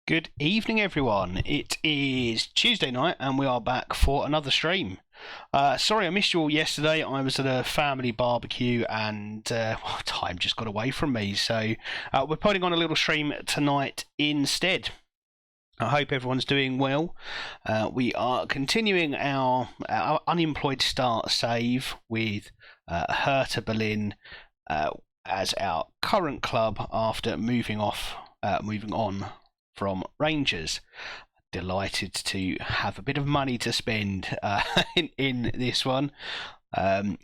Good evening, everyone. It is Tuesday night, and we are back for another stream. Sorry, I missed you all yesterday. I was at a family barbecue, and time just got away from me. So we're putting on a little stream tonight instead. I hope everyone's doing well. We are continuing our unemployed start save with Hertha Berlin as our current club after moving on from Rangers. Delighted to have a bit of money to spend in this one.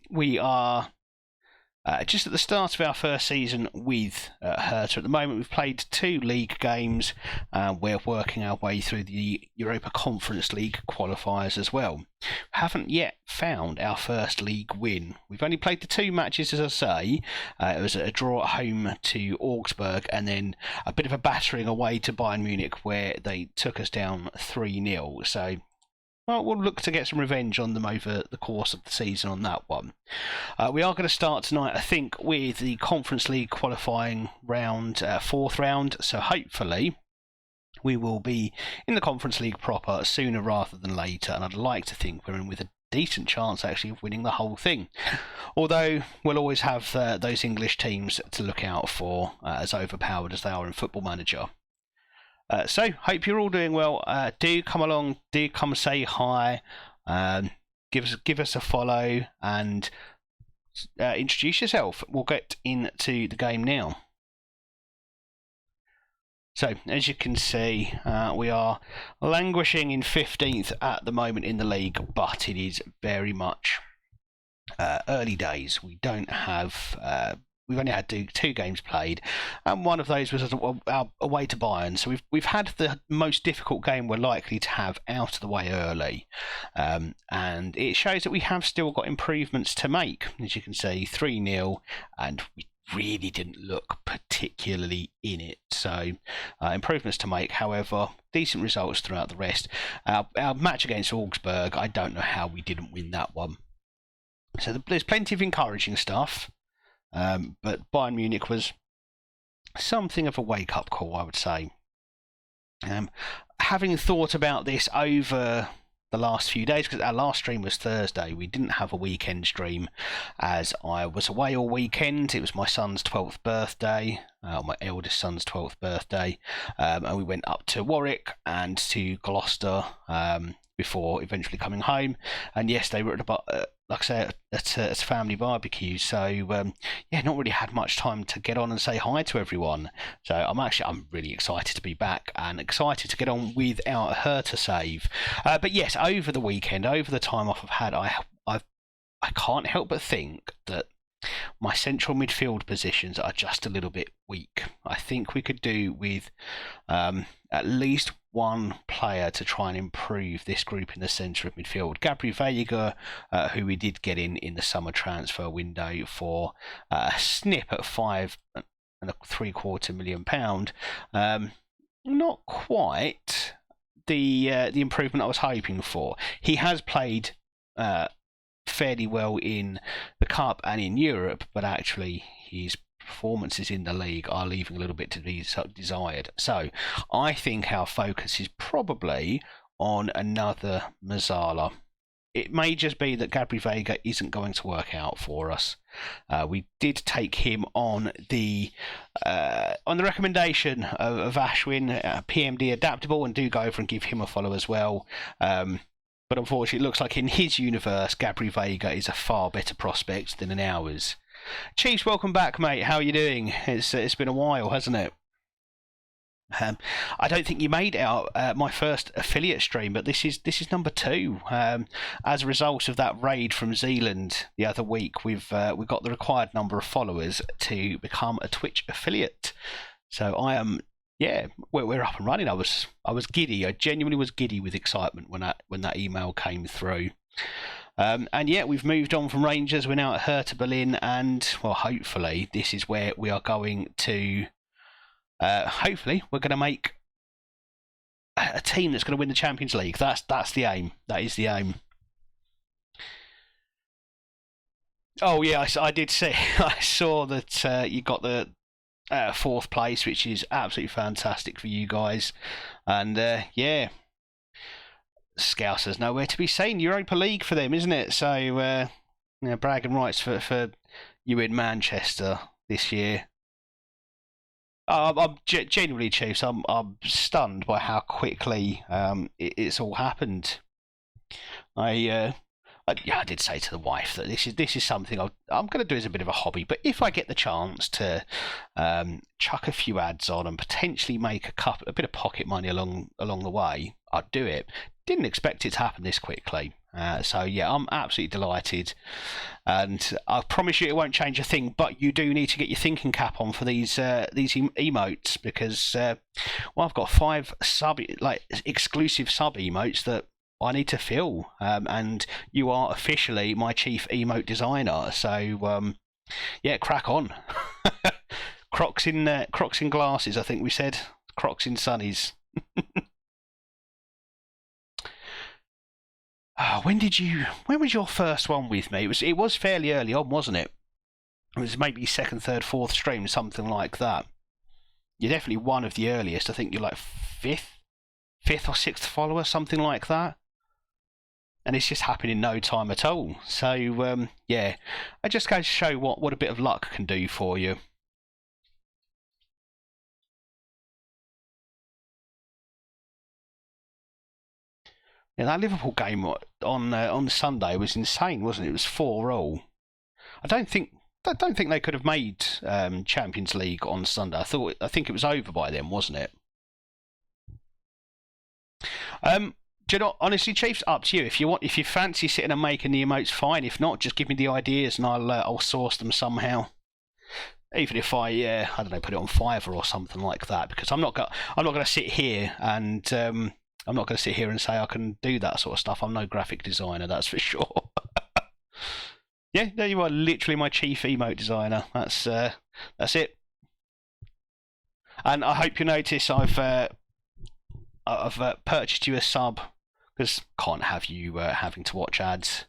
We are just at the start of our first season with Hertha. At the moment, we've played 2 league games. We're working our way through the Europa Conference League qualifiers as well. We haven't yet found our first league win. We've only played the 2 matches, as I say. It was a draw at home to Augsburg, and then a bit of a battering away to Bayern Munich, where they took us down 3-0. So we'll look to get some revenge on them over the course of the season on that one. We are going to start tonight, I think, with the Conference League qualifying round, 4th round. So hopefully we will be in the Conference League proper sooner rather than later. And I'd like to think we're in with a decent chance, actually, of winning the whole thing. Although we'll always have those English teams to look out for, as overpowered as they are in Football Manager. So, hope you're all doing well. Do come along, do come say hi, give us a follow, and introduce yourself. We'll get into the game now. So, as you can see, we are languishing in 15th at the moment in the league, but it is very much early days. We don't have... We've only had 2 games played, and one of those was away to Bayern. So we've had the most difficult game we're likely to have out of the way early, and it shows that we have still got improvements to make. As you can see, 3-0, and we really didn't look particularly in it. So improvements to make. However, decent results throughout the rest. Our match against Augsburg, I don't know how we didn't win that one. So there's plenty of encouraging stuff. But Bayern Munich was something of a wake-up call, I would say. Having thought about this over the last few days, because our last stream was Thursday, we didn't have a weekend stream as I was away all weekend. It was my son's 12th birthday, my eldest son's 12th birthday, and we went up to Warwick and to Gloucester before eventually coming home. And yes, they were like I say, at a family barbecue. So yeah, not really had much time to get on and say hi to everyone. So I'm really excited to be back and excited to get on with our Hertha save. But yes, over the weekend, over the time off I've had, I can't help but think that my central midfield positions are just a little bit weak. I think we could do with at least one player to try and improve this group in the centre of midfield. Gabriel Veiga, who we did get in the summer transfer window for a snip at £5.75 million. Not quite the improvement I was hoping for. He has played fairly well in the Cup and in Europe, but actually his performances in the league are leaving a little bit to be desired. So I think our focus is probably on another Mazzala. It may just be that Gabriel Veiga isn't going to work out for us. We did take him on the recommendation of Ashwin, PMD Adaptable, and do go over and give him a follow as well. But unfortunately, it looks like in his universe, Gabriel Veiga is a far better prospect than in ours. Chiefs, welcome back, mate. How are you doing? It's been a while, hasn't it? I don't think you made out my first affiliate stream, but this is number 2. As a result of that raid from Zealand the other week, we've got the required number of followers to become a Twitch affiliate. So I am. Yeah, we're up and running. I was giddy. I genuinely was giddy with excitement when that email came through. And yeah, we've moved on from Rangers. We're now at Hertha Berlin, and well, hopefully this is where we are going to. Hopefully, we're going to make a team that's going to win the Champions League. That's the aim. That is the aim. Oh yeah, I did see. I saw that you got the fourth place, which is absolutely fantastic for you guys. And yeah, Scousers nowhere to be seen. Europa League for them, isn't it? So bragging rights for you in Manchester this year. I'm genuinely, Chiefs. I'm stunned by how quickly it's all happened. I did say to the wife that this is something I'm going to do as a bit of a hobby. But if I get the chance to chuck a few ads on and potentially make a bit of pocket money along the way, I'd do it. Didn't expect it to happen this quickly. So yeah, I'm absolutely delighted, and I promise you it won't change a thing. But you do need to get your thinking cap on for these emotes, because I've got 5 exclusive sub emotes that I need to fill, and you are officially my chief emote designer. So yeah, crack on. Crocs in glasses, I think we said. Crocs in sunnies. When was your first one with me? It was fairly early on, wasn't it? It was maybe second, third, fourth stream, something like that. You're definitely one of the earliest. I think you're like fifth or sixth follower, something like that. And it's just happened in no time at all. So yeah, I just goes to show what a bit of luck can do for you. Yeah, that Liverpool game on Sunday was insane, wasn't it? It was 4-4. I don't think they could have made Champions League on Sunday. I think it was over by then, wasn't it? Do you know, honestly, Chiefs, up to you. If you fancy sitting and making the emotes, fine. If not, just give me the ideas and I'll source them somehow. Even if I don't know, put it on Fiverr or something like that, because I'm not going to sit here and I'm not going to sit here and say I can do that sort of stuff. I'm no graphic designer, that's for sure. Yeah, there you are, literally my chief emote designer. That's it. And I hope you notice I've purchased you a sub, because can't have you having to watch ads.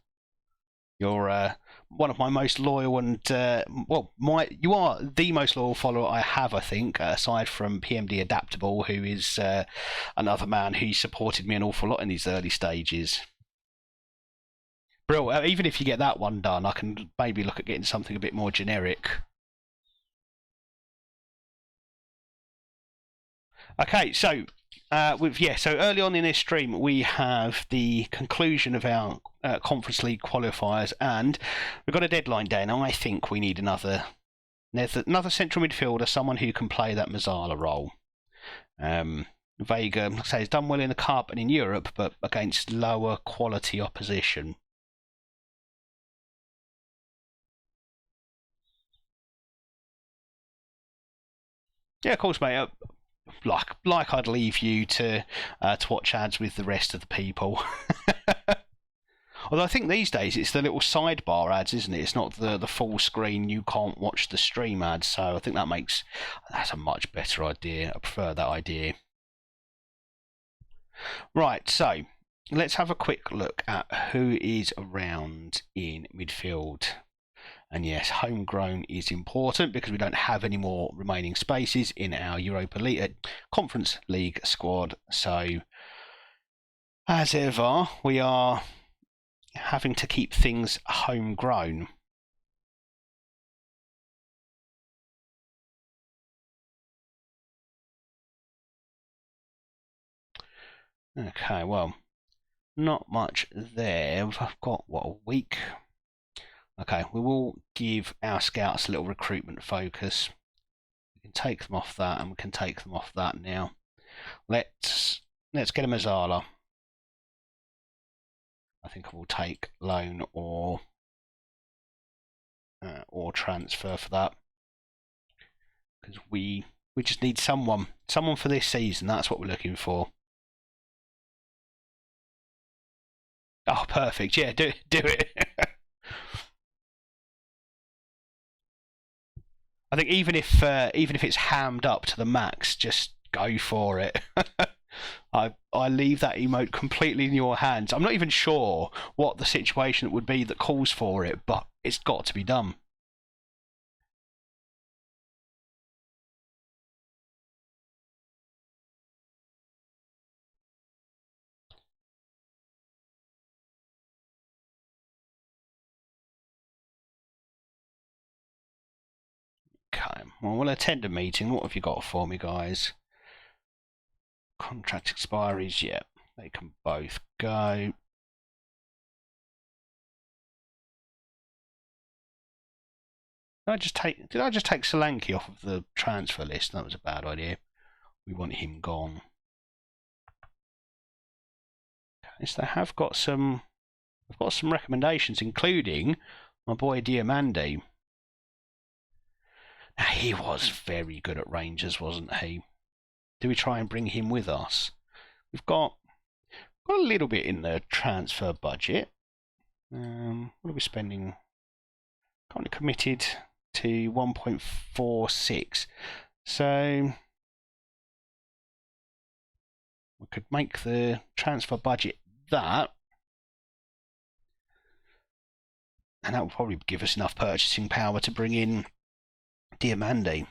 You're one of my most loyal and you are the most loyal follower I have, I think, aside from PMD Adaptable, who is another man who supported me an awful lot in these early stages. Brill, even if you get that one done, I can maybe look at getting something a bit more generic. Okay, so so early on in this stream we have the conclusion of our Conference League qualifiers, and we've got a deadline day. Now I think we need another central midfielder, someone who can play that Mazzala role. Vega, like I say, has done well in the Cup and in Europe, but against lower quality opposition. Yeah, of course, mate. Like I'd leave you to watch ads with the rest of the people. Although I think these days it's the little sidebar ads, isn't it? It's not the full screen, you can't watch the stream ads. So I think that's a much better idea. I prefer that idea. Right, so let's have a quick look at who is around in midfield. And yes, homegrown is important because we don't have any more remaining spaces in our Europa League Conference League squad. So, as ever, we are having to keep things homegrown. Okay, well, not much there. We've got, a week? Okay, we will give our scouts a little recruitment focus. We can take them off that, and we can take them off that now. Let's get a Mazzala. I think I will take loan or transfer for that, because we just need someone for this season. That's what we're looking for. Oh, perfect. Yeah, do it. I think even if it's hammed up to the max, just go for it. I leave that emote completely in your hands. I'm not even sure what the situation would be that calls for it, but it's got to be done. Okay, well, we'll attend a meeting. What have you got for me, guys? Contract expiries, yeah, they can both go. Did I just take Solanke off of the transfer list? That was a bad idea. We want him gone. Okay, so they have got some. I've got some recommendations, including my boy Diamandi. Now, he was very good at Rangers, wasn't he? Do we try and bring him with us? We've got a little bit in the transfer budget. What are we spending? Currently committed to 1.46. So we could make the transfer budget that. And that will probably give us enough purchasing power to bring in Diamandi.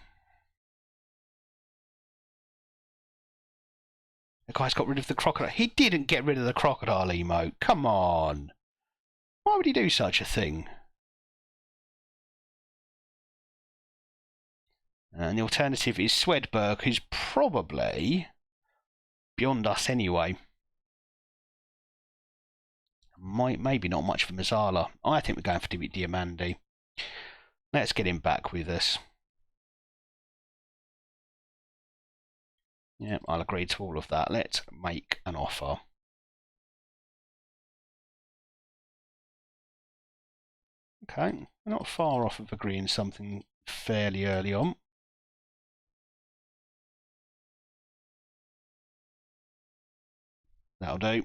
The guy's got rid of the crocodile. He didn't get rid of the crocodile emote. Come on. Why would he do such a thing? And the alternative is Swedberg, who's probably beyond us anyway. Maybe not much for Mazzala. I think we're going for Diamandi. Let's get him back with us. Yeah, I'll agree to all of that. Let's make an offer. Okay, we're not far off of agreeing something fairly early on. That'll do.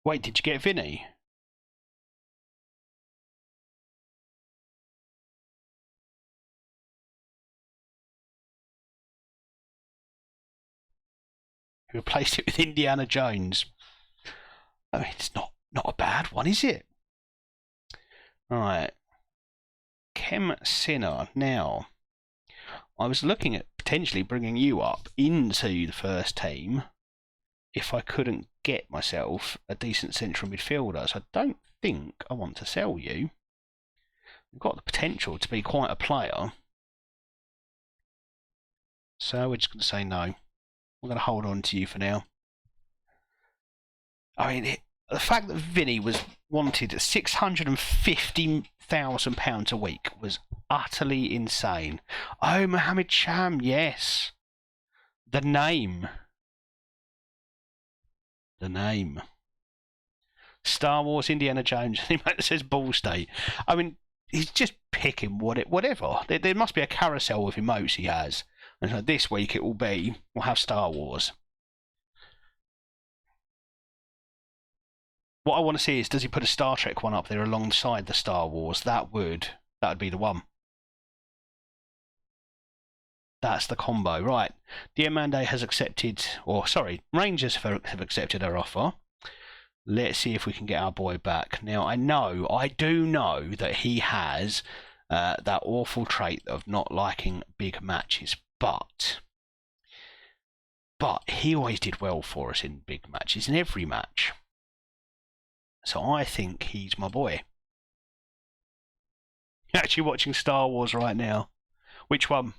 Wait, did you get Vinny? Who replaced it with Indiana Jones? I mean, it's not a bad one, is it? Alright. Kem Sinner. Now, I was looking at potentially bringing you up into the first team if I couldn't get myself a decent central midfielder. So I don't think I want to sell you. You've got the potential to be quite a player. So we're just going to say no. We're going to hold on to you for now. I mean, the fact that Vinny was wanted at £650,000 a week was utterly insane. Oh, Mohammed Cham, yes. The name. The name. Star Wars, Indiana Jones, it says Ball State. I mean, he's just picking whatever. There must be a carousel with emotes he has. And so this week it will be, we'll have Star Wars. What I want to see is, does he put a Star Trek one up there alongside the Star Wars? That would be the one. That's the combo. Right. Diamande has accepted, Rangers have accepted our offer. Let's see if we can get our boy back. Now, I do know that he has that awful trait of not liking big matches, but he always did well for us in big matches, in every match. So I think he's my boy. You're actually watching Star Wars right now. Which one?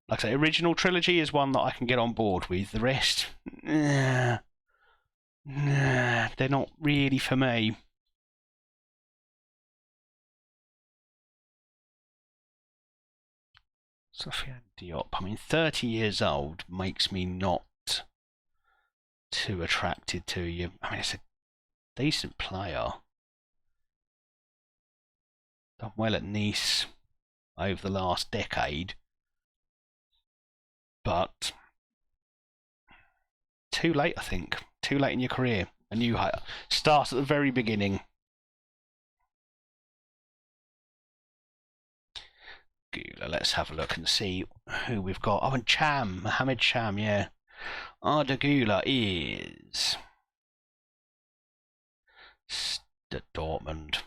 Like I say, original trilogy is one that I can get on board with. The rest, they're not really for me. Sofiane Diop. I mean, 30 years old makes me not too attracted to you. I mean, it's a decent player. Done well at Nice over the last decade. But too late, I think. Too late in your career. A new start at the very beginning. Gula, let's have a look and see who we've got. Oh, and Cham, Mohammed Cham, yeah. Arda Gula is Dortmund.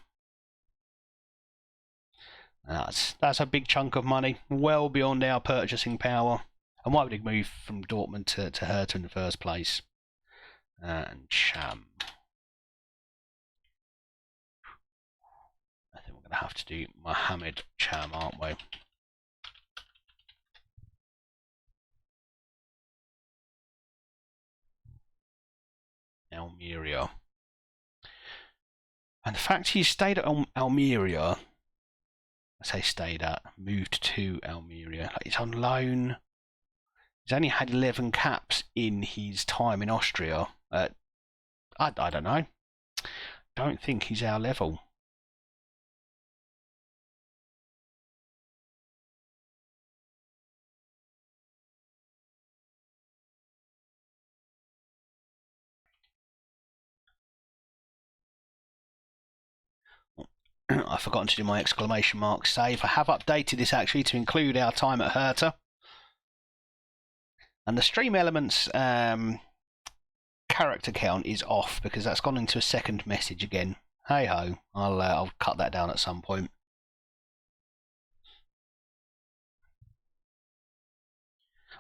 That's a big chunk of money, well beyond our purchasing power. And why would he move from Dortmund to Hertha in the first place? And Cham. I think we're going to have to do Mohamed Cham, aren't we? Almeria. And the fact he stayed at Almeria, I say stayed at, moved to Almeria, like he's on loan. He's only had 11 caps in his time in Austria. I don't know. Don't think he's our level. I've forgotten to do my exclamation mark save. I have updated this actually to include our time at Hertha. And the stream elements character count is off because that's gone into a second message again. Hey ho, I'll cut that down at some point.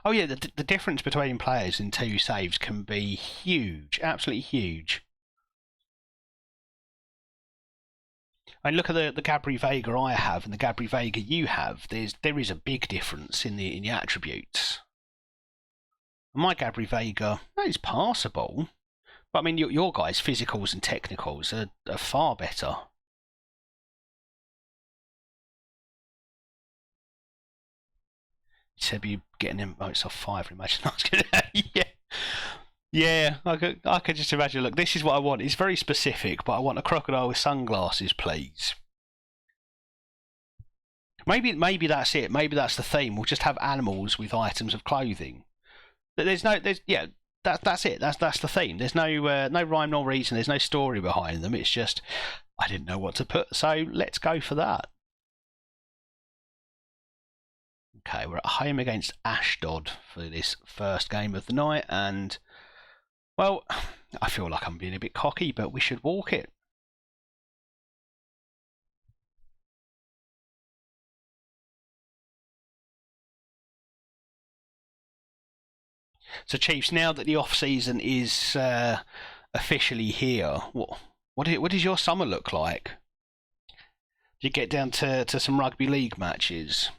Oh yeah, the difference between players in 2 saves can be huge, absolutely huge. I mean, look at the Gabri Vega I have and the Gabri Vega you have. There is a big difference in the attributes. My Gabri Vega is passable, but I mean your guys' physicals and technicals are far better. Sebi getting him votes off 5. Imagine that's good. Yeah, I could just imagine. Look, this is what I want. It's very specific, but I want a crocodile with sunglasses, please. Maybe that's it. Maybe that's the theme. We'll just have animals with items of clothing. That's it. That's the theme. There's no rhyme nor reason. There's no story behind them. It's just I didn't know what to put, so let's go for that. Okay, we're at home against Ashdod for this first game of the night, and well, I feel like I'm being a bit cocky, but we should walk it. So, Chiefs, now that the off season is officially here, what does your summer look like? Do you get down to some rugby league matches?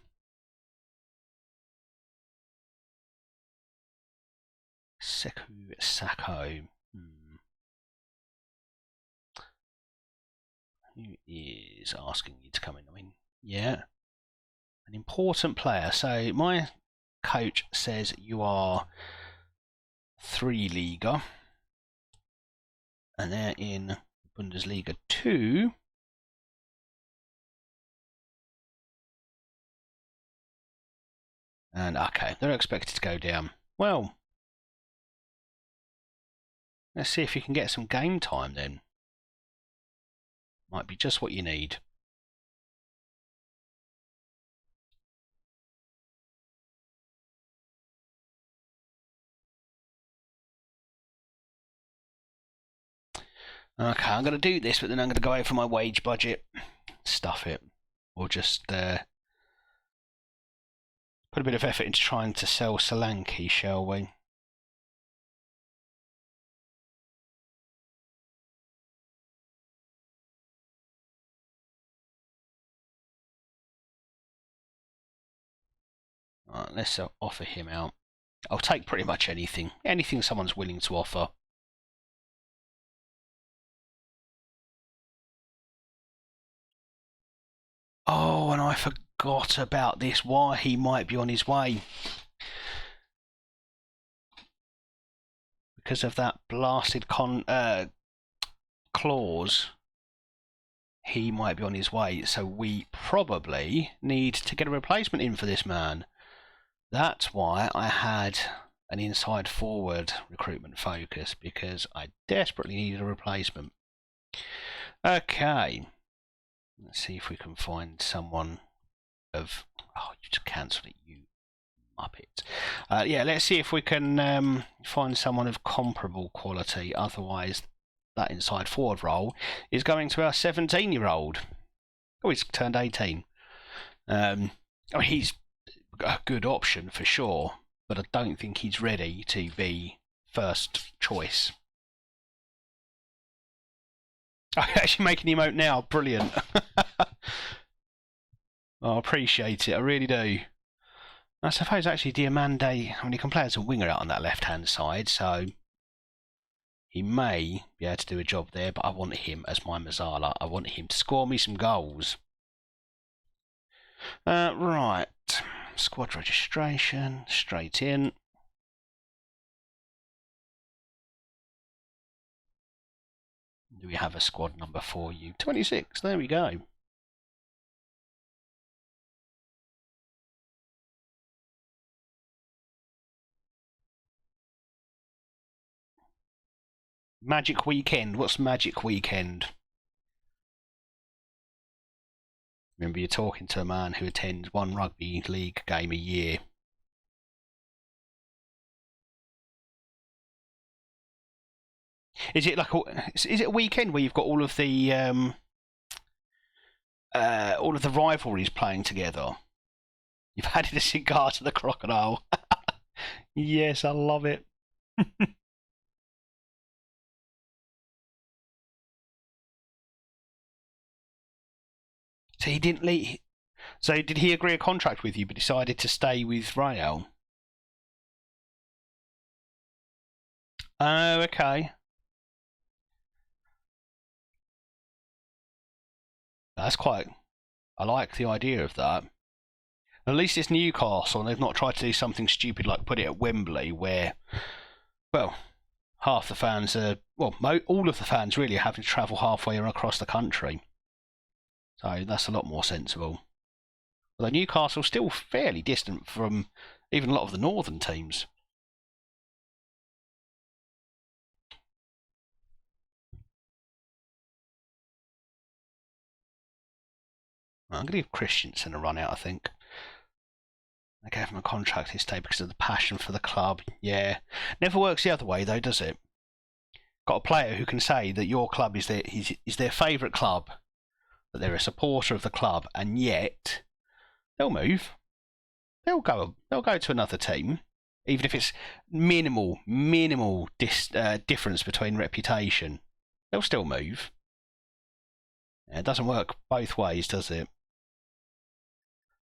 Sako. Who is asking you to come in? I mean, yeah, an important player. So my coach says you are 3 Liga, and they're in Bundesliga 2. And okay, they're expected to go down. Well, let's see if you can get some game time then. Might be just what you need. Okay, I'm going to do this, but then I'm going to go over my wage budget. Stuff it. Or just put a bit of effort into trying to sell Solanke, shall we? Alright, let's offer him out. I'll take pretty much anything. Anything someone's willing to offer. Oh, and I forgot about this. Why he might be on his way. Because of that blasted clause. He might be on his way. So we probably need to get a replacement in for this man. That's why I had an inside forward recruitment focus, because I desperately needed a replacement. Okay. Let's see if we can find someone of... Oh, you just cancelled it, you muppet. Yeah, let's see if we can find someone of comparable quality. Otherwise, that inside forward role is going to our 17-year-old. Oh, he's turned 18. I mean, he's a good option for sure, but I don't think he's ready to be first choice. I'm actually making the emote now. Brilliant. I appreciate it. I really do. I suppose actually Diamande, I mean, he can play as a winger out on that left-hand side, so he may be able to do a job there, but I want him as my Mazzala. I want him to score me some goals. Right. Squad registration. Straight in. Do we have a squad number for you? 26. There we go. Magic Weekend. What's Magic Weekend? Remember, you're talking to a man who attends one rugby league game a year. Is it like is it a weekend where you've got all of the rivalries playing together? You've added a cigar to the crocodile. Yes, I love it. So he didn't leave. So did he agree a contract with you, but decided to stay with Rail? Oh, okay. That's quite. I like the idea of that. At least it's Newcastle, and they've not tried to do something stupid like put it at Wembley, where, well, half the fans are, well, all of the fans really are having to travel halfway across the country. So that's a lot more sensible. Although Newcastle's still fairly distant from even a lot of the northern teams. I'm going to give Christensen a run out, I think. I gave him a contract to stay because of the passion for the club. Yeah. Never works the other way, though, does it? Got a player who can say that your club is their favourite club, that they're a supporter of the club, and yet they'll move. They'll go to another team, even if it's minimal difference between reputation. They'll still move. It doesn't work both ways, does it?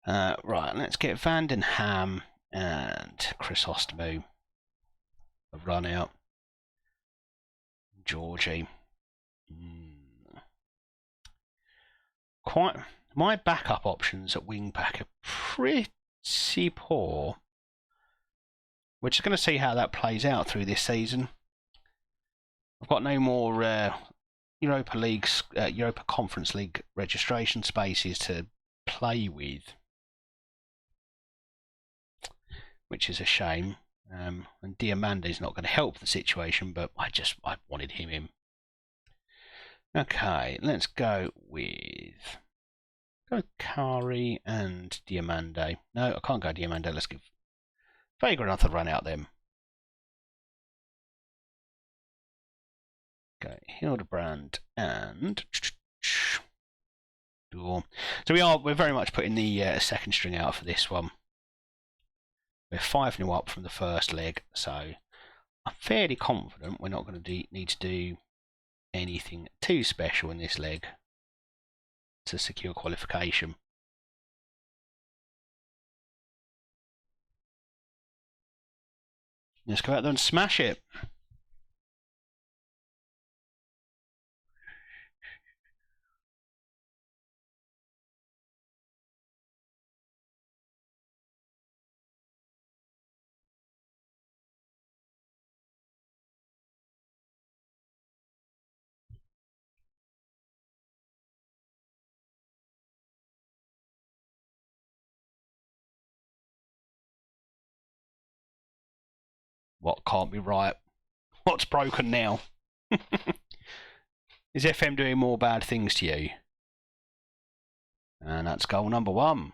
Right, let's get Vandenham and Chrysostomu a run out. Georgie. Quite. My backup options at wing back are pretty poor. We're just going to see how that plays out through this season. I've got no more Europa Conference League registration spaces to play with, which is a shame. And Diamande's not going to help the situation, but I wanted him in. Okay, let's go with Kari and Diamande. No, I can't go Diamande. Let's give Vega another run out then. Okay, Hildebrand and so we're very much putting the second string out for this one. We're 5-0 up from the first leg, so I'm fairly confident we're not going to need to do anything too special in this leg to secure qualification. Let's go out there and smash it. What can't be right? What's broken now? Is FM doing more bad things to you? And that's goal number 1.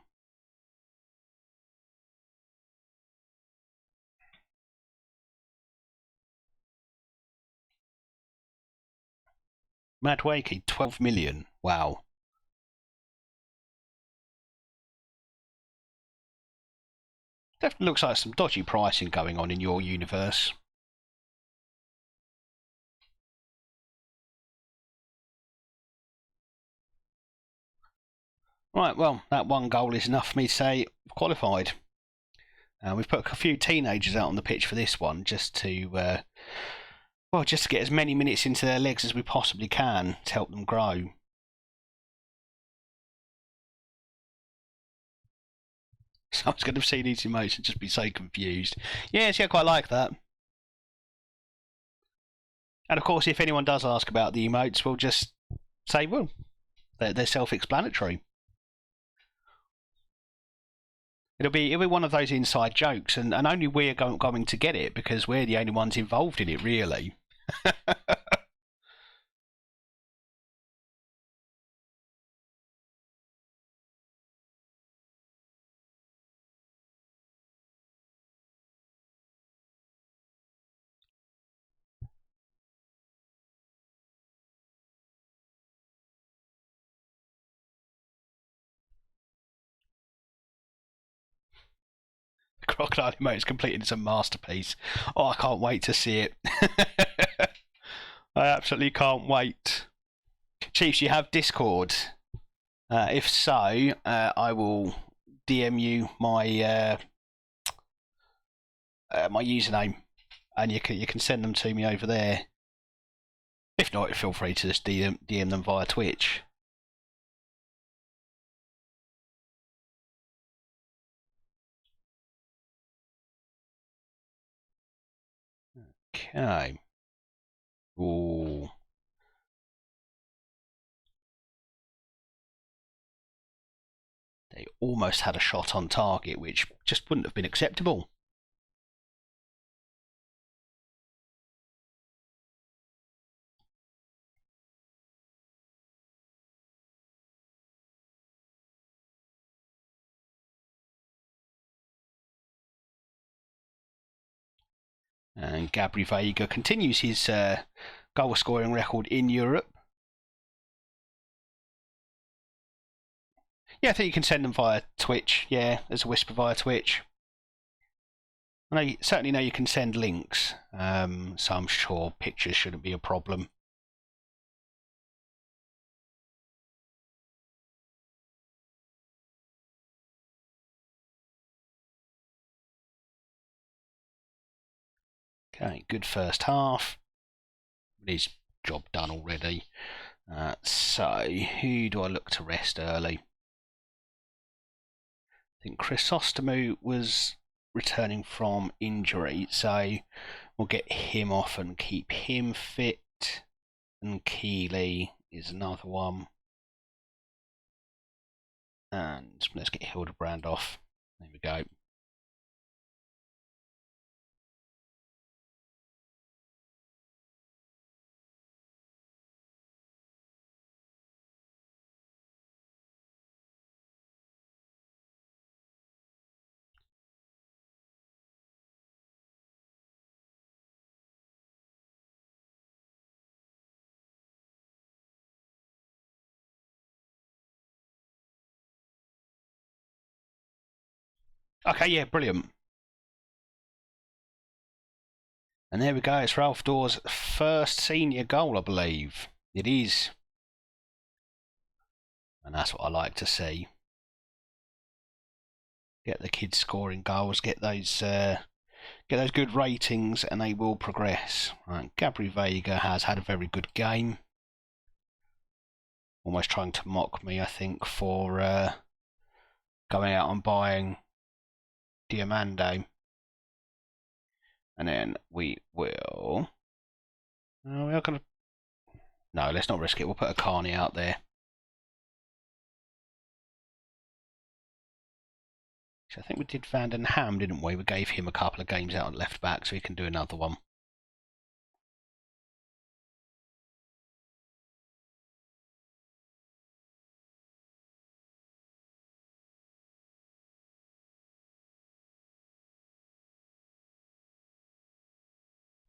Matt Wakey, 12 million. Wow. Definitely looks like some dodgy pricing going on in your universe. Right, well, that one goal is enough for me to say qualified. We've put a few teenagers out on the pitch for this one, just to just to get as many minutes into their legs as we possibly can to help them grow. So I was going to see these emotes and just be so confused. Yes, yeah, I quite like that. And of course, if anyone does ask about the emotes, we'll just say, well, they're self-explanatory. It'll be one of those inside jokes, and only we're going to get it because we're the only ones involved in it, really. The crocodile emote is completed. It's a masterpiece. Oh, I can't wait to see it. I absolutely can't wait. Chiefs, you have Discord. If so, I will DM you my username, and you can send them to me over there. If not, feel free to just DM them via Twitch. Okay. Ooh. They almost had a shot on target, which just wouldn't have been acceptable. And Gabri Veiga continues his goal scoring record in Europe. Yeah, I think you can send them via Twitch. Yeah, as a whisper via Twitch. I certainly know you can send links, so I'm sure pictures shouldn't be a problem. Okay, good first half. His job done already. So, who do I look to rest early? I think Chrysostomou was returning from injury, so we'll get him off and keep him fit. And Keeley is another one. And let's get Hildebrand off. There we go. Okay, yeah, brilliant. And there we go. It's Ralph Dawes' first senior goal, I believe. It is. And that's what I like to see. Get the kids scoring goals, get those good ratings, and they will progress. Right, Gabri Veiga has had a very good game. Almost trying to mock me, I think, for going out and buying Diamando. And then we will... Oh, we are going to... No, let's not risk it. We'll put a Carney out there. So I think we did Van den Ham, didn't we? We gave him a couple of games out on left back, so he can do another one.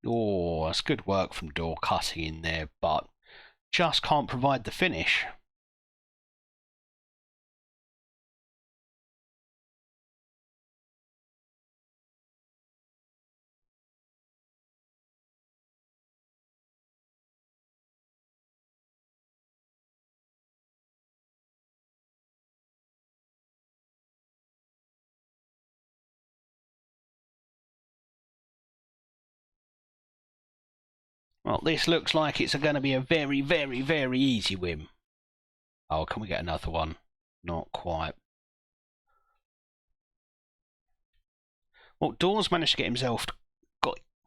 Oh, that's good work from Door cutting in there, but just can't provide the finish. Well, this looks like it's going to be a very, very, very easy win. Oh, can we get another one? Not quite. Well, Dawes managed to get himself...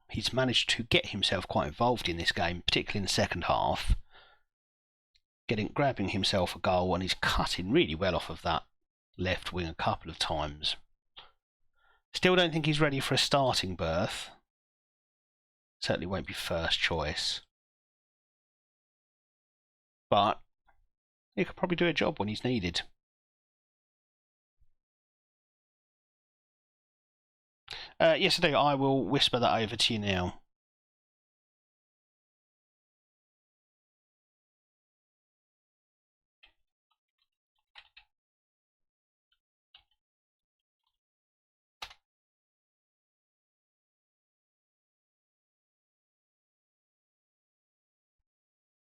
He's managed to get himself quite involved in this game, particularly in the second half. Grabbing himself a goal, and he's cutting really well off of that left wing a couple of times. Still don't think he's ready for a starting berth. Certainly won't be first choice. But he could probably do a job when he's needed. Yes, I do. I will whisper that over to you now.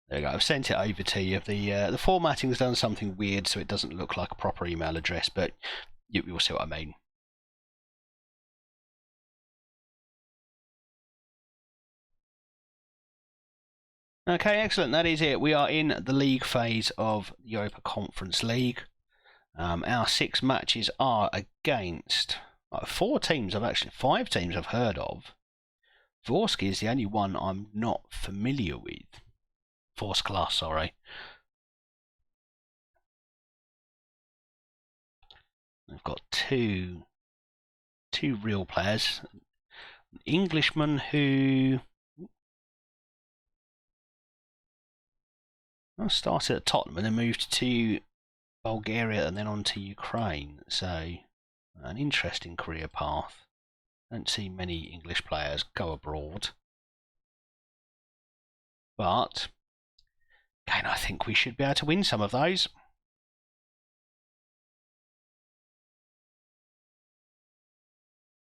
There you go. I've sent it over to you. The formatting's done something weird, so it doesn't look like a proper email address, but you'll see what I mean. Okay, excellent. That is it. We are in the league phase of the Europa Conference League. Our 6 matches are against 5 teams I've heard of. Vorski is the only one I'm not familiar with. Vorskla, sorry. We've got two real players. An Englishman who started at Tottenham and then moved to Bulgaria and then on to Ukraine. So, an interesting career path. Don't see many English players go abroad. But, again, I think we should be able to win some of those.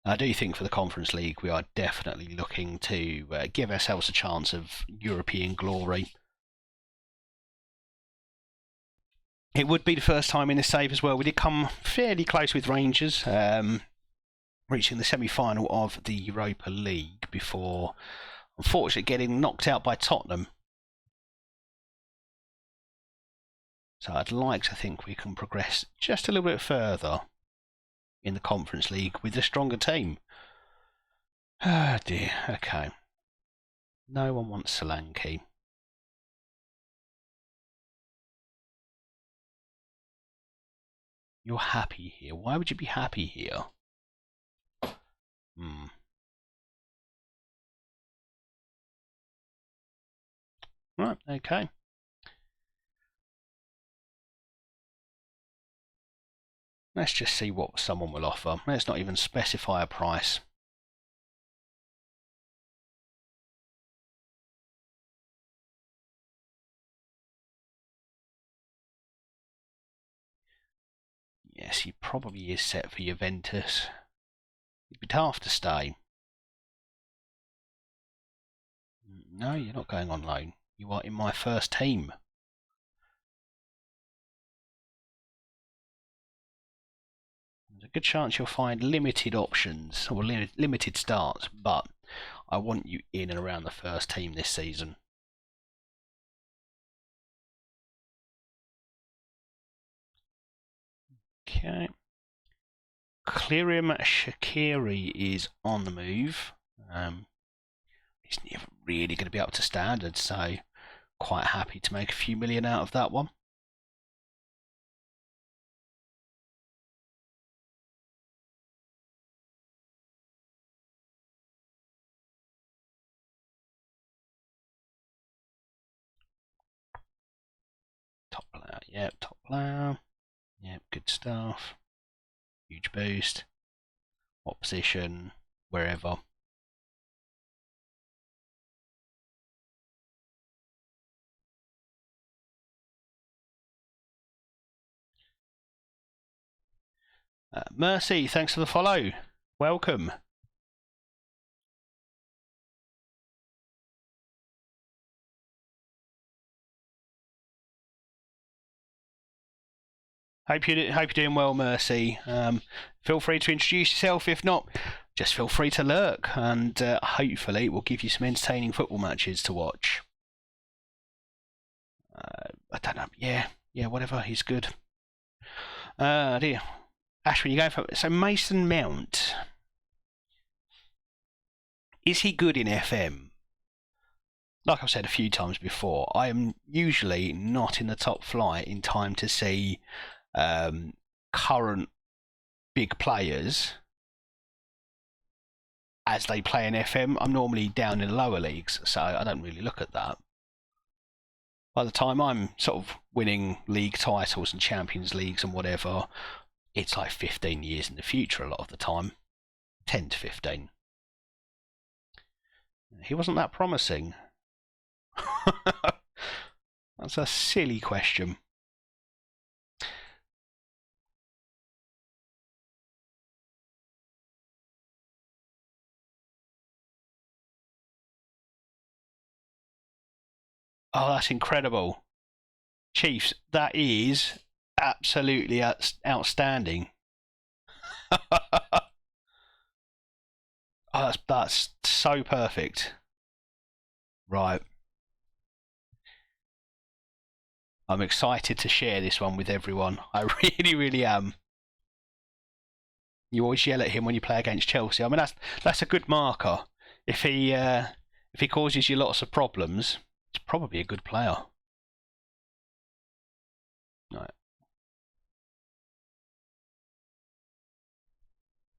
I do think for the Conference League we are definitely looking to give ourselves a chance of European glory. It would be the first time in this save as well. We did come fairly close with Rangers, reaching the semi-final of the Europa League before, unfortunately, getting knocked out by Tottenham. So I'd like to think we can progress just a little bit further in the Conference League with a stronger team. Oh dear, okay. No one wants Solanke. You're happy here. Why would you be happy here? Right, okay. Let's just see what someone will offer. Let's not even specify a price. Yes, he probably is set for Juventus. It'd be tough to stay. No, you're not going on loan. You are in my first team. There's a good chance you'll find limited options, or limited starts, but I want you in and around the first team this season. Okay. Clearim Shaqiri is on the move. He's never really going to be up to standard, so quite happy to make a few million out of that one. Top player, yep, top player. Yep, good stuff. Huge boost. What position? Wherever. Mercy, thanks for the follow. Welcome. Hope you're doing well, Mercy. Feel free to introduce yourself. If not, just feel free to lurk, and hopefully it will give you some entertaining football matches to watch. I don't know. Yeah, whatever. He's good. Dear. Ashwin, you going for so Mason Mount? Is he good in FM? Like I've said a few times before, I am usually not in the top flight in time to see current big players as they play in FM. I'm normally down in the lower leagues, so I don't really look at that. By the time I'm sort of winning league titles and Champions Leagues and whatever, it's like 15 years in the future a lot of the time. 10 to 15. He wasn't that promising. That's a silly question. Oh, that's incredible. Chiefs, that is absolutely outstanding. Oh, that's so perfect. Right. I'm excited to share this one with everyone. I really, really am. You always yell at him when you play against Chelsea. I mean, that's a good marker. If he causes you lots of problems, it's probably a good player. Right.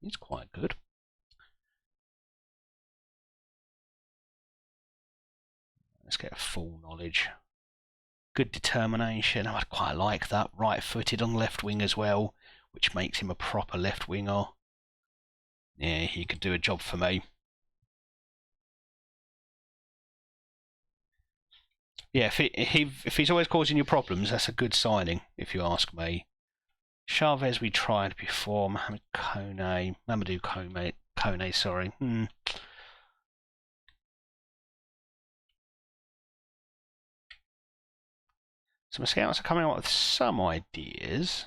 He's quite good. Let's get full knowledge. Good determination. I'd quite like that. Right-footed on left wing as well, which makes him a proper left winger. Yeah, he could do a job for me. Yeah, if he's always causing you problems, that's a good signing, if you ask me. Chavez we tried before. Mamadou Kone, sorry. So my scouts are coming up with some ideas.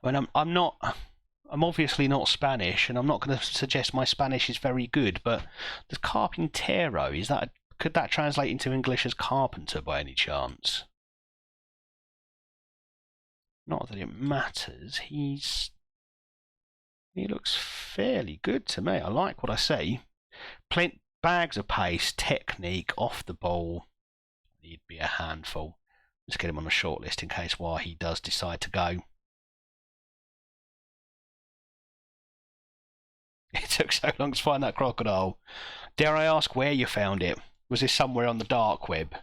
I mean, I'm obviously not Spanish, and I'm not going to suggest my Spanish is very good, but the carpintero, could that translate into English as carpenter by any chance? Not that it matters. He looks fairly good to me. I like what I see. Bags of pace, technique, off the ball. He'd be a handful. Let's get him on the shortlist in case why he does decide to go. It took so long to find that crocodile. Dare I ask where you found it? Was this somewhere on the dark web?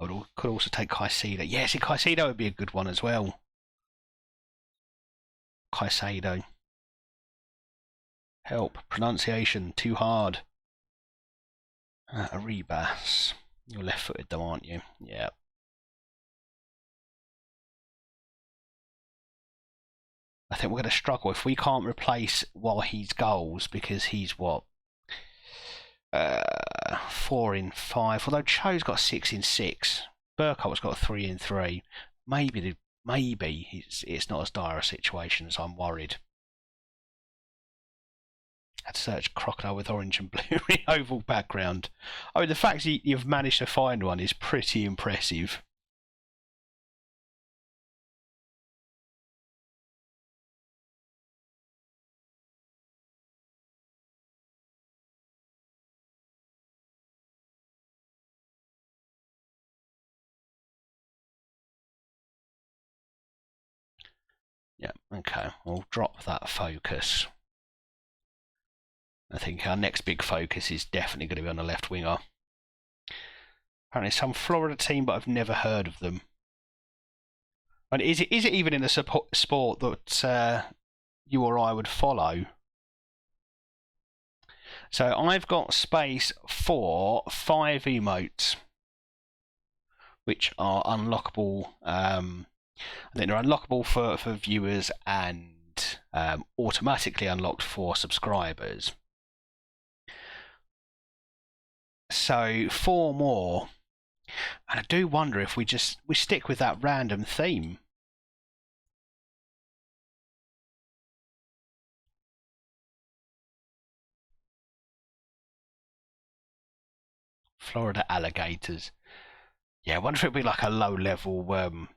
I could also take Caicedo. Yes, Caicedo would be a good one as well. Caicedo. Help. Pronunciation. Too hard. Arribas. You're left-footed though, aren't you? Yeah. I think we're going to struggle if we can't replace Wahid's goals because he's what? 4 in 5. Although Cho's got 6 in 6. Burkott's got 3 in 3. Maybe it's not as dire a situation as I'm worried. Had to search crocodile with orange and blue oval background. I mean, the fact that you've managed to find one is pretty impressive. Yeah, okay, we'll drop that focus. I think our next big focus is definitely going to be on the left winger. Apparently some Florida team, but I've never heard of them. And is it even in a sport that you or I would follow? So I've got space for 5 emotes, which are unlockable. I think they're unlockable for viewers and automatically unlocked for subscribers. So 4 more And I do wonder if we stick with that random theme. Florida alligators. Yeah, I wonder if it'd be like a low-level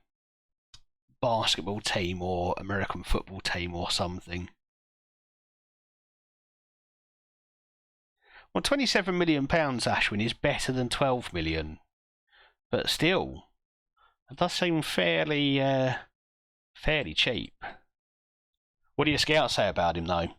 basketball team or American football team or something. Well, £27 million, Ashwin, is better than 12 million, but still, it does seem fairly cheap. What do your scouts say about him, though?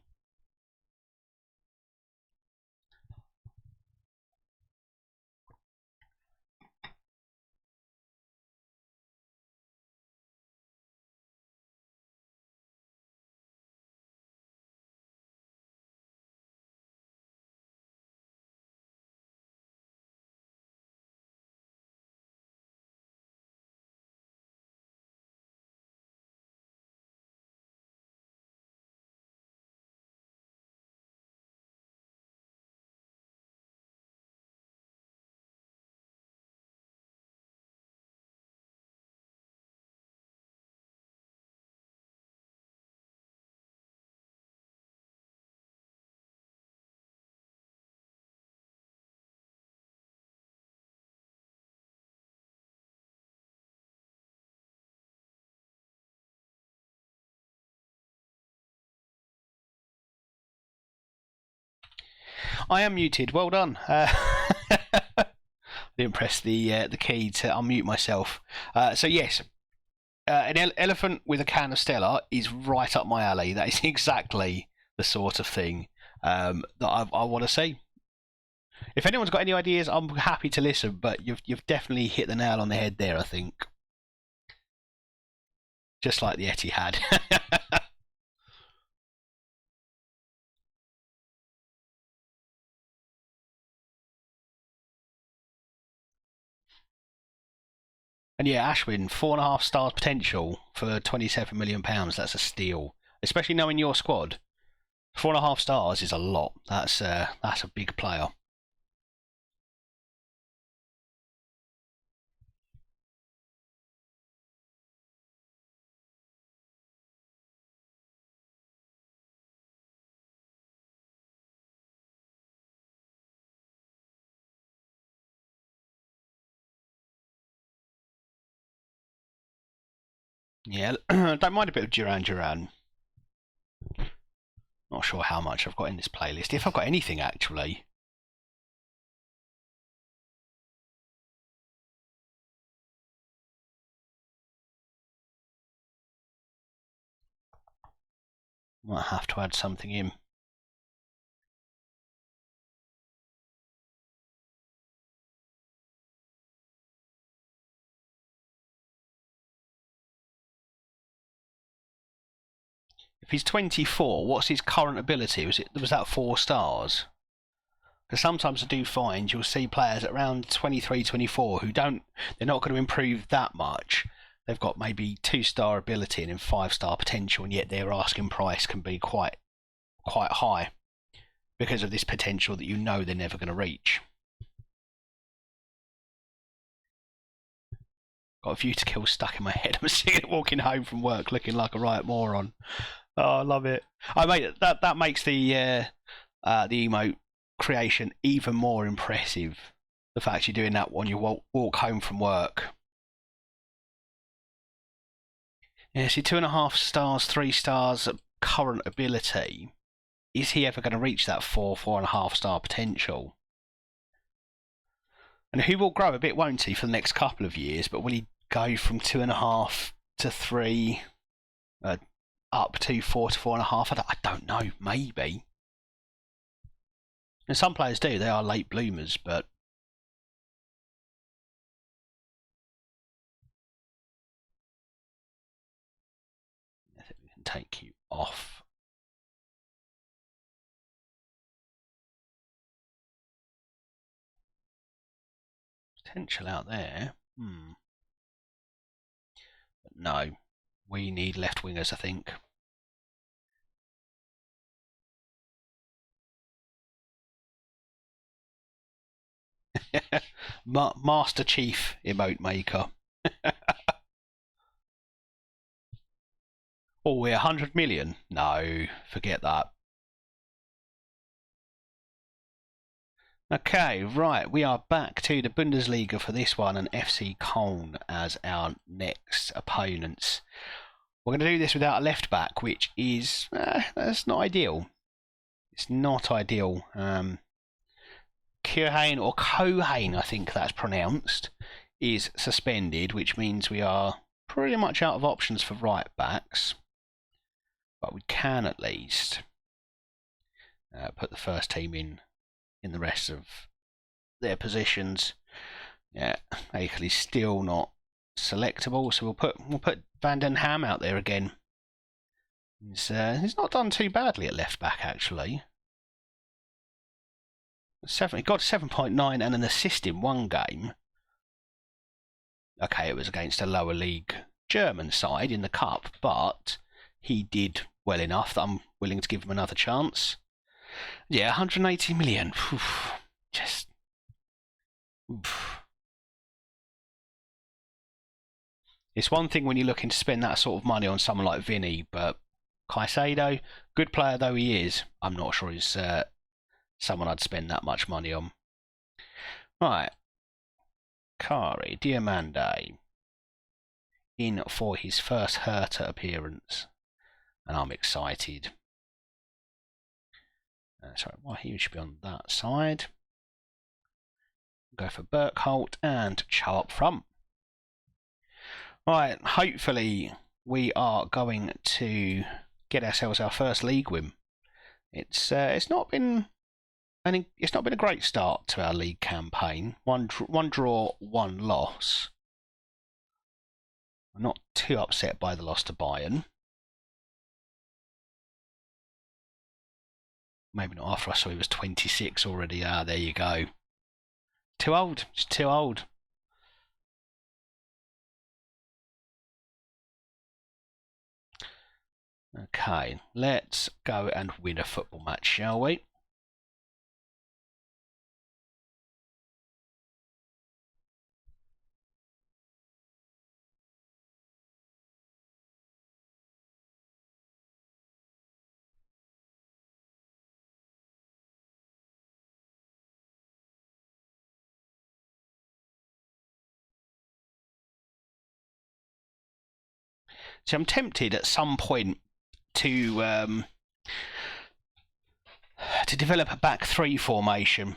I am muted. Well done. I didn't press the key to unmute myself. So yes, an elephant with a can of Stella is right up my alley. That is exactly the sort of thing that I want to see. If anyone's got any ideas, I'm happy to listen. But you've definitely hit the nail on the head there. I think, just like the Etihad. And yeah, Ashwin, 4.5 stars potential for £27 million. That's a steal, especially knowing your squad. 4.5 stars is a lot. That's a big player. Yeah, don't mind a bit of Duran. Not sure how much I've got in this playlist. If I've got anything, actually. Might have to add something in. If he's 24, what's his current ability? Was that 4 stars? Because sometimes I do find you'll see players at around 23, 24 who they're not going to improve that much. They've got maybe 2 star ability and then 5 star potential, and yet their asking price can be quite high because of this potential that you know they're never going to reach. Got a View to Kill stuck in my head. I'm seeing it walking home from work looking like a right moron. Oh, I love it. Mate, that makes the emote creation even more impressive. The fact you're doing that when you walk home from work. Yeah, see, 2.5 stars, 3 stars current ability. Is he ever going to reach that 4.5 star potential? And he will grow a bit, won't he, for the next couple of years? But will he go from 2.5 to 3, up to 4 to 4.5? I don't know. Maybe. And some players do. They are late bloomers, but I think we can take you off. Potential out there. But no, we need left wingers, I think. Master Chief emote maker. Oh, we're 100 million? No, forget that. Okay, right, we are back to the Bundesliga for this one, and FC Köln as our next opponents. We're going to do this without a left back, which is that's not ideal. It's not ideal. Kyohane or Kohane, I think that's pronounced, is suspended, which means we are pretty much out of options for right backs. But we can at least put the first team in the rest of their positions. Yeah, Akeley's still not selectable, so we'll put Van den Ham out there again. He's not done too badly at left back actually. He got 7.9 and an assist in one game. Okay, it was against a lower league German side in the cup, but he did well enough that I'm willing to give him another chance. Yeah, 180 million. Just. It's one thing when you're looking to spend that sort of money on someone like Vinny, but Caicedo, good player though he is, I'm not sure he's someone I'd spend that much money on. Right. Kari Diamande in for his first Hertha appearance, and I'm excited. Sorry, well, he should be on that side. Go for Bergholt and Cho up front. Right, hopefully we are going to get ourselves our first league win. It's not been a great start to our league campaign. One draw, one loss. I'm not too upset by the loss to Bayern. Maybe not after I saw he was 26 already. Ah, there you go. Too old. It's too old. Okay, let's go and win a football match, shall we? So I'm tempted at some point to develop a back three formation.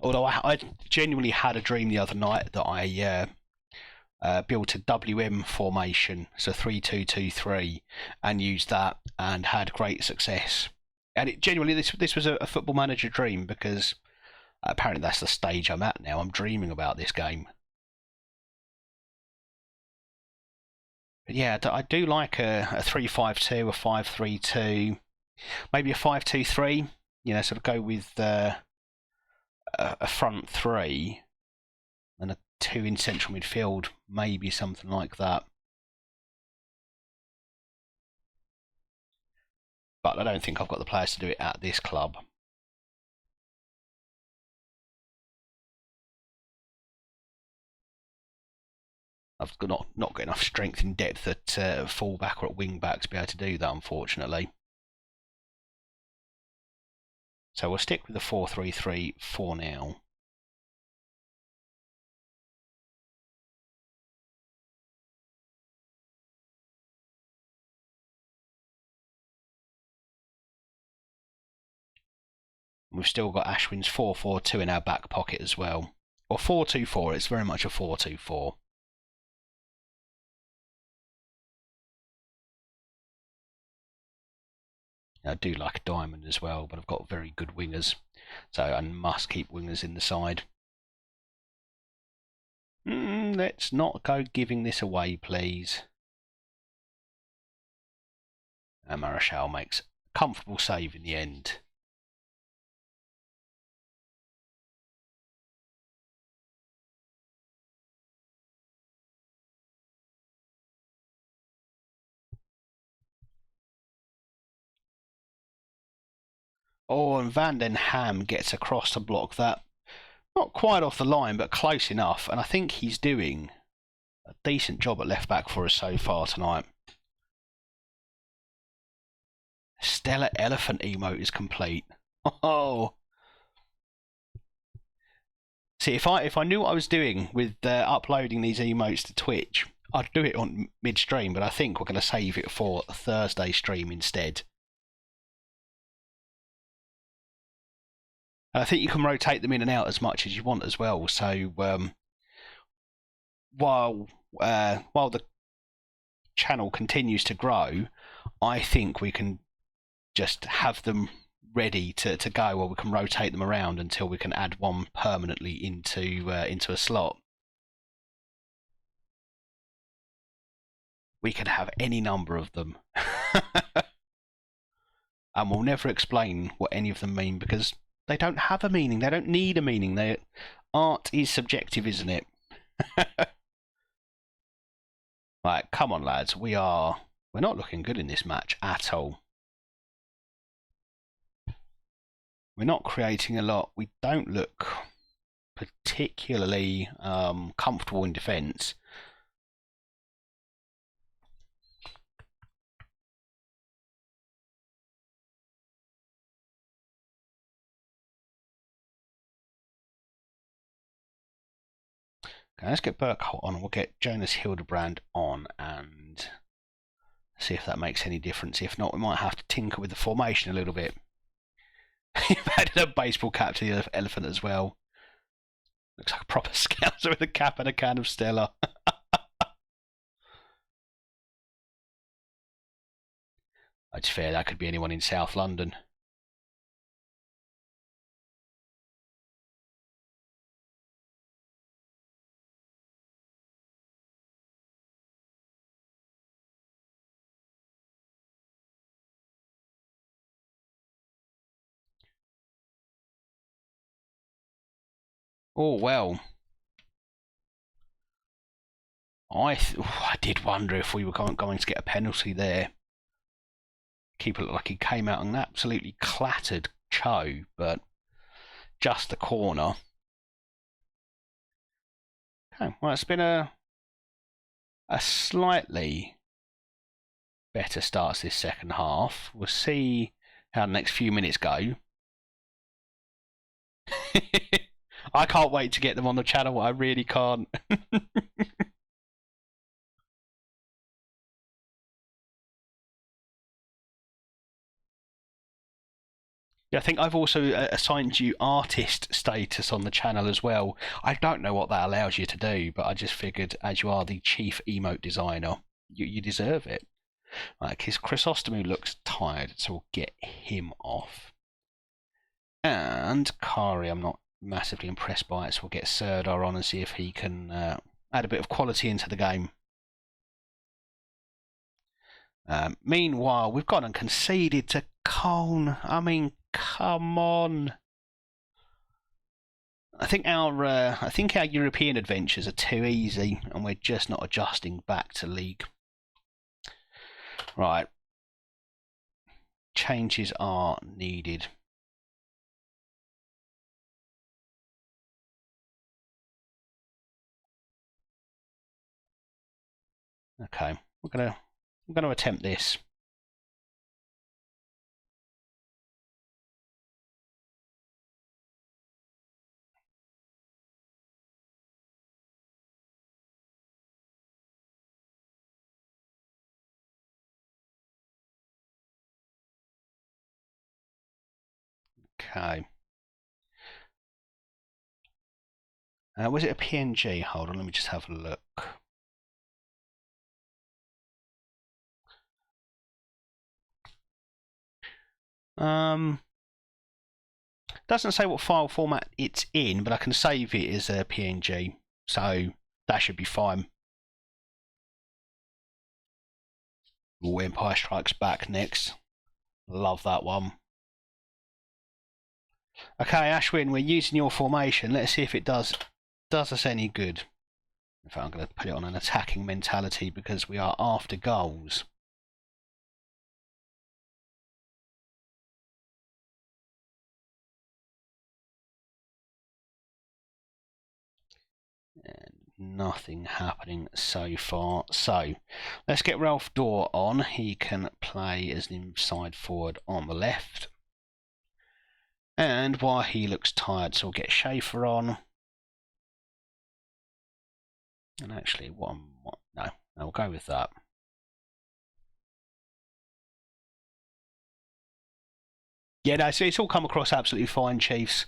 Although I genuinely had a dream the other night that I built a WM formation, so 3-2-2-3, and used that and had great success. And it genuinely, this was a football manager dream, because apparently that's the stage I'm at now. I'm dreaming about this game. But yeah, I do like a 3-5-2, a 5-3-2, maybe a 5-2-3. You know, sort of go with a front three and a two in central midfield, maybe something like that. But I don't think I've got the players to do it at this club. I've not got enough strength and depth at fullback or at wing back to be able to do that, unfortunately. So we'll stick with the 4-3-3 for now. We've still got Ashwin's 4-4-2 in our back pocket as well. Or 4-2-4, it's very much a 4-2-4. I do like a diamond as well, but I've got very good wingers, so I must keep wingers in the side. Let's not go giving this away, please. And Marechal makes a comfortable save in the end. Oh, and Van den Ham gets across to block that. Not quite off the line, but close enough. And I think he's doing a decent job at left back for us so far tonight. Stellar Elephant emote is complete. Oh. See, if I knew what I was doing with uploading these emotes to Twitch, I'd do it on mid-stream, but I think we're going to save it for a Thursday stream instead. And I think you can rotate them in and out as much as you want as well. So while the channel continues to grow, I think we can just have them ready to go, or we can rotate them around until we can add one permanently into a slot. We can have any number of them. And we'll never explain what any of them mean, because they don't have a meaning. They don't need a meaning. Art is subjective, isn't it? Right, come on, lads. We're not looking good in this match at all. We're not creating a lot. We don't look particularly comfortable in defence. Okay, let's get Burkholt on. We'll get Jonas Hildebrand on and see if that makes any difference. If not, we might have to tinker with the formation a little bit. You've added a baseball cap to the elephant as well. Looks like a proper scouser with a cap and a can of Stella. That's fair, that could be anyone in South London. Oh, well. I did wonder if we were going to get a penalty there. Keeper looked like he came out and absolutely clattered Cho, but just the corner. Okay, well, it's been a slightly better start to this second half. We'll see how the next few minutes go. I can't wait to get them on the channel. I really can't. Yeah, I think I've also assigned you artist status on the channel as well. I don't know what that allows you to do, but I just figured as you are the chief emote designer, you deserve it. Like, his Chrysostomou looks tired, so we'll get him off. And Kari, I'm not massively impressed by it, so we'll get Serdar on and see if he can add a bit of quality into the game. Meanwhile, we've gone and conceded to Cone. I mean, come on. I think our European adventures are too easy, and we're just not adjusting back to league. Right. Changes are needed. Okay, we're gonna attempt this. Okay. Was it a PNG? Hold on, let me just have a look. Doesn't say what file format it's in, but I can save it as a PNG, so that should be fine. Ooh, Empire Strikes Back next. Love that one. Okay, Ashwin, we're using your formation. Let's see if it does us any good. In fact, I'm going to put it on an attacking mentality because we are after goals. nothing happening so far. So let's get Ralph Dorr on. He can play as an inside forward on the left. And while he looks tired, so we'll get Schaefer on. And actually, no, we'll go with that. Yeah, no, so it's all come across absolutely fine, Chiefs.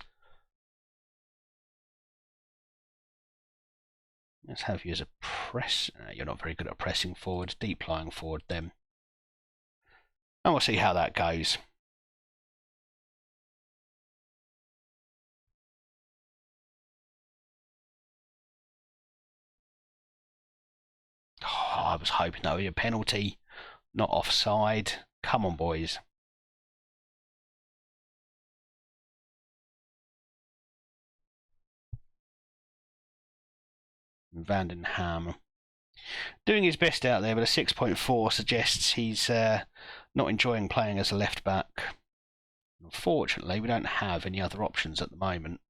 Let's have you as a press. You're not very good at pressing forward, deep lying forward then. And we'll see how that goes. Oh, I was hoping that would be a penalty, not offside. Come on, boys. Vandenham doing his best out there, but a 6.4 suggests he's not enjoying playing as a left back. Unfortunately, we don't have any other options at the moment.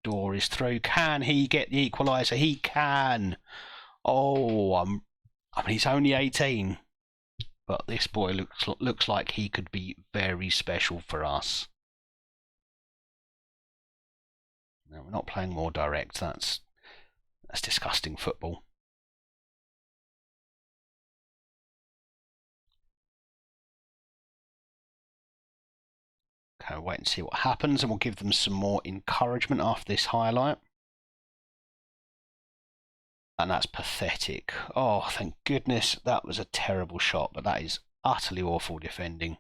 Door is through. Can he get the equaliser? He can. Oh, I mean, he's only 18, but this boy looks like he could be very special for us. No, we're not playing more direct. That's disgusting football. Okay, wait and see what happens, and we'll give them some more encouragement after this highlight. And that's pathetic. Oh, thank goodness that was a terrible shot, but that is utterly awful defending.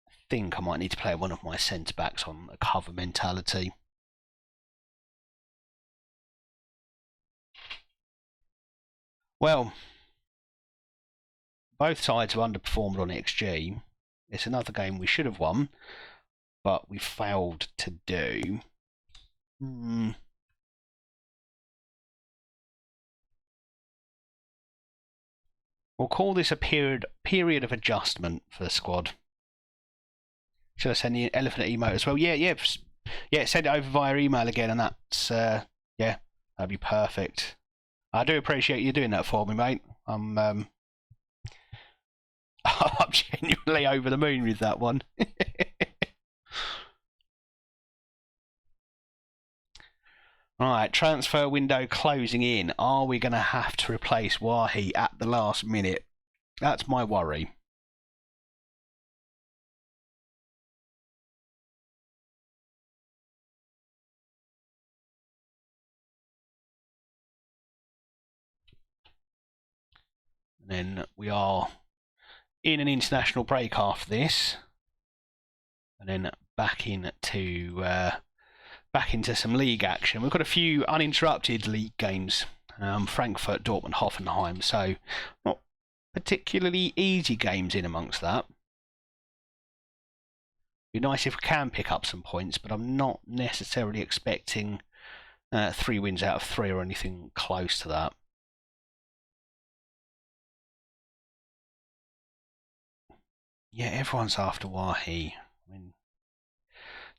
I think I might need to play one of my centre-backs on a cover mentality. Well, both sides have underperformed on XG. It's another game we should have won, but we failed to do. We'll call this a period of adjustment for the squad. Should I send the elephant emote as well? Yeah. Send it over via email again, and that's yeah, that'd be perfect. I do appreciate you doing that for me, mate. I'm genuinely over the moon with that one. Right, transfer window closing in. Are we going to have to replace Wahi at the last minute? That's my worry. And then we are in an international break after this, and then back into some league action. We've got a few uninterrupted league games. Frankfurt, Dortmund, Hoffenheim. So not particularly easy games in amongst that. Be nice if we can pick up some points, but I'm not necessarily expecting 3 wins out of 3 or anything close to that. Yeah, everyone's after Wahi. I mean,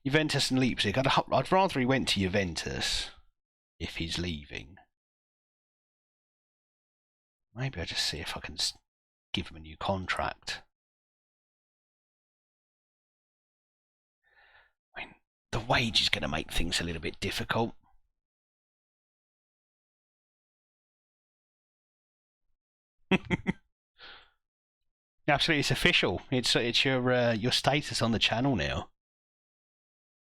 Juventus and Leipzig. I'd rather he went to Juventus if he's leaving. Maybe I'll just see if I can give him a new contract. I mean, the wage is going to make things a little bit difficult. Absolutely, it's official. It's your status on the channel now.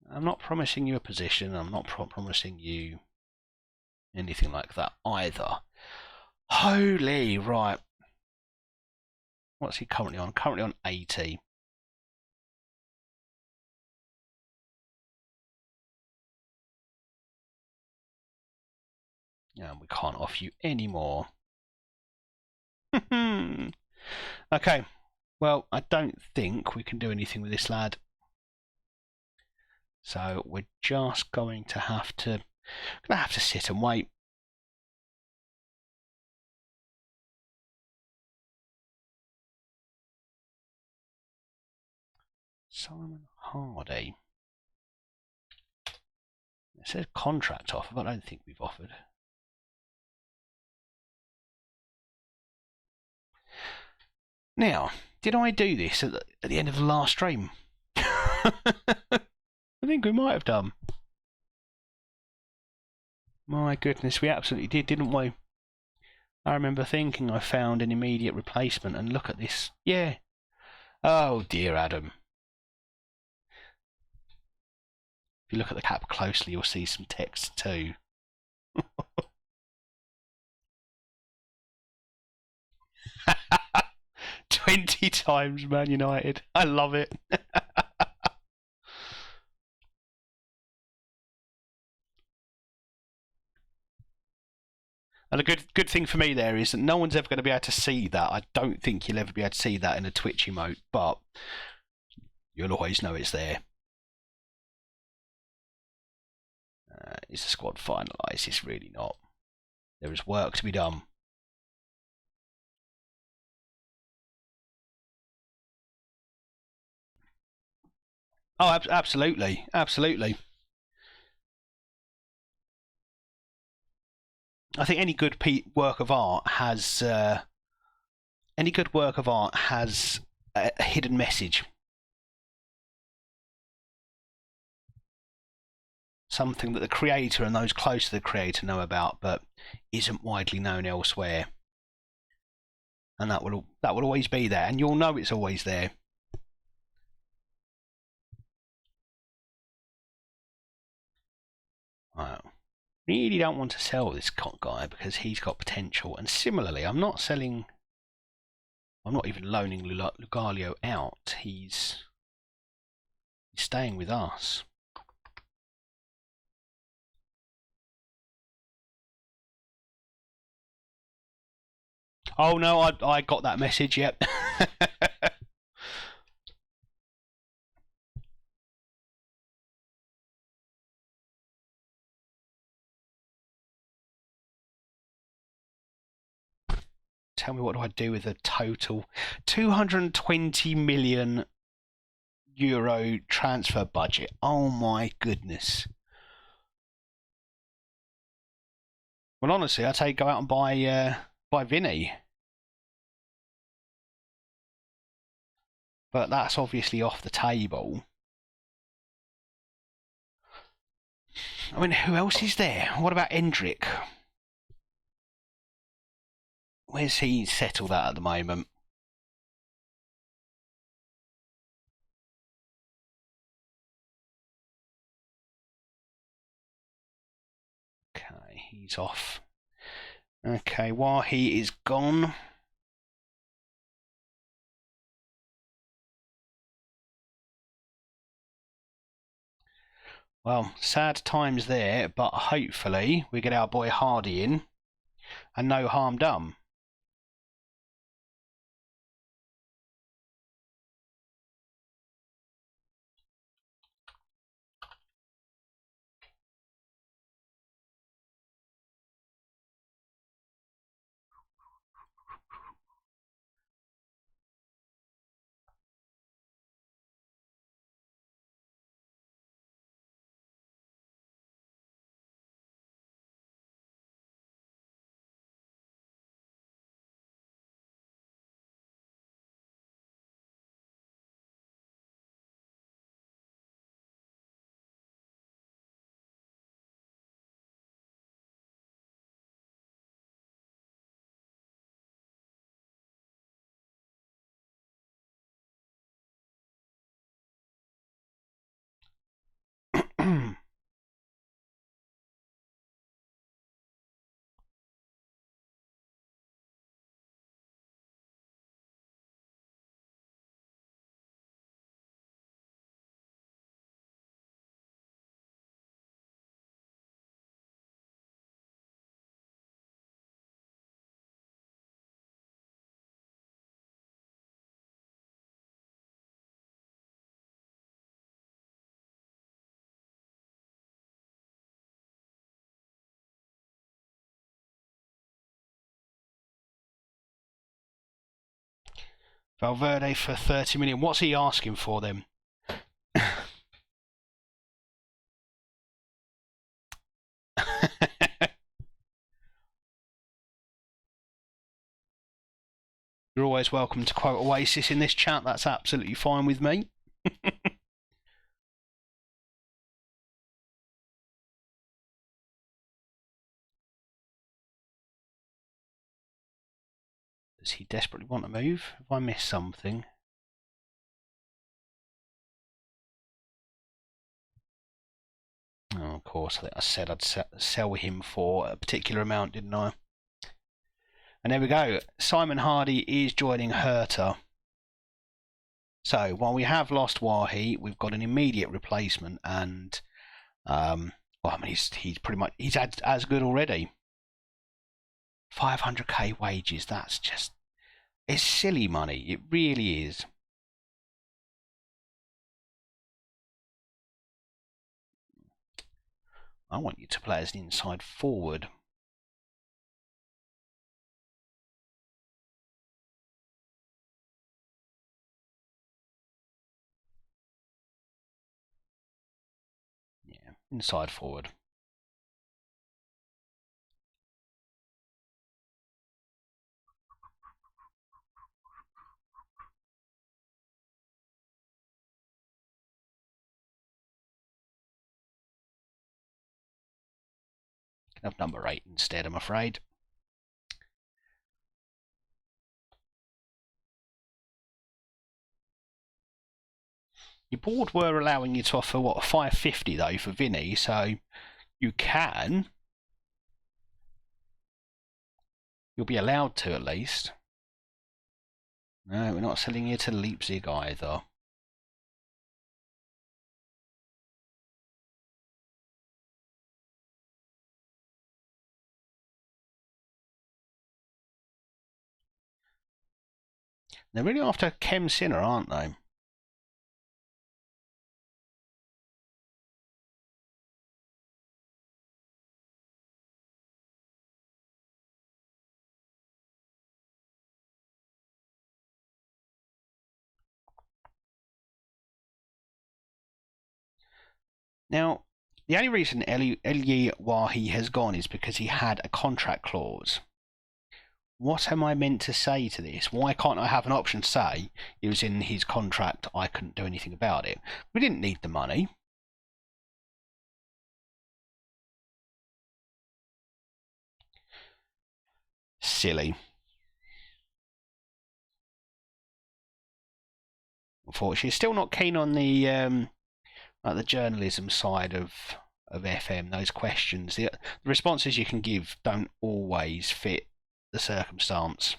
I'm not promising you a position. I'm not promising you anything like that either. Holy, right. What's he currently on? Currently on 80. Yeah, we can't offer you any more. Okay. Well, I don't think we can do anything with this lad. So we're just going to have to sit and wait. Simon Hardy. It says contract offer, but I don't think we've offered. Now, did I do this at the end of the last stream? I think we might have done. My goodness, we absolutely did, didn't we? I remember thinking I found an immediate replacement, and look at this. Yeah. Oh dear, Adam. If you look at the cap closely, you'll see some text too. 20 times Man United. I love it. And the good thing for me there is that no one's ever going to be able to see that. I don't think you'll ever be able to see that in a Twitch emote, but you'll always know it's there. Is the squad finalised? It's really not. There is work to be done. Oh, absolutely, absolutely. I think any good work of art has a hidden message. Something that the creator and those close to the creator know about, but isn't widely known elsewhere. And that will always be there, and you'll know it's always there. Wow. Really don't want to sell this guy because he's got potential. And similarly, I'm not even loaning Lugalio out. He's staying with us. Oh no, I got that message, yep. Tell me, what do I do with a total 220 million euro transfer budget? Oh my goodness. Well, honestly, I'd say go out and buy Vinny. But that's obviously off the table. I mean, who else is there? What about Endrick? Where's he settled at the moment? Okay, he's off. Okay, while he is gone, well, sad times there, but hopefully we get our boy Hardy in and no harm done. Valverde for 30 million. What's he asking for then? You're always welcome to quote Oasis in this chat. That's absolutely fine with me. Does he desperately want to move? Have I missed something? Oh, of course, I think I said I'd sell him for a particular amount, didn't I? And there we go. Simon Hardy is joining Hertha. So while we have lost Wahi, we've got an immediate replacement, and well, I mean, he's pretty much as good already. 500k wages. That's just, it's silly money. It really is. I want you to play as an inside forward. Yeah, inside forward. Can have number 8 instead, I'm afraid. Your board were allowing you to offer, what, 550 though for Vinny, so you can. You'll be allowed to, at least. No, we're not selling you to Leipzig either. They're really after Kem Sinner, aren't they? Now, the only reason Elie Wahi has gone is because he had a contract clause. What am I meant to say to this? Why can't I have an option to say it was in his contract, I couldn't do anything about it? We didn't need the money. Silly. Unfortunately, still not keen on the journalism side of FM. Those questions, the responses you can give don't always fit the circumstance.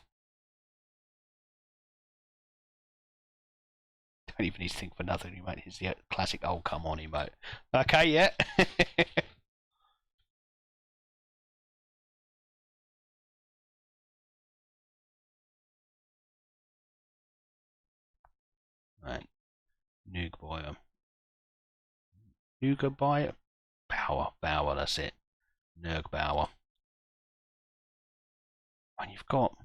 Don't even need to think of another emote. It's the classic "oh come on" emote. Okay, yeah. Right, Nugbauer. Nugbauer? Bauer, that's it. Nugbauer. And you've got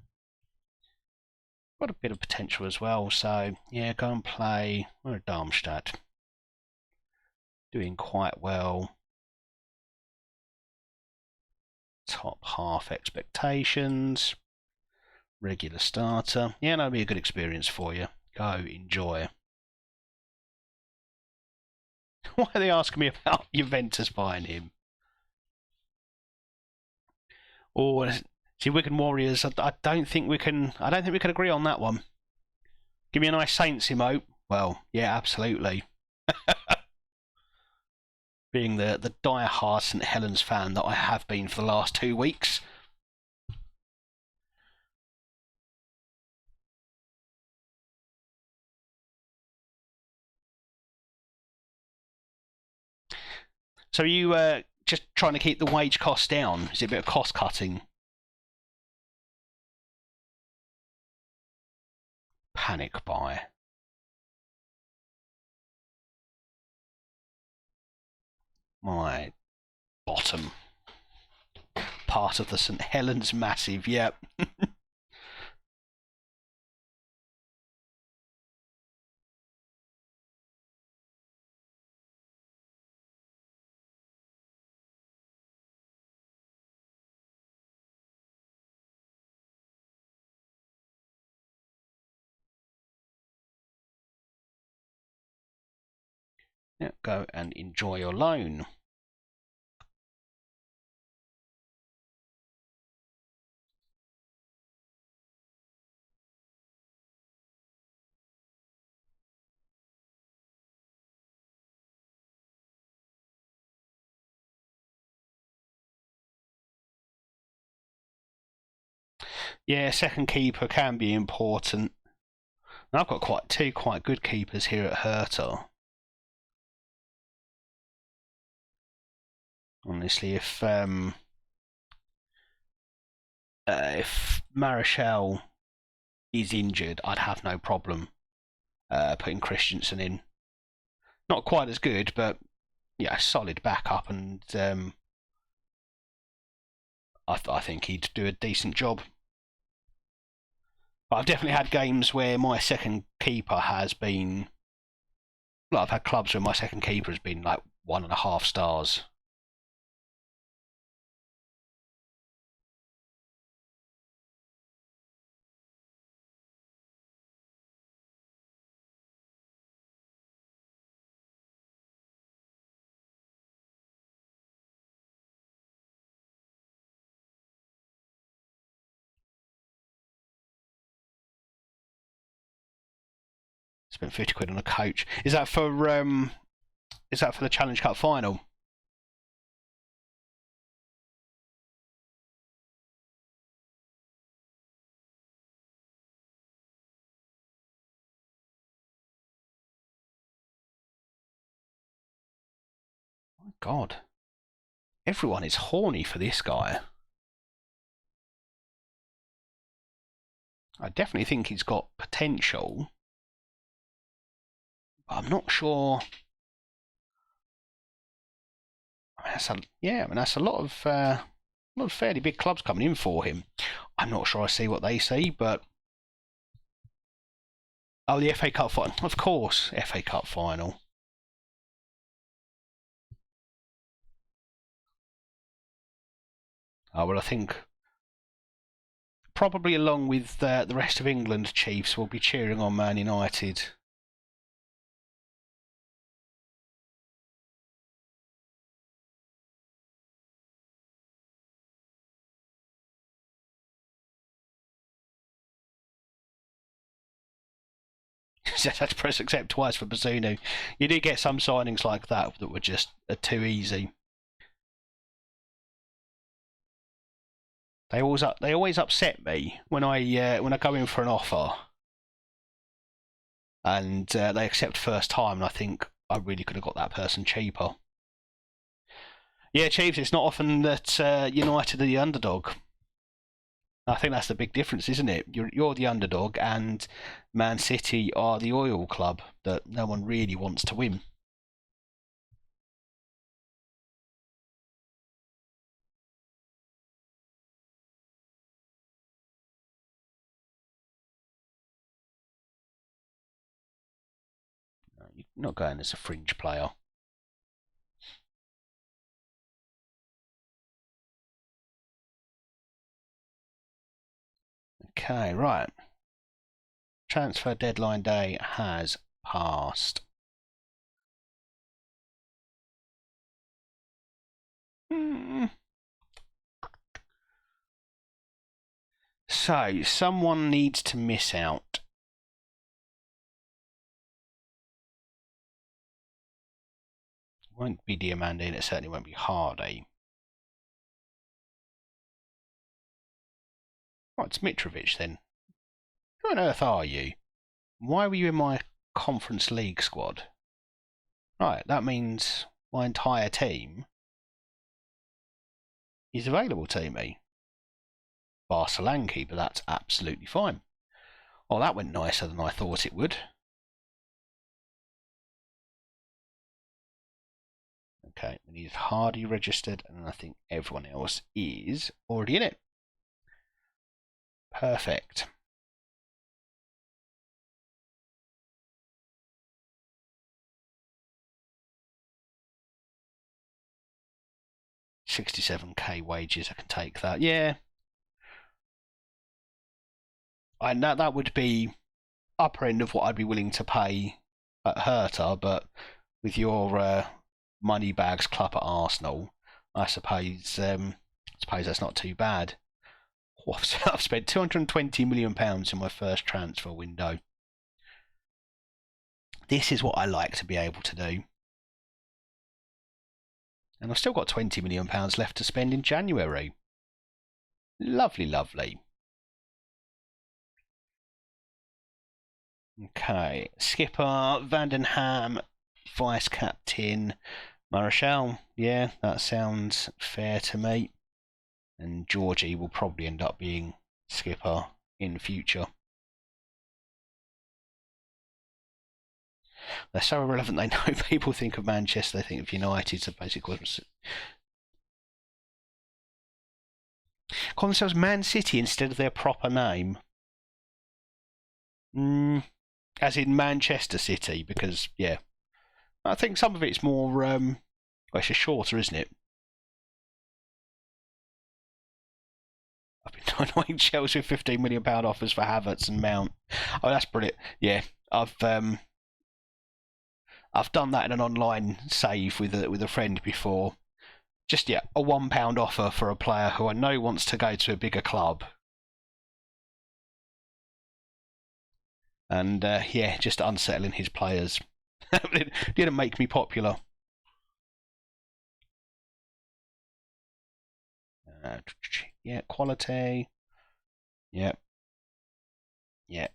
a bit of potential as well, so yeah, go and play. We're at Darmstadt. Doing quite well. Top half expectations. Regular starter. Yeah, that'll be a good experience for you. Go enjoy. Why are they asking me about Juventus buying him? Or see, Wigan Warriors. I don't think we can. I don't think we can agree on that one. Give me a nice Saints emote. Well, yeah, absolutely. Being the die-hard St Helens fan that I have been for the last 2 weeks. So are you just trying to keep the wage costs down? Is it a bit of cost cutting? Panic buy. My bottom part of the St Helens massive, yep. Yeah, go and enjoy your loan. Yeah, second keeper can be important. And I've got two quite good keepers here at Hertha. Honestly, if Marichal is injured, I'd have no problem putting Christensen in. Not quite as good, but yeah, solid backup, and I think he'd do a decent job. But I've definitely had games where my second keeper has been. Well, I've had clubs where my second keeper has been like 1.5 stars. Spent 50 quid on a coach. Is that for the Challenge Cup final? My God, everyone is horny for this guy. I definitely think he's got potential. But I'm not sure. That's a lot of fairly big clubs coming in for him. I'm not sure I see what they see, but the FA Cup final, of course, FA Cup final. Well, I think probably along with the rest of England, Chiefs will be cheering on Man United. Just had to press accept twice for Bazunu. You do get some signings like that were just too easy. They always upset me when I go in for an offer and they accept first time, and I think I really could have got that person cheaper. Yeah, Chiefs. It's not often that United are the underdog. I think that's the big difference, isn't it? You're the underdog, and Man City are the oil club that no one really wants to win. You're not going as a fringe player. Okay, right. Transfer deadline day has passed. So, someone needs to miss out. It won't be Diamande, and it certainly won't be Hardy. Oh, it's Mitrovic then. Who on earth are you? Why were you in my Conference League squad? Right, that means my entire team is available to me. Bar Solanke, but that's absolutely fine. Oh, that went nicer than I thought it would. Okay, we need Hardy registered, and I think everyone else is already in it. Perfect. £67k wages, I can take that. Yeah. That would be upper end of what I'd be willing to pay at Hertha, but with your money bags club at Arsenal, I suppose that's not too bad. Oh, I've spent £220 million in my first transfer window. This is what I like to be able to do. And I've still got £20 million left to spend in January. Lovely, lovely. Okay, skipper, Vandenham, vice captain, Marshall. Yeah, that sounds fair to me. And Georgie will probably end up being skipper in future. They're so irrelevant, they know people think of Manchester, they think of United, so basically call themselves Man City instead of their proper name. As in Manchester City, because, yeah. I think some of it's more, well, it's just shorter, isn't it? I've been annoying Chelsea with £15 million offers for Havertz and Mount. Oh, that's brilliant. Yeah, I've done that in an online save with a friend before. Just, yeah, a £1 offer for a player who I know wants to go to a bigger club. And, yeah, just unsettling his players. It didn't make me popular. Yeah, quality. Yep. Yeah.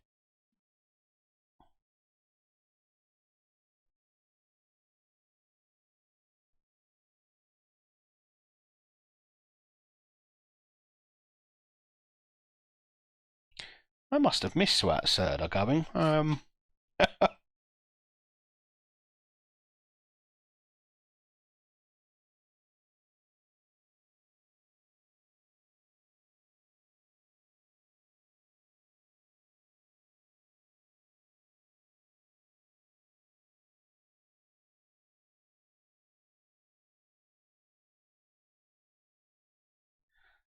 I must have missed that Serda going.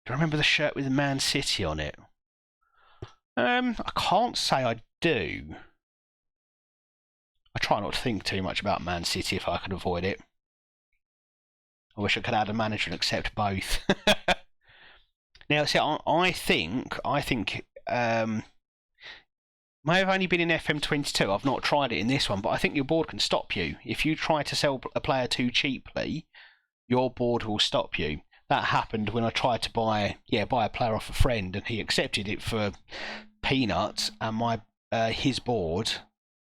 Do you remember the shirt with Man City on it? I can't say I do. I try not to think too much about Man City if I can avoid it. I wish I could add a manager and accept both. Now, see, I think may have only been in FM22. I've not tried it in this one, but I think your board can stop you if you try to sell a player too cheaply. Your board will stop you. That happened when I tried to buy a player off a friend, and he accepted it for peanuts, and his board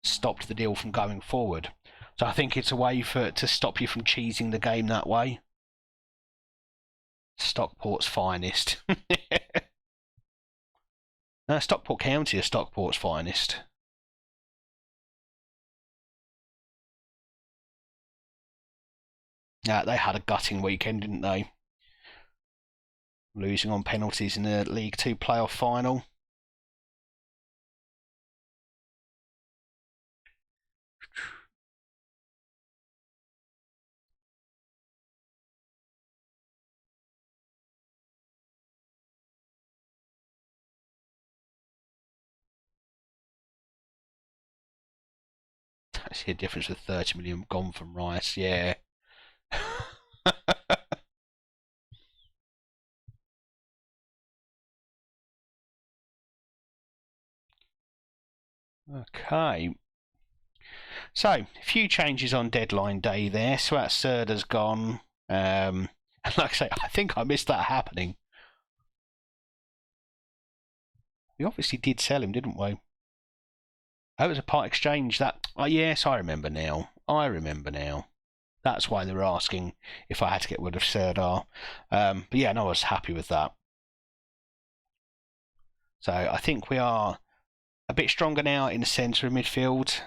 stopped the deal from going forward. So I think it's a way to stop you from cheesing the game that way. Stockport's finest. Stockport County is Stockport's finest. Yeah, they had a gutting weekend, didn't they? Losing on penalties in the League Two playoff final. I see a difference with 30 million gone from Rice, yeah. Okay. So, a few changes on deadline day there. Swat Serda's gone. And like I say, I think I missed that happening. We obviously did sell him, didn't we? Oh, it was a part exchange. Oh, yes, I remember now. That's why they were asking if I had to get rid of Serdar. But yeah, no, I was happy with that. So I think we are a bit stronger now in the centre of midfield.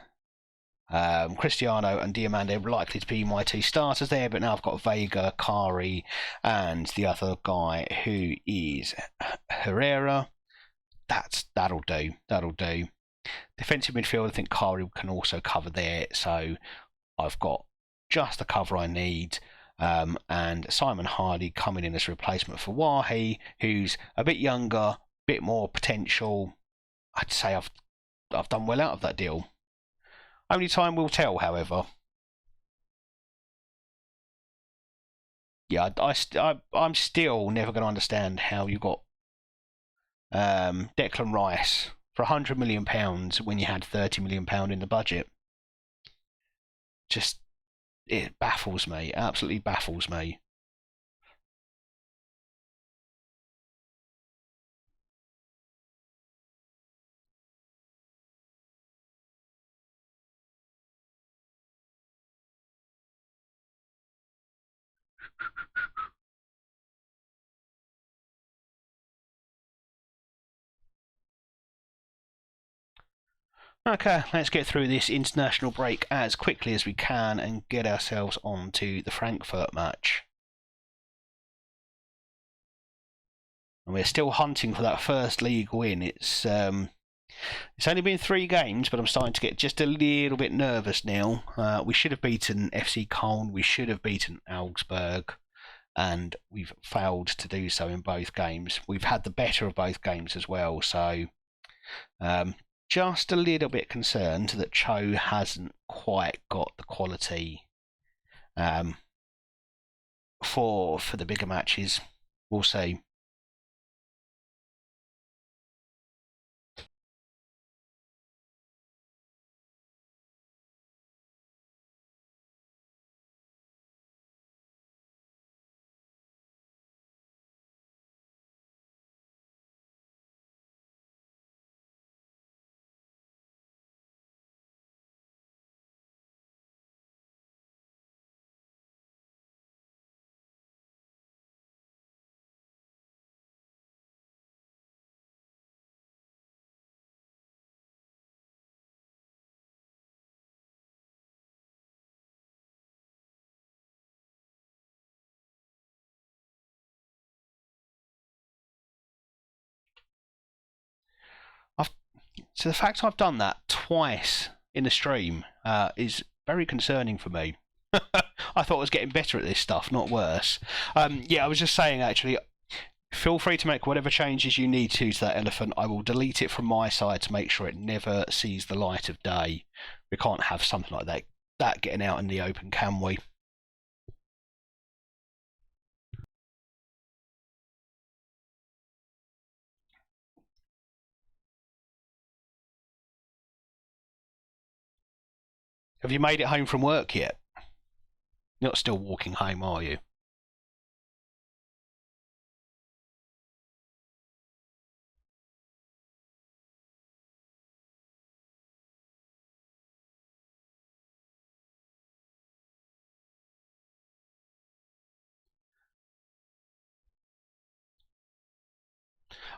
Cristiano and Diamande are likely to be my two starters there, but now I've got Vega, Kari, and the other guy who is Herrera. That'll do. Defensive midfield, I think Kari can also cover there, so I've got just the cover I need. And Simon Hardy coming in as a replacement for Wahi, who's a bit younger, bit more potential. I'd say I've done well out of that deal. Only time will tell, however. yeah, I'm still never going to understand how you got Declan Rice for £100 million when you had £30 million in the budget. Just it baffles me, absolutely baffles me. Okay, let's get through this international break as quickly as we can and get ourselves on to the Frankfurt match. And we're still hunting for that first league win. It's only been 3 games, but I'm starting to get just a little bit nervous now. We should have beaten FC Köln, we should have beaten Augsburg, and we've failed to do so in both games. We've had the better of both games as well, so just a little bit concerned that Cho hasn't quite got the quality for the bigger matches. We'll see. So the fact I've done that twice in the stream is very concerning for me. I thought I was getting better at this stuff, not worse. Yeah, I was just saying actually, feel free to make whatever changes you need to that elephant. I will delete it from my side to make sure it never sees the light of day. We can't have something like that getting out in the open, can we? Have you made it home from work yet? You're not still walking home, are you?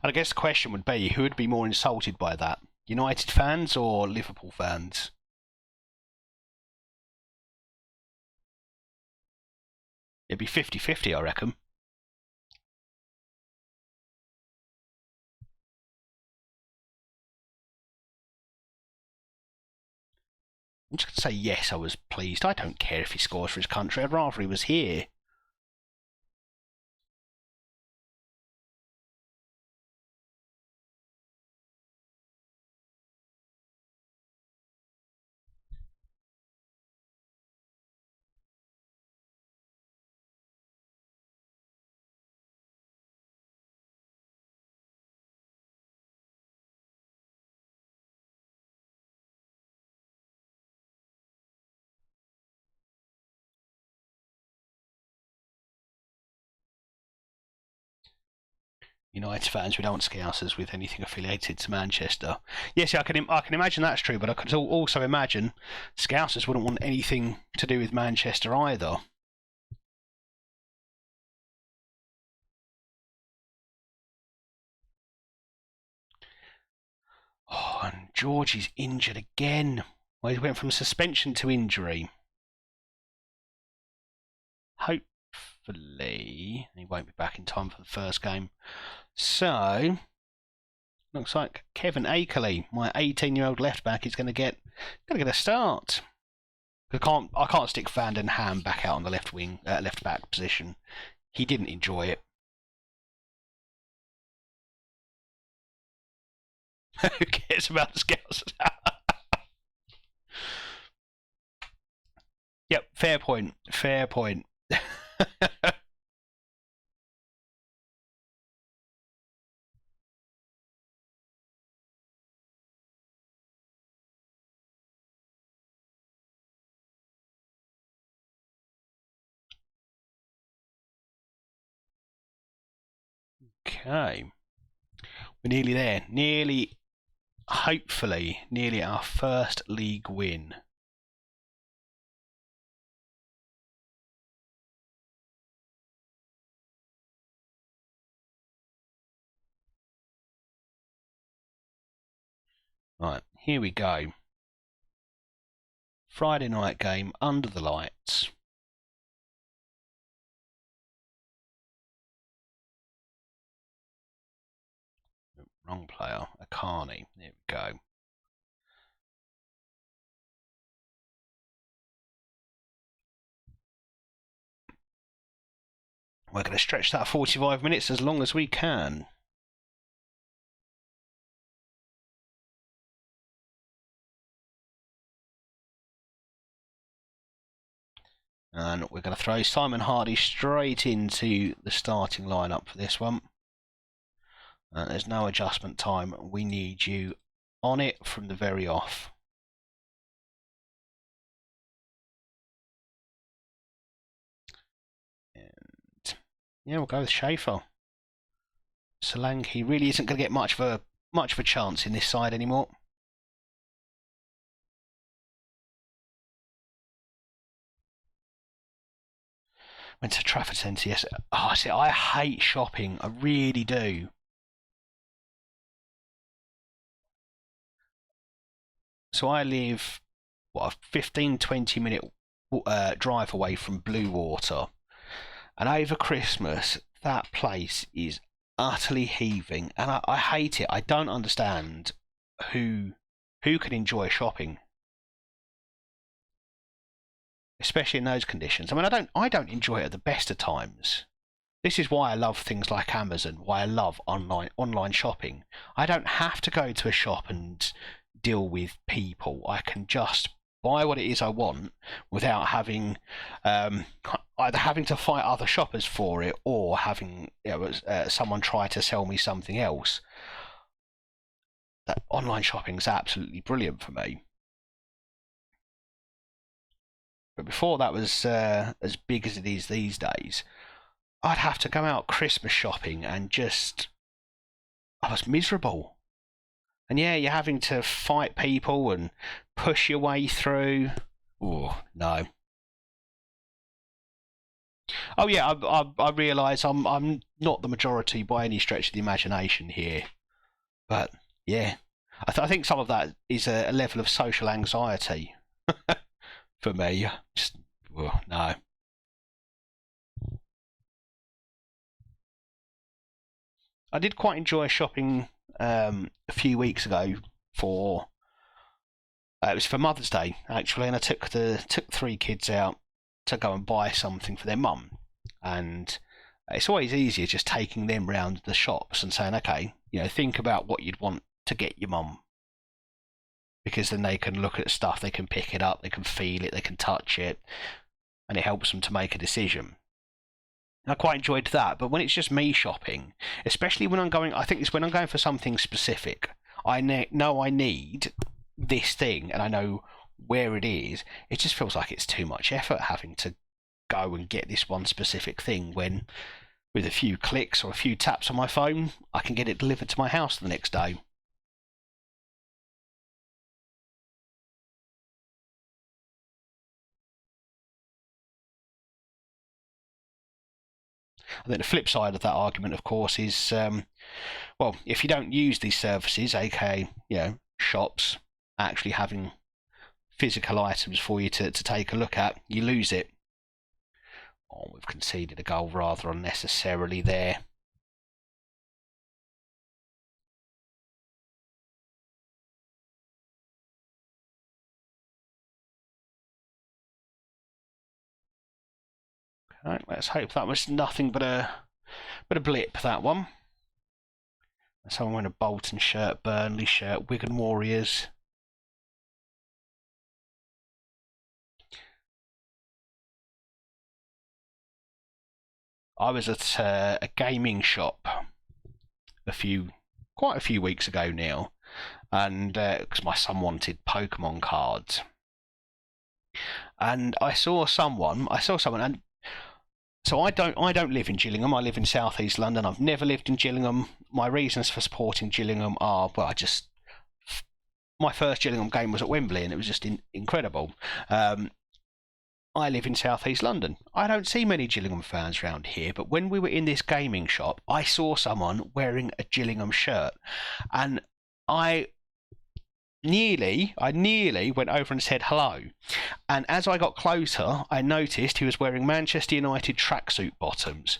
And I guess the question would be, who would be more insulted by that? United fans or Liverpool fans? It'd be 50-50, I reckon. I'm just going to say yes, I was pleased. I don't care if he scores for his country. I'd rather he was here. United fans, we don't want Scousers with anything affiliated to Manchester. Yes, yeah, I can imagine that's true, but I could also imagine Scousers wouldn't want anything to do with Manchester either. Oh, and Georgie's injured again. Well, he went from suspension to injury. Hopefully, he won't be back in time for the first game. So, looks like Kevin Akerley, my 18-year-old left back, is going to get a start. I can't stick Van den Ham back out on the left wing, left back position. He didn't enjoy it. Who cares about the Scouts? Yep, fair point. Fair point. Okay. We're nearly there. Hopefully, nearly our first league win. Right, here we go. Friday night game under the lights. Wrong player, Akani. There we go. We're going to stretch that 45 minutes as long as we can. And we're going to throw Simon Hardy straight into the starting lineup for this one. There's no adjustment time. We need you on it from the very off. And yeah, we'll go with Schaefer. Solanke really isn't going to get much of a chance in this side anymore. Went to Trafford Centre yesterday. Oh, see, I hate shopping. I really do. So I live, a 15-20 minute drive away from Blue Water. And over Christmas, that place is utterly heaving. And I hate it. I don't understand who can enjoy shopping, especially in those conditions. I mean, I don't enjoy it at the best of times. This is why I love things like Amazon, why I love online shopping. I don't have to go to a shop and deal with people. I can just buy what it is I want without having either having to fight other shoppers for it or having someone try to sell me something else. That online shopping is absolutely brilliant for me. But before that was as big as it is these days, I'd have to go out Christmas shopping and I was miserable. And yeah, you're having to fight people and push your way through. Oh, no. Oh yeah, I realise I'm not the majority by any stretch of the imagination here, but yeah, I think some of that is a level of social anxiety for me. Just no. I did quite enjoy shopping a few weeks ago for it was for Mother's Day actually, and I took 3 kids out to go and buy something for their mum, and it's always easier just taking them round the shops and saying, okay, think about what you'd want to get your mum, because then they can look at stuff, they can pick it up, they can feel it, they can touch it, and it helps them to make a decision. I quite enjoyed that, but when it's just me shopping, especially when I think it's when I'm going for something specific, I know I need this thing and I know where it is, it just feels like it's too much effort having to go and get this one specific thing when with a few clicks or a few taps on my phone, I can get it delivered to my house the next day. I think the flip side of that argument, of course, is well, if you don't use these services, aka shops, actually having physical items for you to take a look at, you lose it. Oh, we've conceded a goal rather unnecessarily there. Right, let's hope that was nothing but a blip, that one. Someone wearing a Bolton shirt, Burnley shirt, Wigan Warriors. I was at a gaming shop quite a few weeks ago now, and because my son wanted Pokemon cards, and I saw someone, and So I don't live in Gillingham. I live in South East London. I've never lived in Gillingham. My reasons for supporting Gillingham are, well, I just my first Gillingham game was at Wembley, and it was just incredible. Um, I live in South East London. I don't see many Gillingham fans around here, but when we were in this gaming shop, I saw someone wearing a Gillingham shirt, and I I nearly went over and said hello. And as I got closer, I noticed he was wearing Manchester United tracksuit bottoms.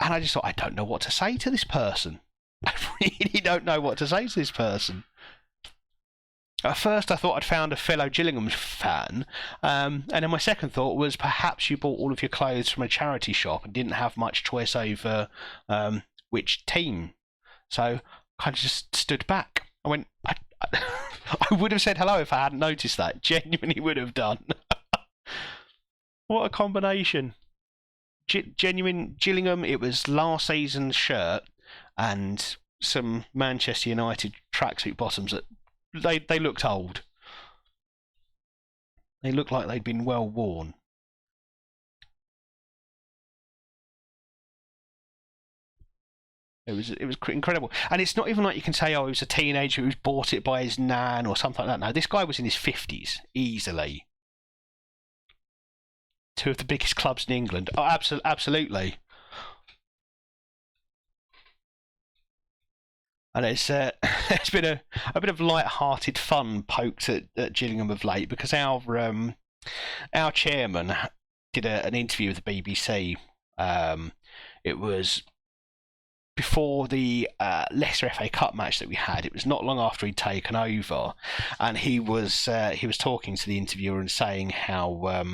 And I just thought, I don't know what to say to this person. I really don't know what to say to this person. At first, I thought I'd found a fellow Gillingham fan, and then my second thought was perhaps you bought all of your clothes from a charity shop and didn't have much choice over which team. So I kind of just stood back. I went, I would have said hello if I hadn't noticed that. Genuinely would have done. What a combination. Genuine Gillingham, it was last season's shirt and some Manchester United tracksuit bottoms that they looked old. They looked like they'd been well worn. It was incredible, and it's not even like you can say, oh, he was a teenager who's bought it by his nan or something like that. No, this guy was in his 50s easily. Two of the biggest clubs in England. Oh, absolutely. And it's been a bit of light-hearted fun poked at Gillingham of late because our chairman did an interview with the BBC. It was before the Leicester FA Cup match that we had. It was not long after he'd taken over, and he was talking to the interviewer and saying how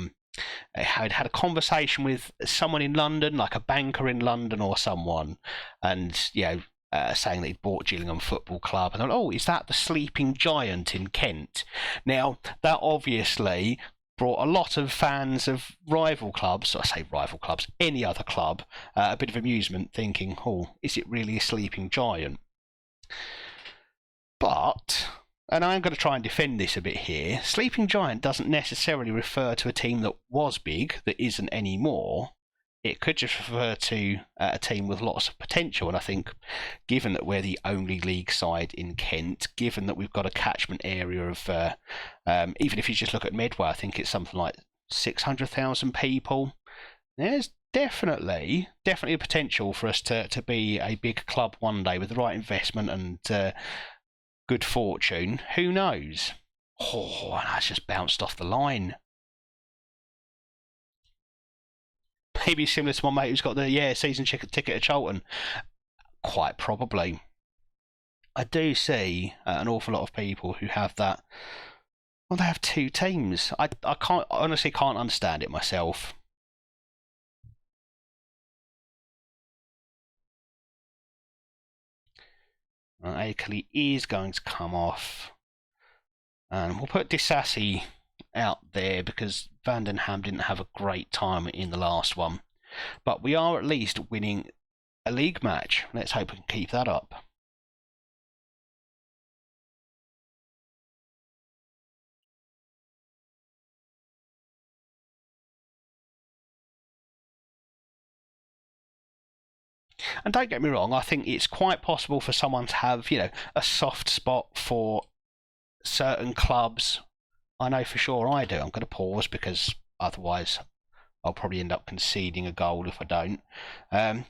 he'd had a conversation with someone in London, like a banker in London or someone, and saying that he'd bought Gillingham Football Club, and thought, oh, is that the sleeping giant in Kent? Now that obviously brought a lot of fans of rival clubs, I say rival clubs, any other club, a bit of amusement, thinking, oh, is it really a sleeping giant? But, and I'm going to try and defend this a bit here, sleeping giant doesn't necessarily refer to a team that was big, that isn't anymore. It could just refer to a team with lots of potential, and I think given that we're the only league side in Kent, given that we've got a catchment area of, even if you just look at Medway, I think it's something like 600,000 people, there's definitely a potential for us to be a big club one day with the right investment and good fortune. Who knows? Oh, that's just bounced off the line. Maybe similar to my mate who's got the season ticket at Charlton. Quite probably. I do see an awful lot of people who have that. Well, they have two teams. I honestly can't understand it myself. Akeley is going to come off. And we'll put Disassi out there because Vandenham didn't have a great time in the last one. But we are at least winning a league match. Let's hope we can keep that up. And don't get me wrong, I think it's quite possible for someone to have, a soft spot for certain clubs. I know for sure I do. I'm going to pause because otherwise I'll probably end up conceding a goal if I don't.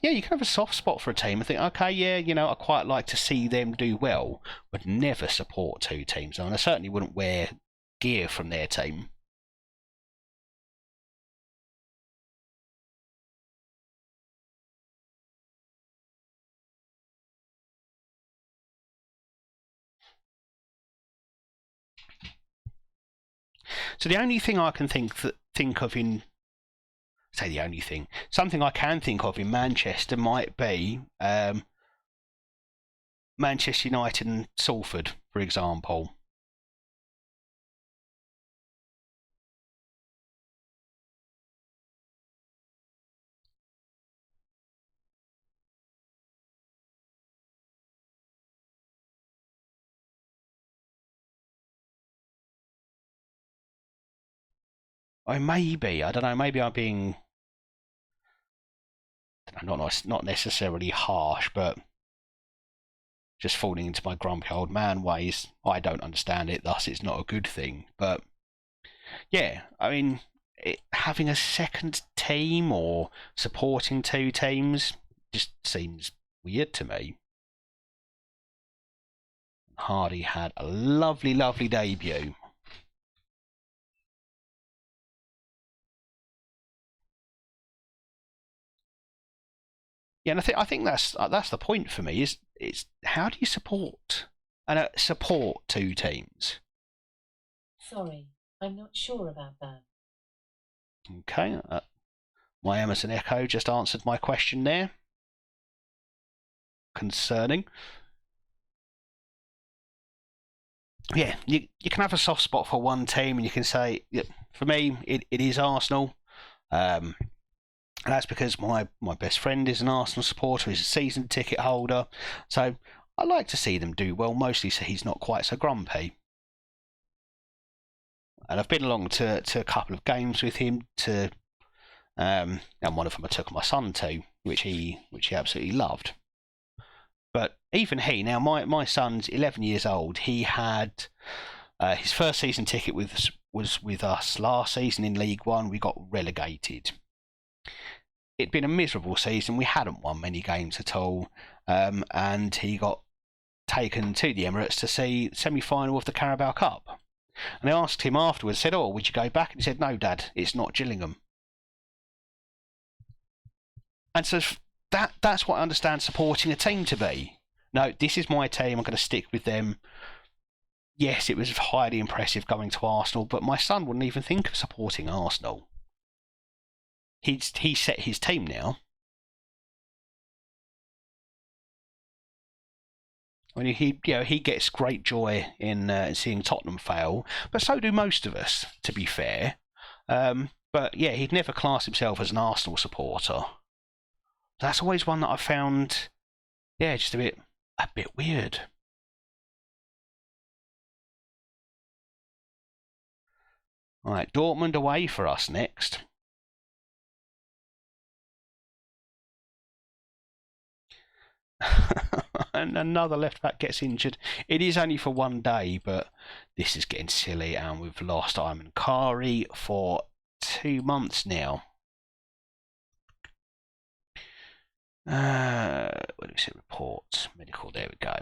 You can have a soft spot for a team. I think, okay, I quite like to see them do well, but never support two teams. And I certainly wouldn't wear gear from their team. So the only thing I can think of in say the only thing, something I can think of in Manchester might be Manchester United and Salford, for example. Or maybe, I don't know, maybe I'm being not necessarily harsh, but just falling into my grumpy old man ways. I don't understand it, thus it's not a good thing. But yeah, I mean, having a second team or supporting two teams just seems weird to me. Hardy had a lovely, lovely debut. Yeah, and I think that's the point for me. Is it's how do you support two teams? Sorry, I'm not sure about that. Okay, my Amazon Echo just answered my question there. Concerning. Yeah, you can have a soft spot for one team, and you can say, yeah, for me, it is Arsenal. Um, and that's because my best friend is an Arsenal supporter. He's a season ticket holder, so I like to see them do well. Mostly, so he's not quite so grumpy. And I've been along to a couple of games with him. And one of them I took my son to, which he absolutely loved. But even he, now my son's 11 years old. He had his first season ticket was with us last season in League One. We got relegated. It'd been a miserable season. We hadn't won many games at all, and he got taken to the Emirates to see semi-final of the Carabao Cup. And I asked him afterwards, said, "Oh, would you go back?" And he said, "No, Dad, it's not Gillingham." And so that's what I understand supporting a team to be. No, this is my team. I'm going to stick with them. Yes, it was highly impressive going to Arsenal, but my son wouldn't even think of supporting Arsenal. He's set his team now. I mean, he gets great joy in seeing Tottenham fail, but so do most of us, to be fair. But yeah, he'd never class himself as an Arsenal supporter. That's always one that I found, yeah, just a bit weird. All right, Dortmund away for us next. And another left back gets injured. It is only for one day, but this is getting silly, and we've lost Iman Kari for 2 months now. What do we see? Reports, medical. There we go.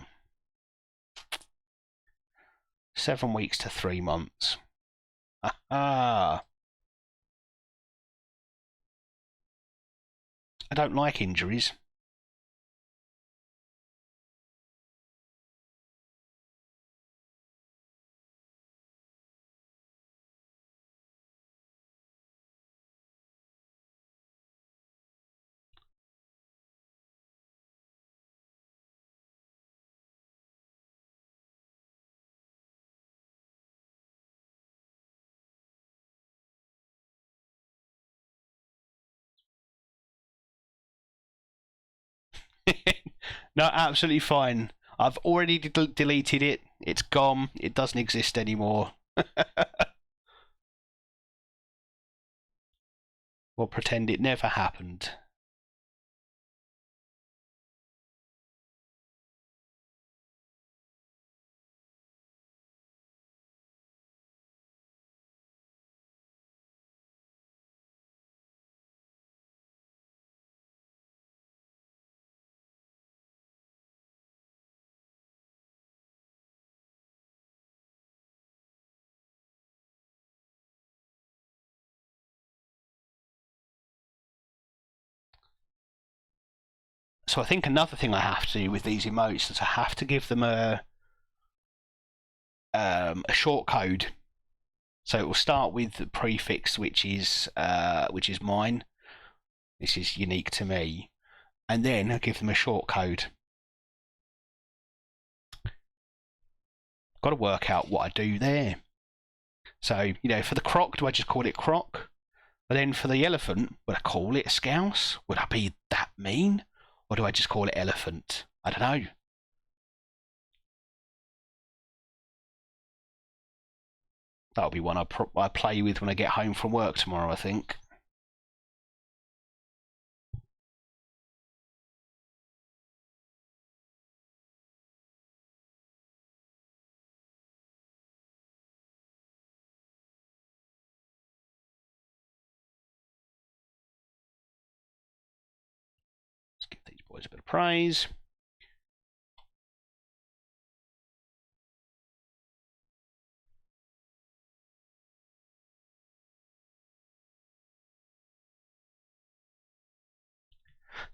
7 weeks to 3 months. I don't like injuries. No, absolutely fine. I've already deleted it. It's gone. It doesn't exist anymore. We'll pretend it never happened. So I think another thing I have to do with these emotes is I have to give them a short code. So it will start with the prefix, which is mine. This is unique to me, and then I'll give them a short code. Got to work out what I do there. So for the croc, do I just call it croc? But then for the elephant, would I call it a scouse? Would I be that mean, or do I just call it elephant? I don't know. That'll be one I play with when I get home from work tomorrow, I think. Always a bit of praise.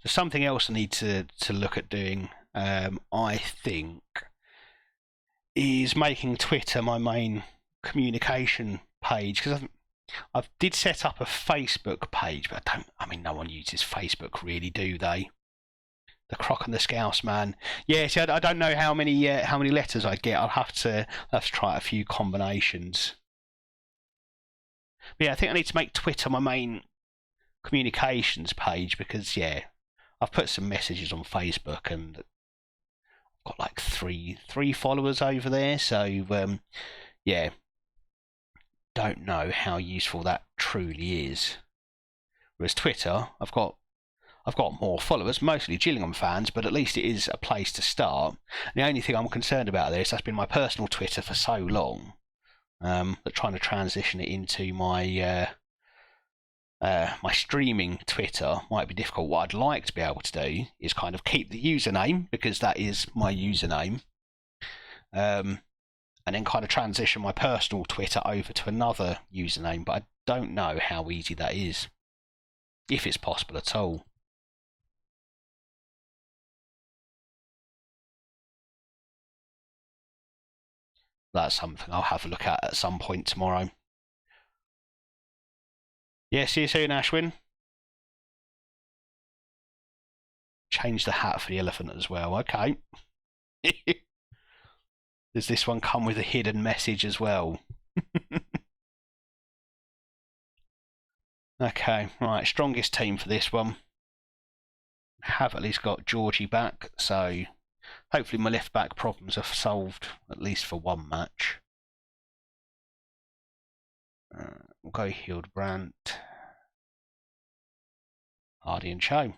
So something else I need to look at doing, I think, is making Twitter my main communication page, because I did set up a Facebook page, but I mean, no one uses Facebook really, do they? The Croc and the Scouse man. Yeah, see, I don't know how many letters I get. I'll have to try a few combinations. But yeah, I think I need to make Twitter my main communications page, because yeah, I've put some messages on Facebook and I've got like three followers over there. So yeah, don't know how useful that truly is. Whereas Twitter, I've got more followers, mostly Gillingham fans, but at least it is a place to start. The only thing I'm concerned about there is that's been my personal Twitter for so long, that trying to transition it into my my streaming Twitter might be difficult. What I'd like to be able to do is kind of keep the username, because that is my username, and then kind of transition my personal Twitter over to another username, but I don't know how easy that is, if it's possible at all. That's something I'll have a look at some point tomorrow. Yeah, see you soon, Ashwin. Change the hat for the elephant as well. Okay. Does this one come with a hidden message as well? Okay, right. Strongest team for this one. Have at least got Georgie back, so hopefully my left back problems are solved, at least for one match. We'll go Hildebrandt, Hardy and Cho.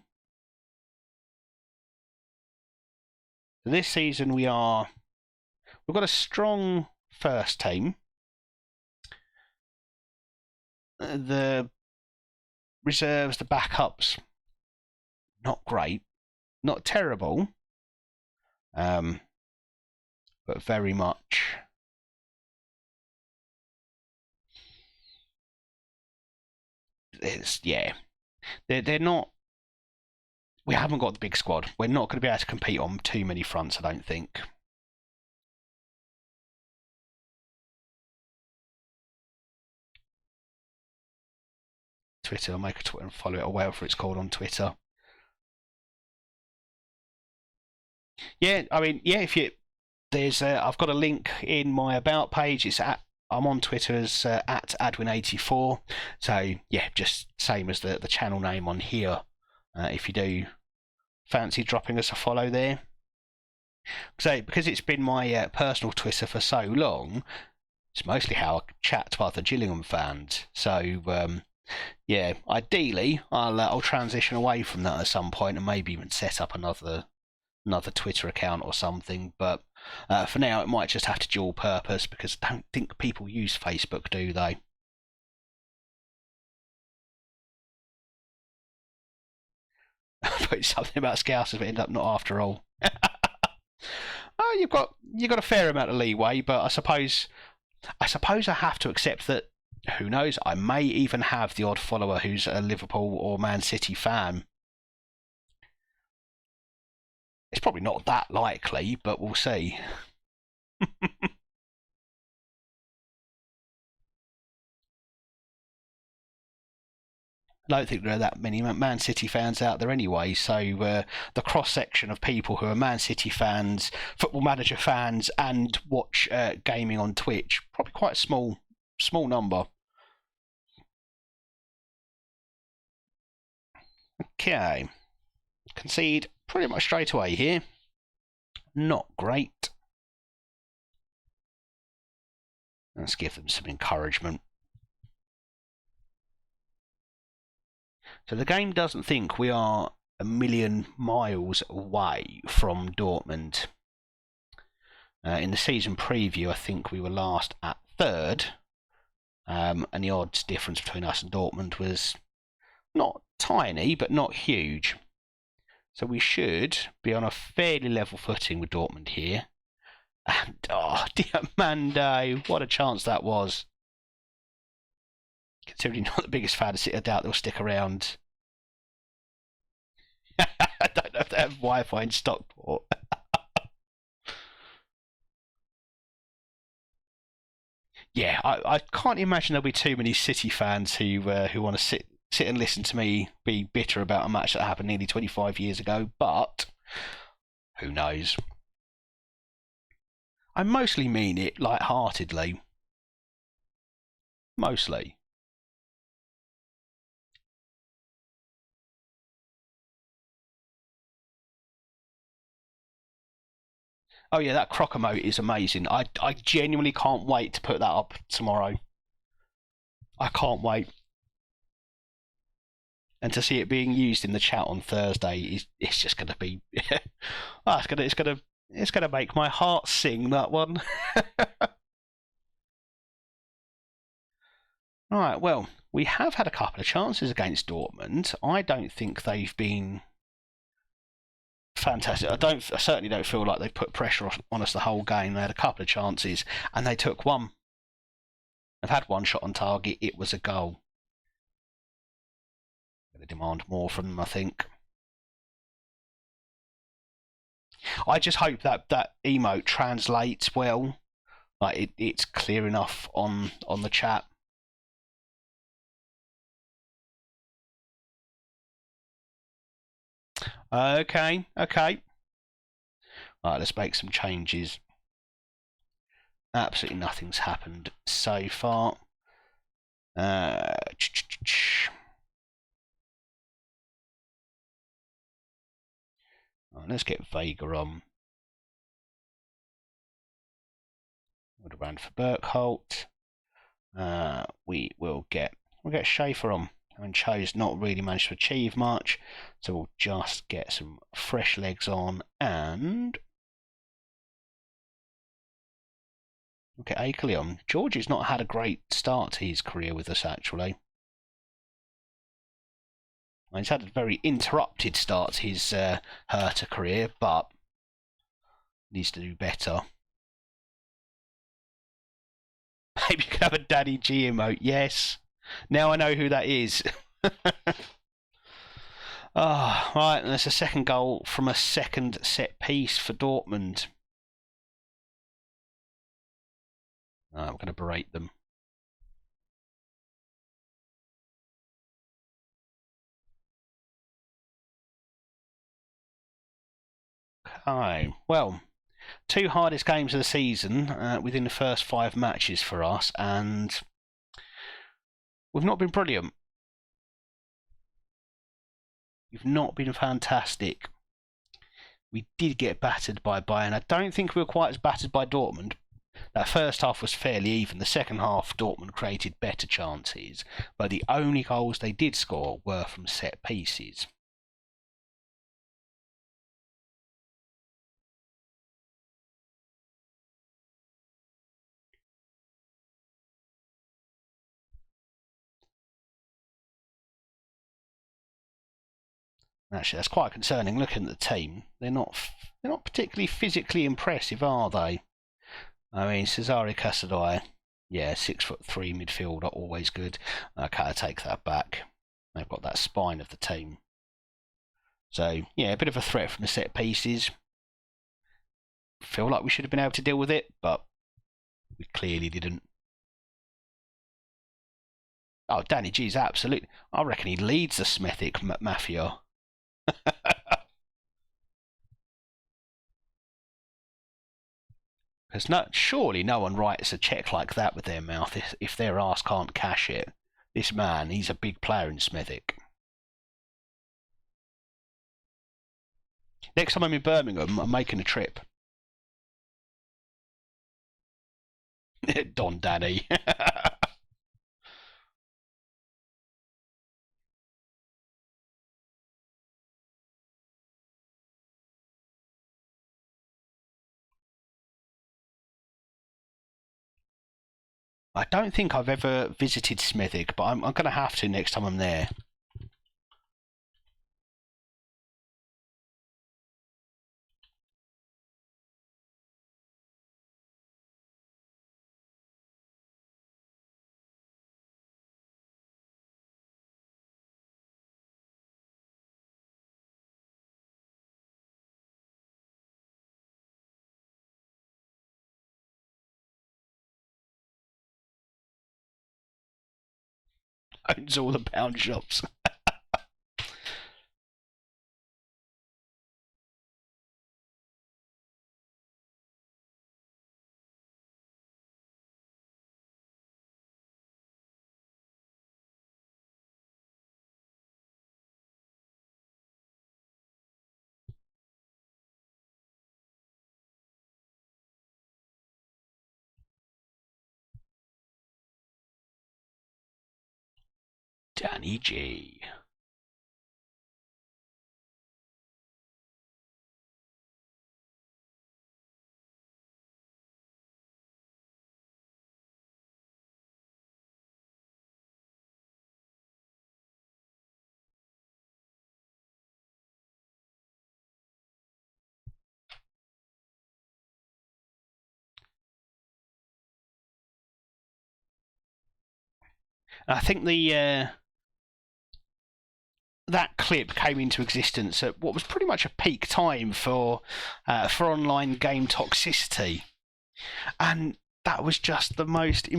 This season we've got a strong first team. The reserves, the backups, not great, not terrible, but very much they're not. We haven't got the big squad. We're not going to be able to compete on too many fronts, I don't think. Twitter, I'll make a Twitter and follow it, or whatever it's called on Twitter. Yeah, I mean, yeah, I've got a link in my about page. I'm on Twitter as at Adwin84. So yeah, just same as the channel name on here. If you do fancy dropping us a follow there. So because it's been my personal Twitter for so long, it's mostly how I chat to other Gillingham fans. So yeah, ideally I'll transition away from that at some point and maybe even set up another Twitter account or something. But for now, it might just have to dual purpose, because I don't think people use Facebook, do they? But something about Scousers, but end up not after all. Oh, you've got a fair amount of leeway, but I suppose I have to accept that. Who knows? I may even have the odd follower who's a Liverpool or Man City fan. It's probably not that likely, but we'll see. I don't think there are that many Man City fans out there anyway, so the cross-section of people who are Man City fans, Football Manager fans, and watch gaming on Twitch, probably quite a small number. Okay. Concede pretty much straight away here. Not great. Let's give them some encouragement. So the game doesn't think we are a million miles away from Dortmund. In the season preview, I think we were last at third, and the odds difference between us and Dortmund was not tiny, but not huge. So we should be on a fairly level footing with Dortmund here. And, oh, Diamande, what a chance that was. Considering you're not the biggest fan, I doubt they'll stick around. I don't know if they have Wi-Fi in Stockport. Yeah, I can't imagine there'll be too many City fans who want to sit and listen to me be bitter about a match that happened nearly 25 years ago, but who knows? I mostly mean it light-heartedly. Mostly. Oh yeah, that croc emote is amazing. I genuinely can't wait to put that up tomorrow. I can't wait. And to see it being used in the chat on Thursday it's just gonna be oh, it's gonna make my heart sing, that one. Right, well, we have had a couple of chances against Dortmund. I don't think they've been fantastic. I certainly don't feel like they've put pressure on us the whole game. They had a couple of chances and they took one. They've had one shot on target. It was a goal. Going to demand more from them, I think. I just hope that that emote translates well. Like it's clear enough on the chat. Okay. Right, let's make some changes. Absolutely nothing's happened so far. Right, let's get Vega on. Would have ran for Burkholt. We'll get Schaefer on. And Cho's not really managed to achieve much, so we'll just get some fresh legs on and look at Akeley on. Georgie's not had a great start to his career with us, actually. He's had a very interrupted start to his Hertha career, but needs to do better. Maybe you could have a Daddy G emote. Yes. Now I know who that is. Right, and there's a second goal from a second set piece for Dortmund. I'm going to berate them. Okay, well, two hardest games of the season within the first 5 matches for us, and we've not been brilliant. We've not been fantastic. We did get battered by Bayern. I don't think we were quite as battered by Dortmund. That first half was fairly even. The second half, Dortmund created better chances, but the only goals they did score were from set pieces. Actually, that's quite concerning. Looking at the team, they're not particularly physically impressive, are they? I mean, Cesare Casadei, yeah, 6'3" midfielder, always good. Okay, I take that back. They've got that spine of the team. So yeah, a bit of a threat from the set pieces. Feel like we should have been able to deal with it, but we clearly didn't. Oh, Danny G's absolutely. I reckon he leads the Smethic Mafia. Because surely no one writes a cheque like that with their mouth if their ass can't cash it. This man, he's a big player in Smethic. Next time I'm in Birmingham, I'm making a trip. Don Danny. I don't think I've ever visited Smethic, but I'm going to have to next time I'm there. Owns all the pound shops. Danny G. I think the that clip came into existence at what was pretty much a peak time for online game toxicity, and that was just the most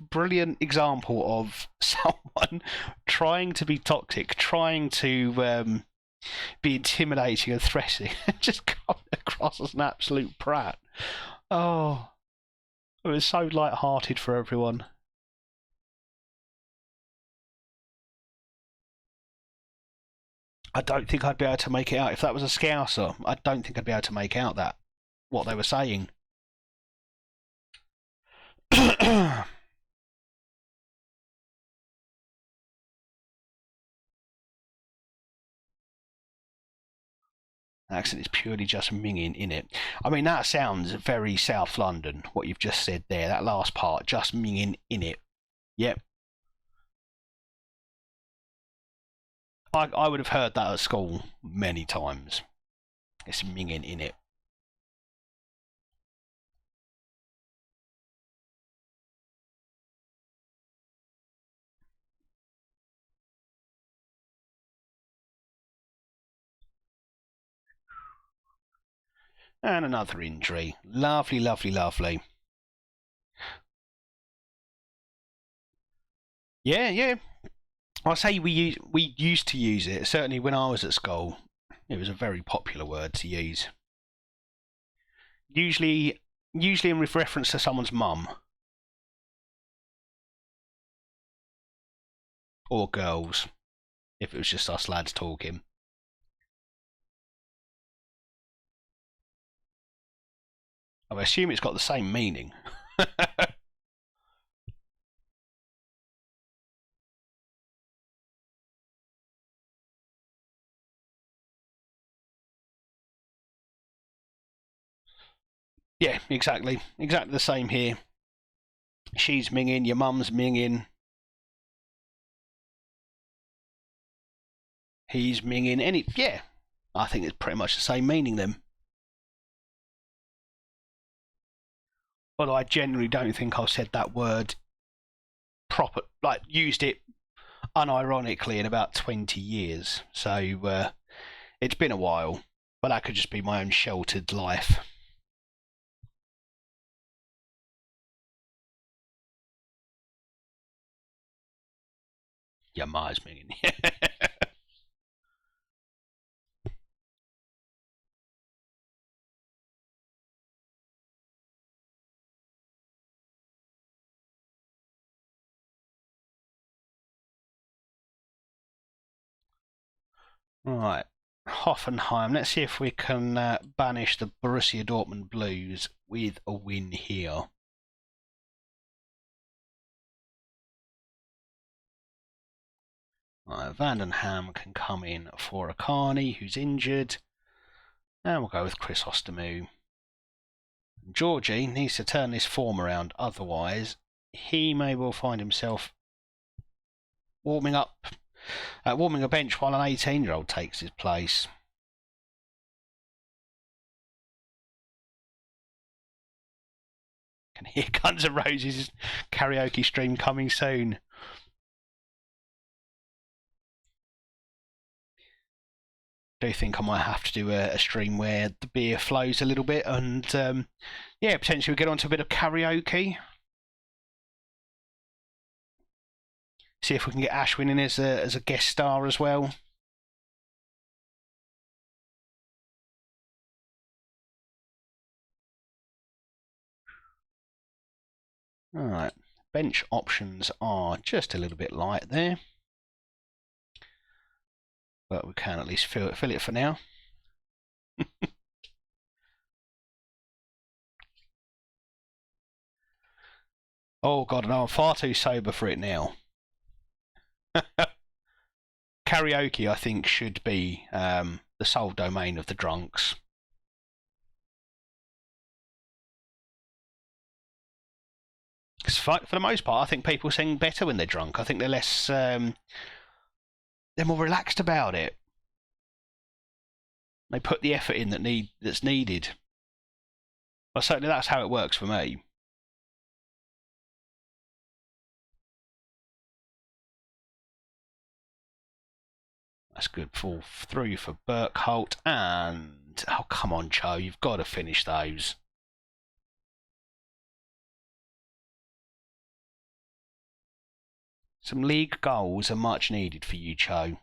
brilliant example of someone trying to be toxic, trying to be intimidating and threatening, and just coming across as an absolute prat. Oh, it was so light-hearted for everyone. I don't think I'd be able to make it out if that was a Scouser. I don't think I'd be able to make out that what they were saying. Accent is purely just minging in it. I mean, that sounds very South London, what you've just said there. That last part, just minging in it. Yep. I would have heard that at school many times. It's minging in it. And another injury. Lovely, lovely, lovely. Yeah, yeah. I say we used to use it. Certainly when I was at school, it was a very popular word to use. Usually in reference to someone's mum or girls, if it was just us lads talking. I assume it's got the same meaning. Yeah, exactly. Exactly the same here. She's minging, your mum's minging. He's minging. Yeah, I think it's pretty much the same meaning then. Although I genuinely don't think I've said that word proper, like used it unironically in about 20 years. So it's been a while, but that could just be my own sheltered life. Your ma's minging. Right. Hoffenheim. Let's see if we can banish the Borussia Dortmund Blues with a win here. Right, Vandenham can come in for Akani, who's injured. And we'll go with Chris Ostermoo. Georgie needs to turn this form around, otherwise he may well find himself warming a bench while an 18-year-old takes his place. And here Guns N' Roses karaoke stream coming soon. I do think I might have to do a stream where the beer flows a little bit and yeah, potentially we'll get onto a bit of karaoke. See if we can get Ashwin in as a guest star as well. Alright, bench options are just a little bit light there. But we can at least fill it for now. Oh god, no, I'm far too sober for it now. Karaoke, I think, should be the sole domain of the drunks. Because for the most part, I think people sing better when they're drunk. I think they're less, they're more relaxed about it. They put the effort in that's needed. Well, certainly that's how it works for me. That's good. Fall through for Burkholt. And, oh, come on, Cho. You've got to finish those. Some league goals are much needed for you, Cho.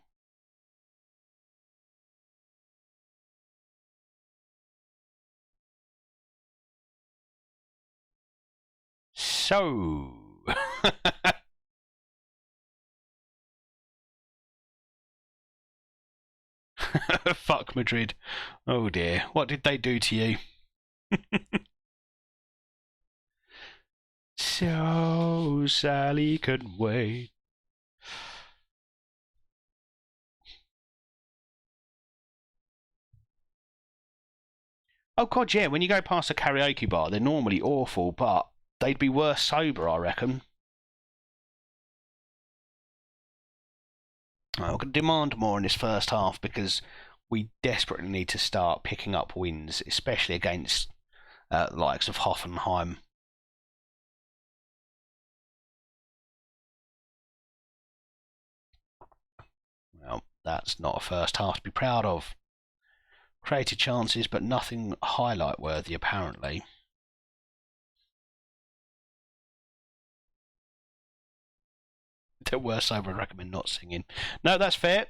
So... Fuck Madrid. Oh dear. What did they do to you? So Sally could wait. Oh god, yeah, when you go past a karaoke bar, they're normally awful, but they'd be worse sober, I reckon. Right, we're going to demand more in this first half because we desperately need to start picking up wins, especially against the likes of Hoffenheim. Well, that's not a first half to be proud of. Created chances, but nothing highlight worthy, apparently. They're worse over, I recommend not singing. No, that's fair.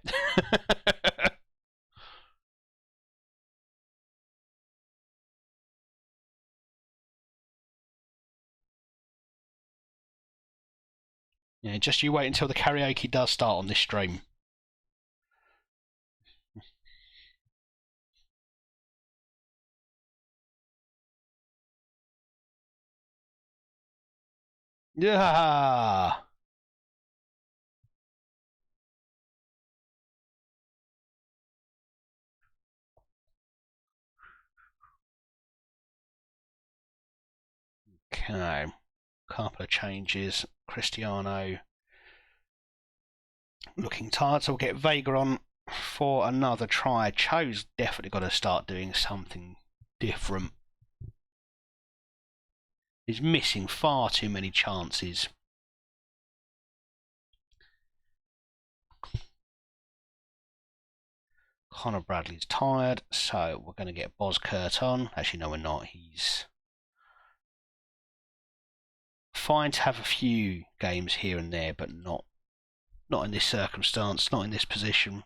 Yeah, just you wait until the karaoke does start on this stream. Yeah. Okay. Couple of changes. Cristiano looking tired, so we'll get Vega on for another try. Cho's definitely got to start doing something different. He's missing far too many chances. Connor Bradley's tired, so we're going to get Boskurt on. Actually, no, we're not. He's fine to have a few games here and there, but not in this circumstance, not in this position.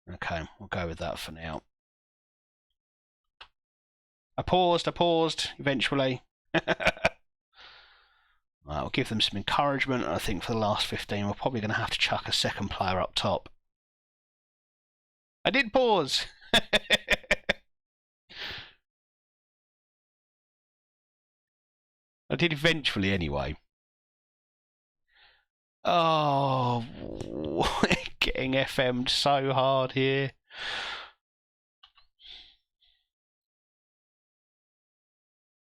Okay, we'll go with that for now. I paused, eventually. Right, we'll give them some encouragement. I think for the last 15, we're probably going to have to chuck a second player up top. I did pause! I did eventually, anyway. Oh, getting FM'd so hard here.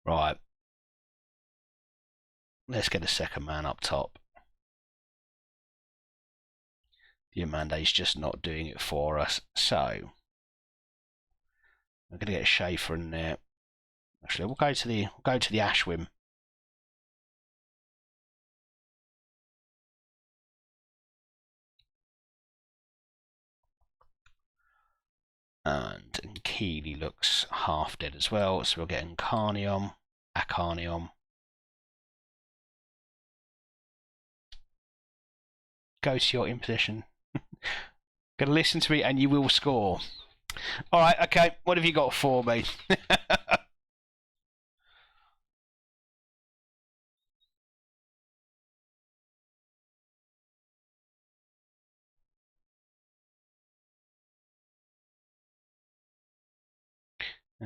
Right. Let's get a second man up top. Diamande's just not doing it for us, so we're going to get a Schaefer in there. Actually, we'll go to the Ashwin. And Keely looks half dead as well, so we're getting Carnion, Acarnion. Go to your imposition. Gonna listen to me and you will score. Alright, okay, what have you got for me?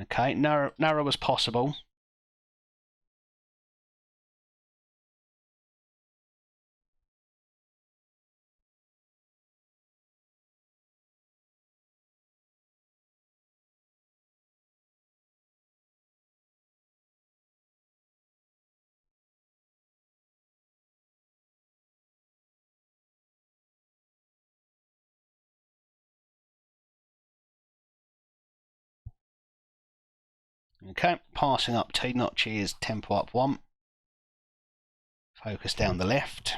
Okay, narrow as possible. Okay, passing up 2 notches, tempo up 1. Focus down the left.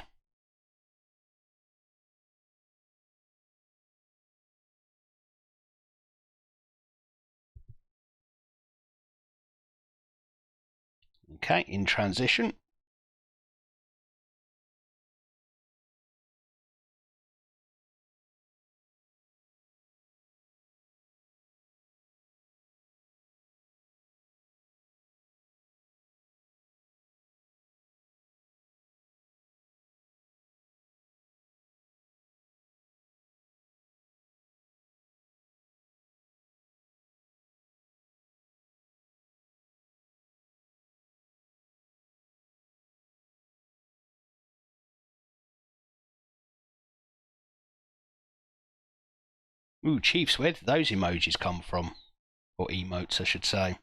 Okay, in transition. Ooh, Chiefs, where did those emojis come from? Or emotes, I should say.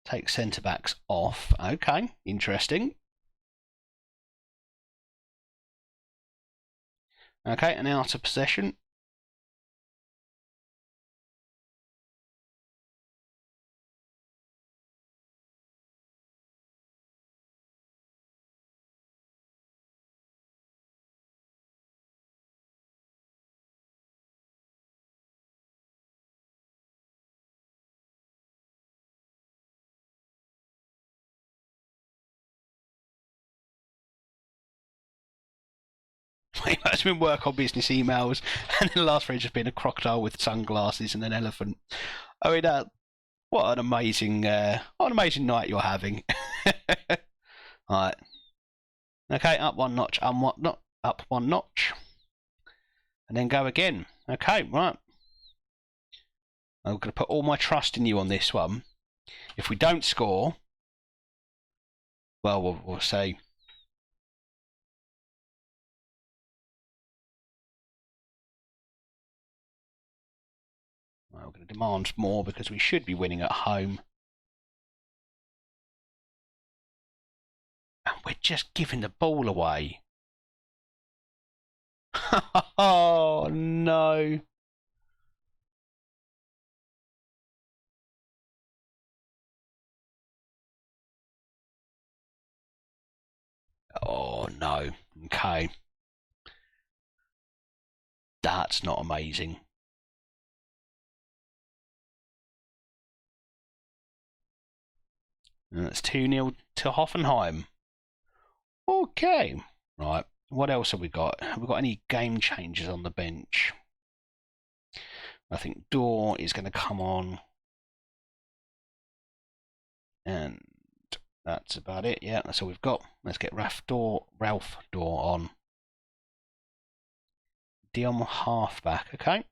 Take centre backs off. Okay, interesting. Okay, and out of possession. That's been work on business emails, and the last phrase has been a crocodile with sunglasses and an elephant. I mean, what an amazing night you're having. Right. Okay, up 1 notch, up 1 notch, and then go again. Okay, right. I'm going to put all my trust in you on this one. If we don't score, well, we'll say. Well, we're going to demand more because we should be winning at home. And we're just giving the ball away. Oh, no. Oh, no. Okay. That's not amazing. And that's 2-0 to Hoffenheim. Okay. Right. What else have we got? Have we got any game changers on the bench? I think Dor is going to come on. And that's about it. Yeah, that's all we've got. Let's get Ralph Dor on. Dion halfback, okay.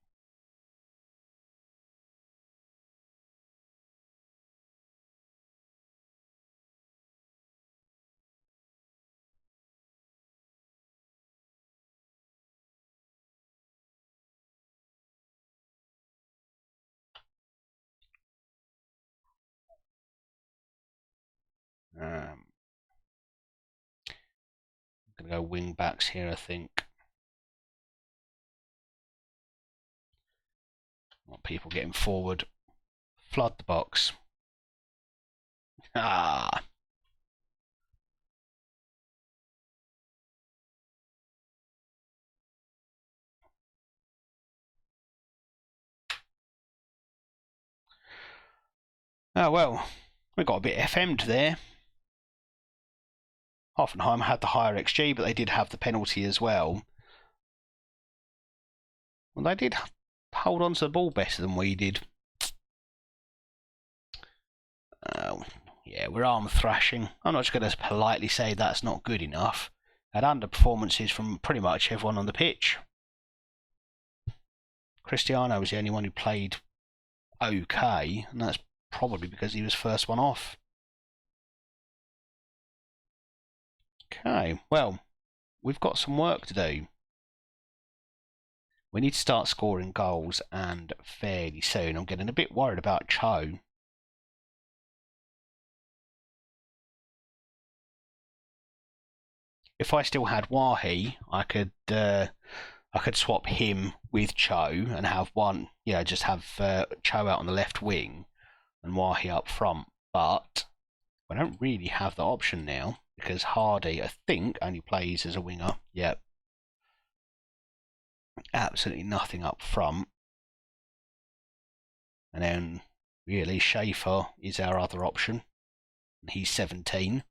I'm going to go wing backs here, I think. Want people getting forward. Flood the box. Ah. Oh well, we got a bit FM'd there. Hoffenheim had the higher XG, but they did have the penalty as well. Well, they did hold on to the ball better than we did. Yeah, we're arm thrashing. I'm not just going to politely say that's not good enough. Had underperformances from pretty much everyone on the pitch. Cristiano was the only one who played okay, and that's probably because he was first one off. Okay, well, we've got some work to do. We need to start scoring goals, and fairly soon. I'm getting a bit worried about Cho. If I still had Wahi, I could swap him with Cho and have one, just have Cho out on the left wing and Wahi up front. But I don't really have the option now because Hardy, I think, only plays as a winger. Yep. Absolutely nothing up front. And then really Schaefer is our other option. And he's 17.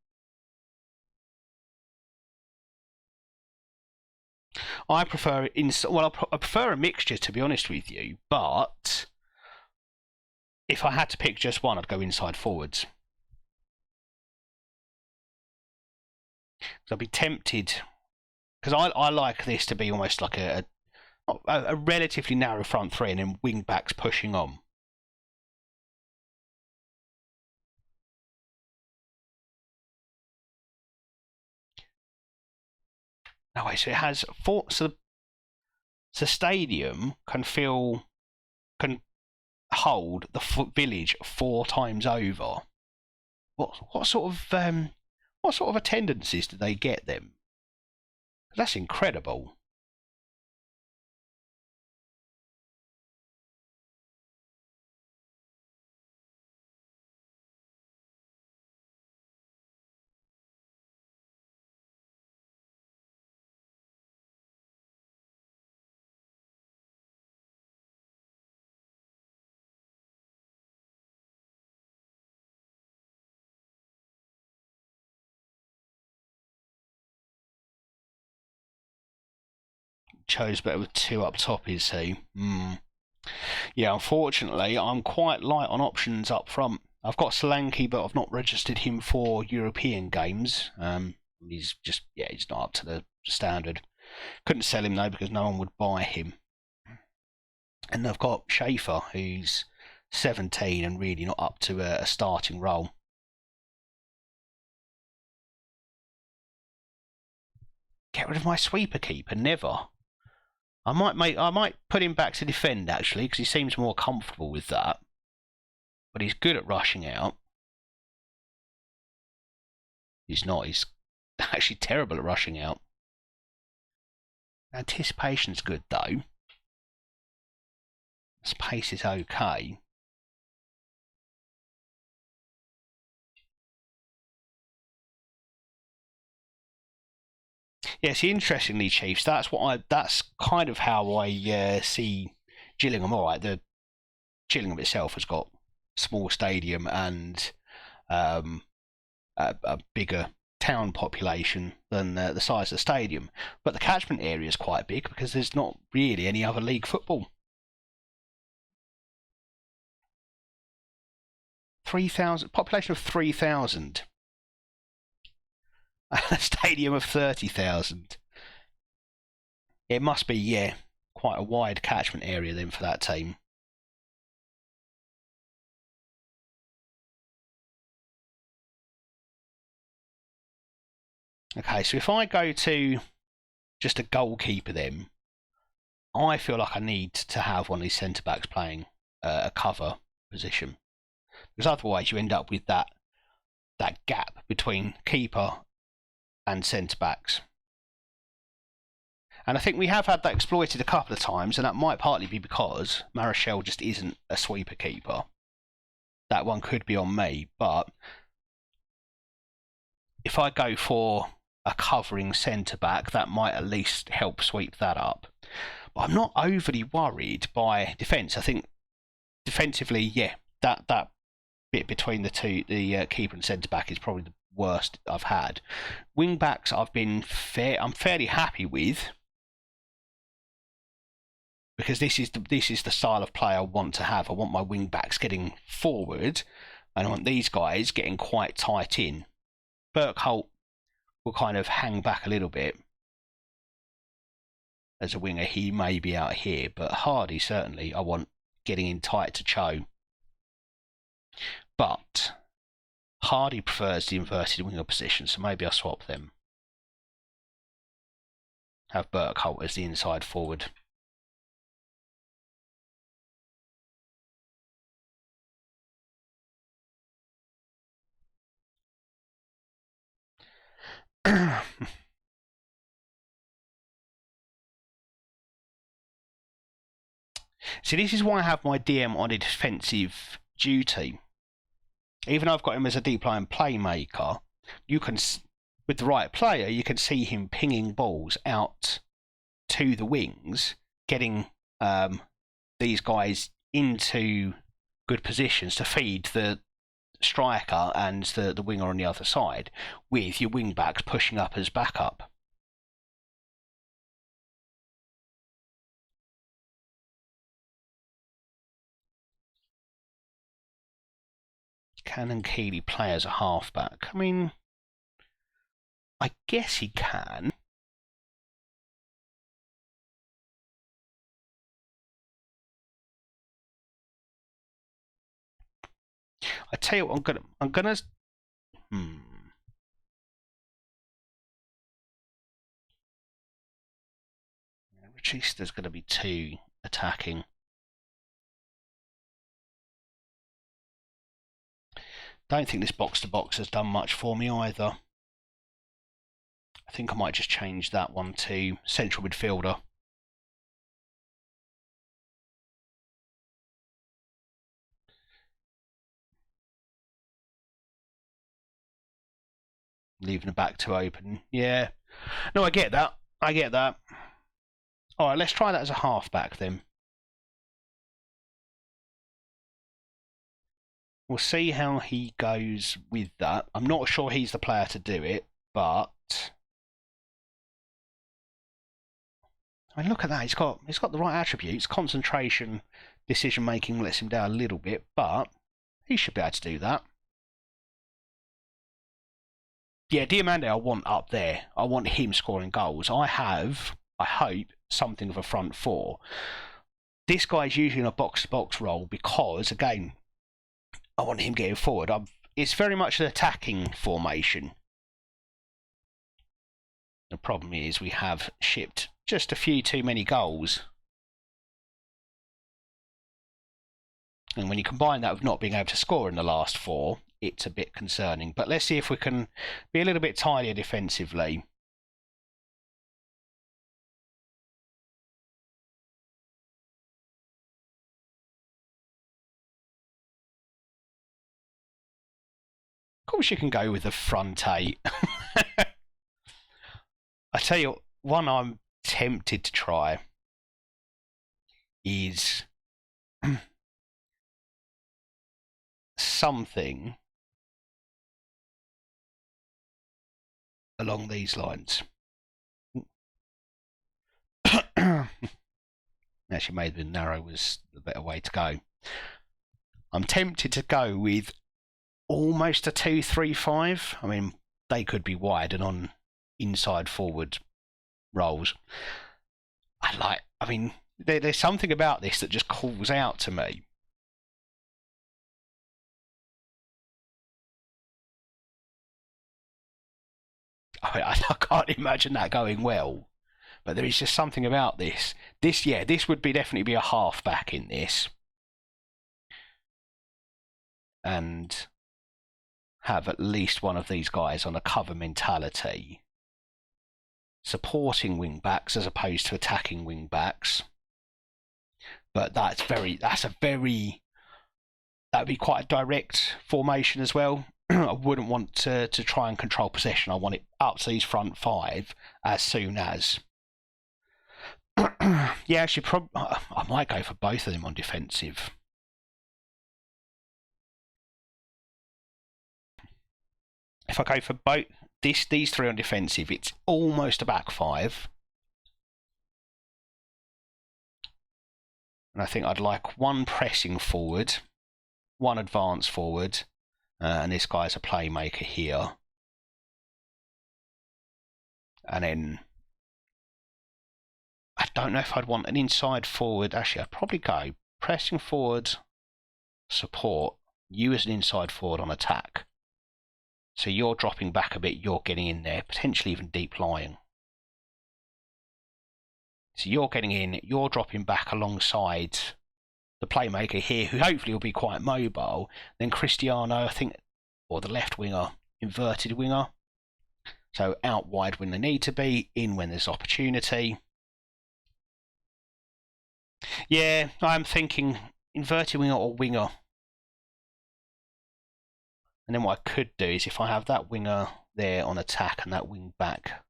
I prefer I prefer a mixture, to be honest with you, but if I had to pick just one, I'd go inside forwards. So I'd be tempted, because I like this to be almost like a relatively narrow front three and then wing backs pushing on. No way, so it has four. So the stadium can hold the village 4 times over. What sort of attendances do they get then? That's incredible. Chose better with 2 up top, is he? Yeah, unfortunately, I'm quite light on options up front. I've got Solanke, but I've not registered him for European games. He's not up to the standard. Couldn't sell him though because no one would buy him. And I've got Schaefer, who's 17 and really not up to a starting role. Get rid of my sweeper keeper, never. I might put him back to defend actually, because he seems more comfortable with that. But he's good at rushing out. He's not. He's actually terrible at rushing out. Anticipation's good though. His pace is okay. Yeah, see, interestingly, Chiefs, that's kind of how I see Gillingham. All right, the Gillingham itself has got small stadium and a bigger town population than the size of the stadium, but the catchment area is quite big because there's not really any other league football. 3,000 population of 3,000. A stadium of 30,000. It must be, quite a wide catchment area then for that team. Okay, so if I go to just a goalkeeper then, I feel like I need to have one of these centre-backs playing a cover position. Because otherwise you end up with that gap between keeper and centre-backs. And I think we have had that exploited a couple of times, and that might partly be because Marichal just isn't a sweeper keeper. That one could be on me, but if I go for a covering centre-back, that might at least help sweep that up. But I'm not overly worried by defence. I think defensively, that bit between the two, the keeper and centre back, is probably the worst I've had. Wing backs, I'm fairly happy with, because this is the style of play I want to have. I want my wing backs getting forward, and I want these guys getting quite tight in. Burkholt will kind of hang back a little bit as a winger. He may be out here, but Hardy certainly I want getting in tight to Cho. But Hardy prefers the inverted winger position, so maybe I'll swap them. Have Burkholt as the inside forward. See, this is why I have my DM on a defensive duty. Even though I've got him as a deep line playmaker, you can, with the right player, you can see him pinging balls out to the wings, getting these guys into good positions to feed the striker and the winger on the other side, with your wing backs pushing up as backup. Can Keeley play as a halfback? I mean, I guess he can. I tell you what, I'm gonna. Regista's gonna be 2 attacking. Don't think this box to box has done much for me either. I think I might just change that one to central midfielder. Leaving the back 2 open. Yeah. No, I get that. Alright, let's try that as a halfback then. We'll see how he goes with that. I'm not sure he's the player to do it, but I mean, look at that. He's got the right attributes. Concentration, decision making lets him down a little bit, but he should be able to do that. Yeah, Diamande I want up there. I want him scoring goals. I hope, something of a front 4. This guy's usually in a box-to-box role because, again, I want him getting forward. It's very much an attacking formation. The problem is we have shipped just a few too many goals. And when you combine that with not being able to score in the last 4, it's a bit concerning. But let's see if we can be a little bit tidier defensively. Of course you can go with the front 8. I tell you, one I'm tempted to try is something along these lines. Actually, maybe the narrow was the better way to go. I'm tempted to go with almost a 2-3-5. I mean, they could be wide and on inside forward roles. I mean, there's something about this that just calls out to me. I can't imagine that going well, but there is just something about this. This would definitely be a halfback in this, and have at least one of these guys on a cover mentality, supporting wing backs as opposed to attacking wing backs. But that would be quite a direct formation as well. I wouldn't want to try and control possession. I want it up to these front 5 as soon as. Yeah, actually, I might go for both of them on defensive. if I go for both these three on defensive, it's almost a back five. And I think I'd like one pressing forward, one advance forward, and this guy's a playmaker here. And then I don't know if I'd want an inside forward. Actually, I'd probably go pressing forward, support, you as an inside forward on attack. So you're dropping back a bit, you're getting in there, potentially even deep lying. So you're getting in, you're dropping back alongside the playmaker here, who hopefully will be quite mobile. Then Cristiano, I think, or the left winger, inverted winger. So out wide when they need to be, in when there's opportunity. Yeah, I'm thinking inverted winger or winger. And then what I could do is if I have that winger there on attack and that wing back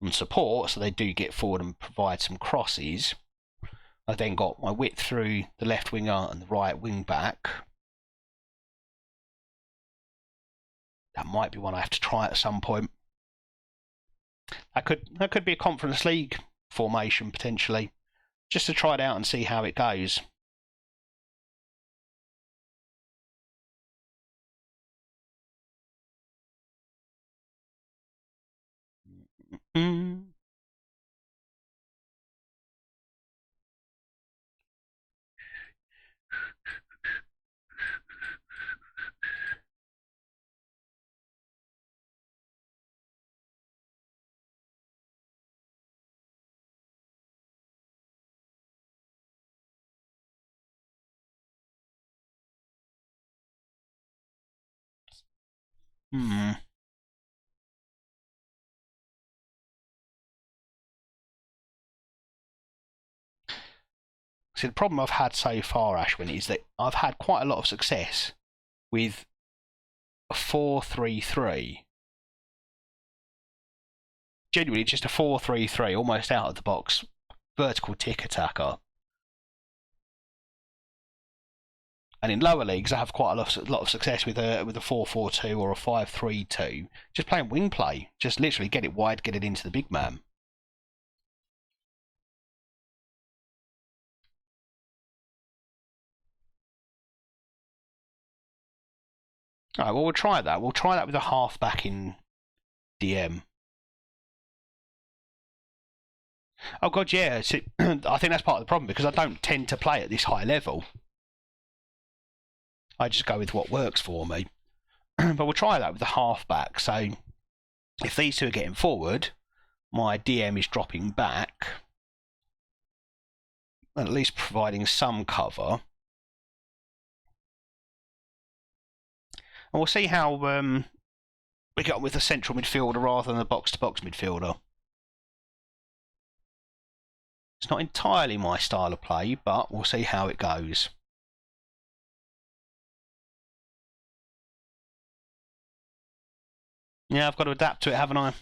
on support, so they do get forward and provide some crosses, I've then got my width through the left winger and the right wing back. That might be one I have to try at some point. That could be a Conference League formation potentially, just to try it out and see how it goes. Mm. Hmm. See, the problem I've had so far, Ashwin, is that I've had quite a lot of success with a 4-3-3. Genuinely, just a 4-3-3, almost out of the box, vertical tick attacker. And in lower leagues, I have quite a lot of success with a 4-4-2 or a 5-3-2. Just playing wing play, just literally get it wide, get it into the big man. All right, well, we'll try that. We'll try that with a half-back in DM. Oh, God, yeah. See, I think that's part of the problem, because I don't tend to play at this high level. I just go with what works for me. But we'll try that with the half-back. So if these two are getting forward, my DM is dropping back, at least providing some cover. And we'll see how we get on with the central midfielder rather than the box-to-box midfielder. It's not entirely my style of play, but we'll see how it goes. Yeah, I've got to adapt to it, haven't I?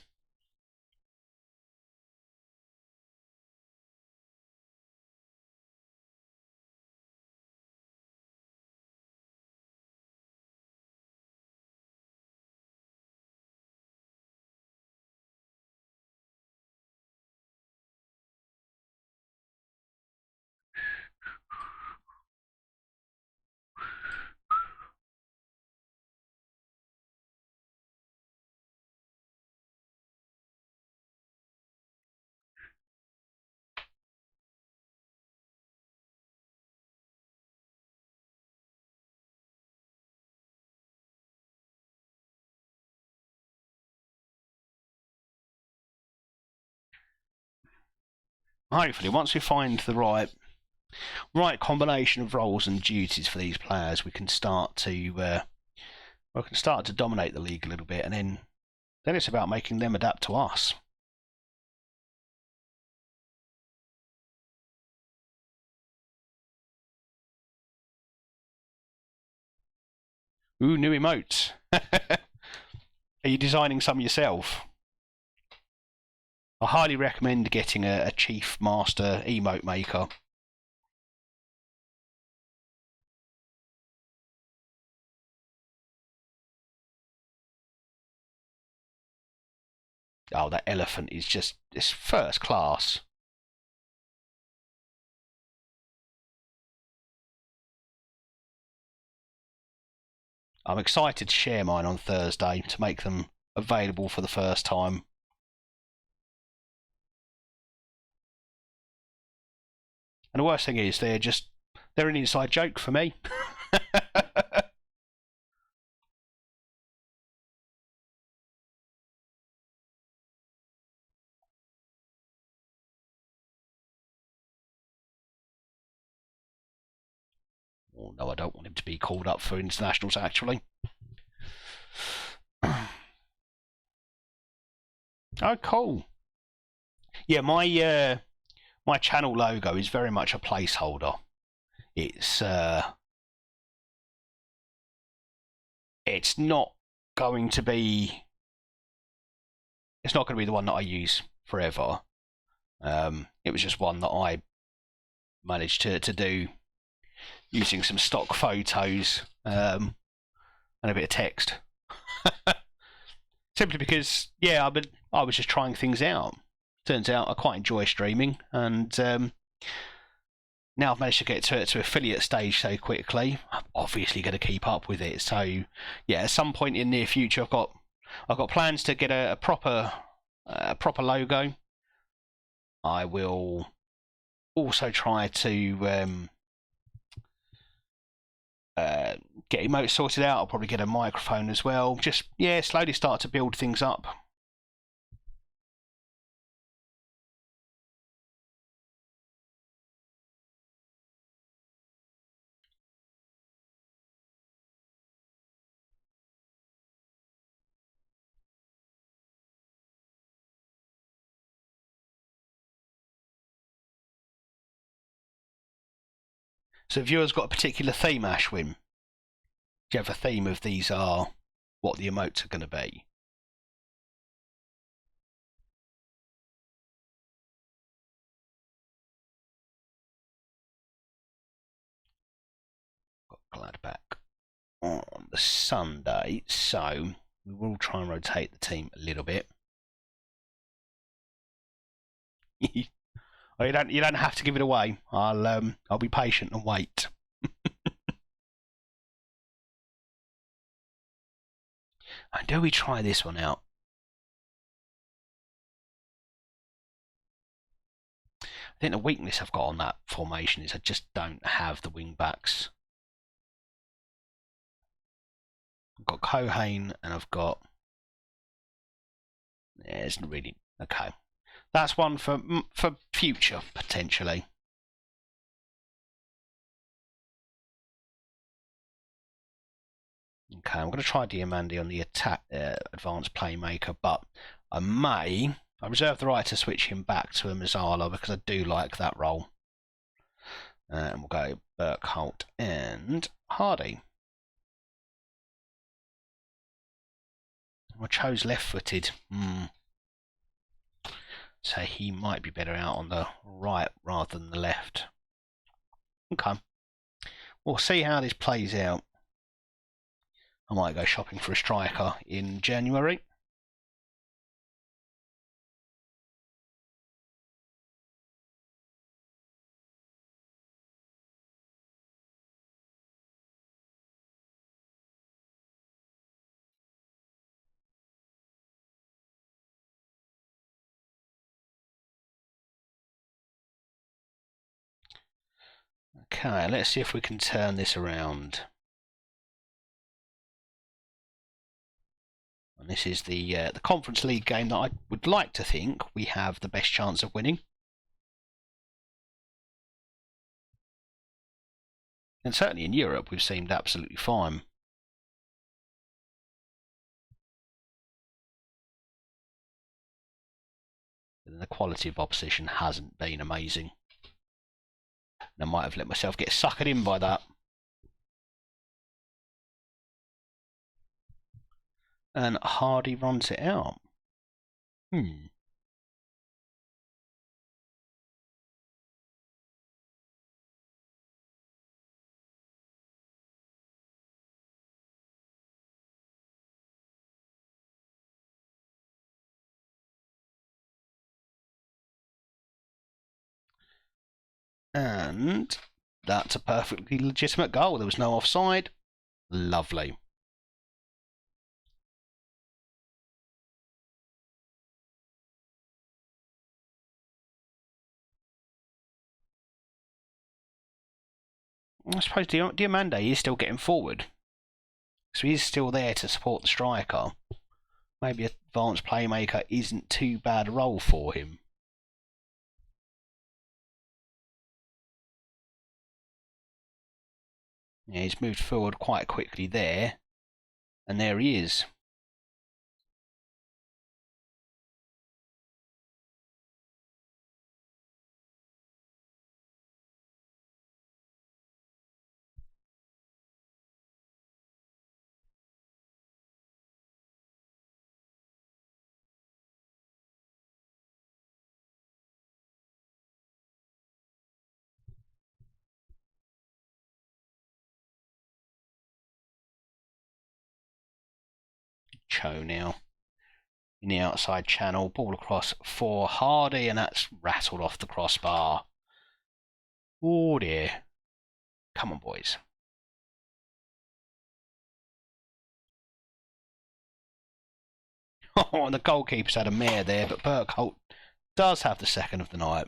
Hopefully, once we find the right combination of roles and duties for these players, we can start to dominate the league a little bit, and then it's about making them adapt to us. Ooh, new emotes. Are you designing some yourself? I highly recommend getting a Chief Master emote maker. Oh, that elephant is just, it's first class. I'm excited to share mine on Thursday to make them available for the first time. And the worst thing is, they're an inside joke for me. Oh, no, I don't want him to be called up for internationals, actually. Oh, cool. Yeah, my channel logo is very much a placeholder. It's not going to be the one that I use forever. It was just one that I managed to do using some stock photos and a bit of text. Simply because, yeah, I was just trying things out. Turns out I quite enjoy streaming, and now I've managed to get to affiliate stage so quickly. I'm obviously going to keep up with it. So, yeah, at some point in the near future, I've got plans to get a proper logo. I will also try to get emotes sorted out. I'll probably get a microphone as well. Just, yeah, slowly start to build things up. So, viewers got a particular theme, Ashwin? Do you have a theme of these are what the emotes are going to be? Got glad back on the Sunday, so we will try and rotate the team a little bit. Oh, you don't have to give it away. I'll be patient and wait. And do we try this one out? I think the weakness I've got on that formation is I just don't have the wing backs. I've got Kohane and I've got. Yeah, it's not really okay. That's one for future potentially. Okay, I'm going to try Diamandi on the attack advanced playmaker, but I reserve the right to switch him back to a Mazzala because I do like that role. And we'll go Burkholt and Hardy. I chose left-footed. So he might be better out on the right rather than the left. Okay. We'll see how this plays out. I might go shopping for a striker in January. Okay, let's see if we can turn this around. And this is the Conference League game that I would like to think we have the best chance of winning. And certainly in Europe, we've seemed absolutely fine. And the quality of opposition hasn't been amazing. And I might have let myself get suckered in by that. And Hardy runs it out. And that's a perfectly legitimate goal. There was no offside. Lovely. I suppose Diomande is still getting forward. So he's still there to support the striker. Maybe advanced playmaker isn't too bad a role for him. Yeah, he's moved forward quite quickly there. And there he is. Cho now in the outside channel, ball across for Hardy, and that's rattled off the crossbar. Oh dear. Come on, boys. Oh, and the goalkeeper's had a mare there, but Burkholt does have the second of the night.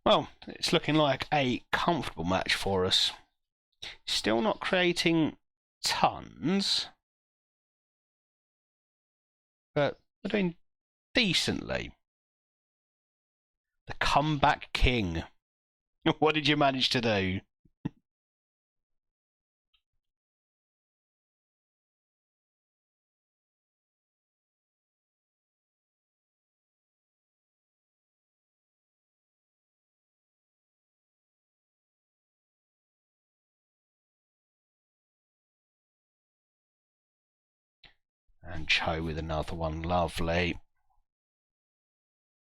Well, it's looking like a comfortable match for us. Still not creating tons, but we're doing decently. The comeback king. What did you manage to do? And Cho with another one. Lovely.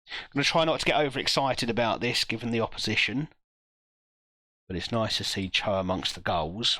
I'm going to try not to get overexcited about this, given the opposition. But it's nice to see Cho amongst the goals.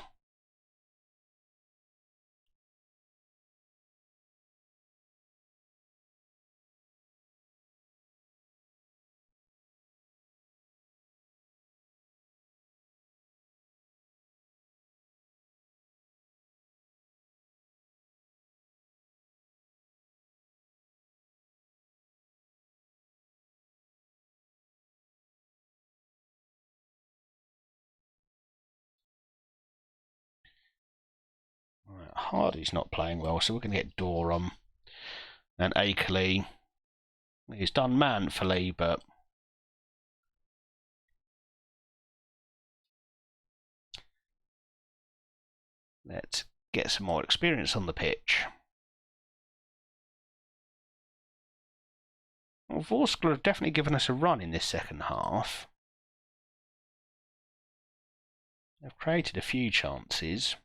Right, Hardy's not playing well, so we're going to get Dorum. And Akerley. He's done manfully, but let's get some more experience on the pitch. Well, Vorskla have definitely given us a run in this second half. They've created a few chances.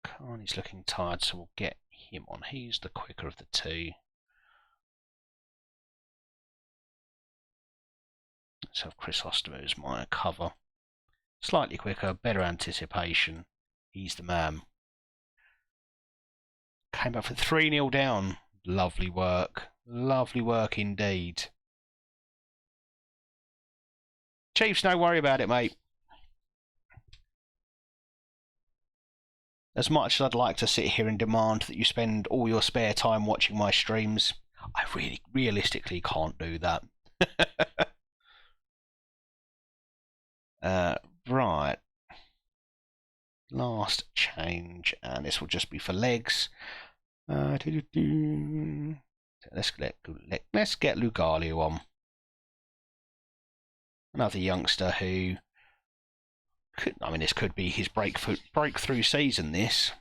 Carney's looking tired, so we'll get him on. He's the quicker of the two. Let's have Chrysostom as my cover. Slightly quicker, better anticipation. He's the man. Came up for 3-0 down. Lovely work. Lovely work indeed. Chiefs, no worry about it, mate. As much as I'd like to sit here and demand that you spend all your spare time watching my streams, I really, realistically can't do that. Right. Last change, and this will just be for legs. Let's get Lugalio on. Another youngster who could, I mean, this could be his breakthrough season, this.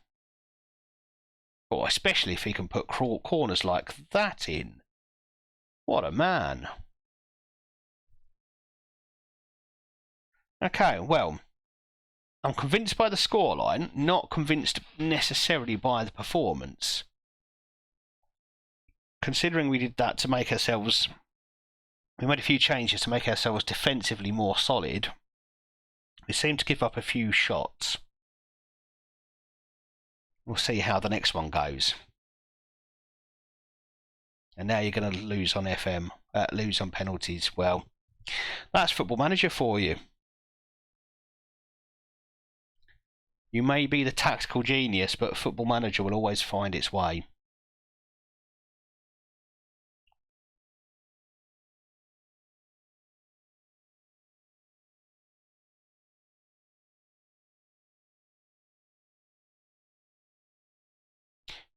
Or especially if he can put corners like that in. What a man. Okay, well, I'm convinced by the scoreline, not convinced necessarily by the performance. Considering we did that to make ourselves... We made a few changes to make ourselves defensively more solid. We seem to give up a few shots. We'll see how the next one goes. And now you're going to lose on lose on penalties. Well, that's Football Manager for you. You may be the tactical genius, but Football Manager will always find its way.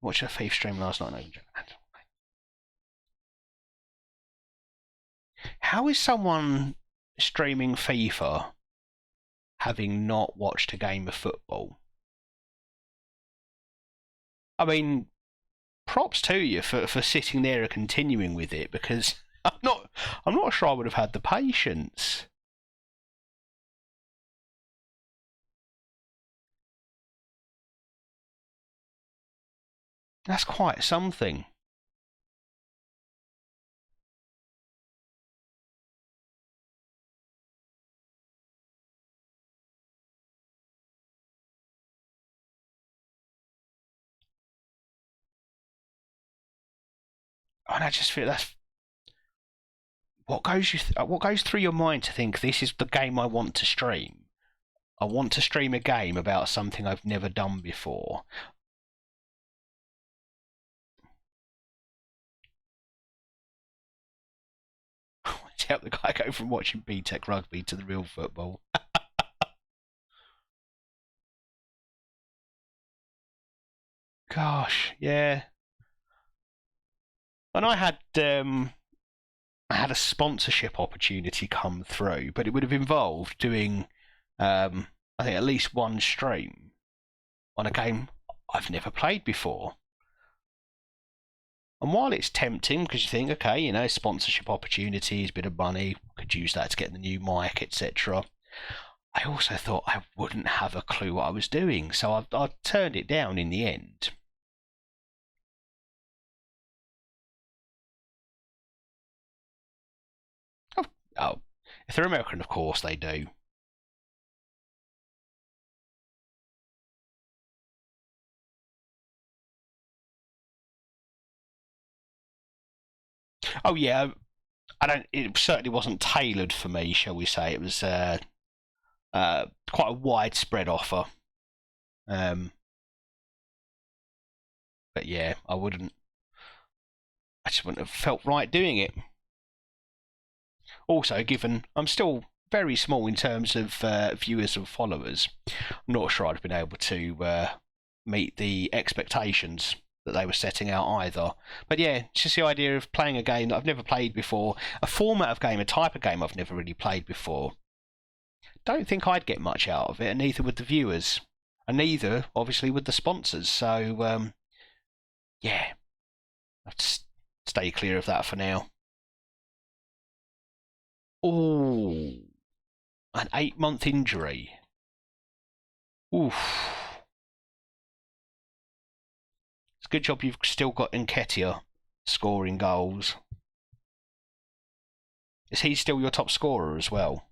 Watched a Thief stream last night. How is someone streaming FIFA having not watched a game of football? I mean, props to you for sitting there and continuing with it, because I'm not sure I would have had the patience. That's quite something. And I just feel that's what goes through your mind to think this is the game I want to stream. I want to stream a game about something I've never done before. To help the guy go from watching B-Tech rugby to the real football. Gosh, yeah. And I had a sponsorship opportunity come through, but it would have involved doing, I think, at least one stream on a game I've never played before. And while it's tempting, because you think, okay, sponsorship opportunities, bit of money, could use that to get the new mic, etc. I also thought I wouldn't have a clue what I was doing, so I turned it down in the end. Oh, if they're American, of course they do. Oh yeah, It certainly wasn't tailored for me, shall we say? It was quite a widespread offer. But yeah, I just wouldn't have felt right doing it. Also, given I'm still very small in terms of viewers and followers, I'm not sure I'd have been able to meet the expectations that they were setting out either. But yeah, it's just the idea of playing a game that I've never played before, a format of game, a type of game I've never really played before. Don't think I'd get much out of it, and neither would the viewers, and neither, obviously, would the sponsors. So, yeah, I'll stay clear of that for now. Oh, an 8-month injury. Oof. It's a good job you've still got Nketiah scoring goals. Is he still your top scorer as well?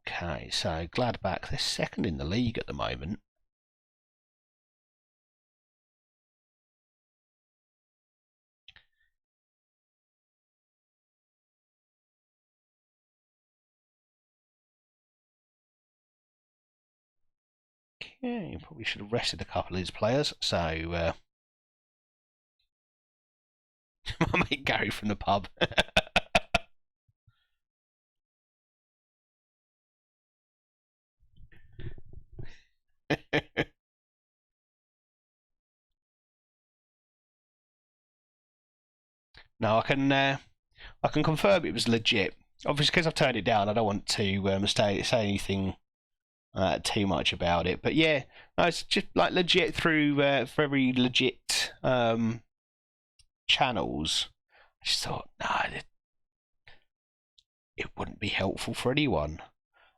Okay, so Gladbach, they're second in the league at the moment. Okay, probably should have rested a couple of these players. So, My mate Gary from the pub. No, I can confirm it was legit. Obviously, because I've turned it down, I don't want to say anything too much about it. But yeah, no, it's just like legit through very legit channels. I just thought, no, it wouldn't be helpful for anyone.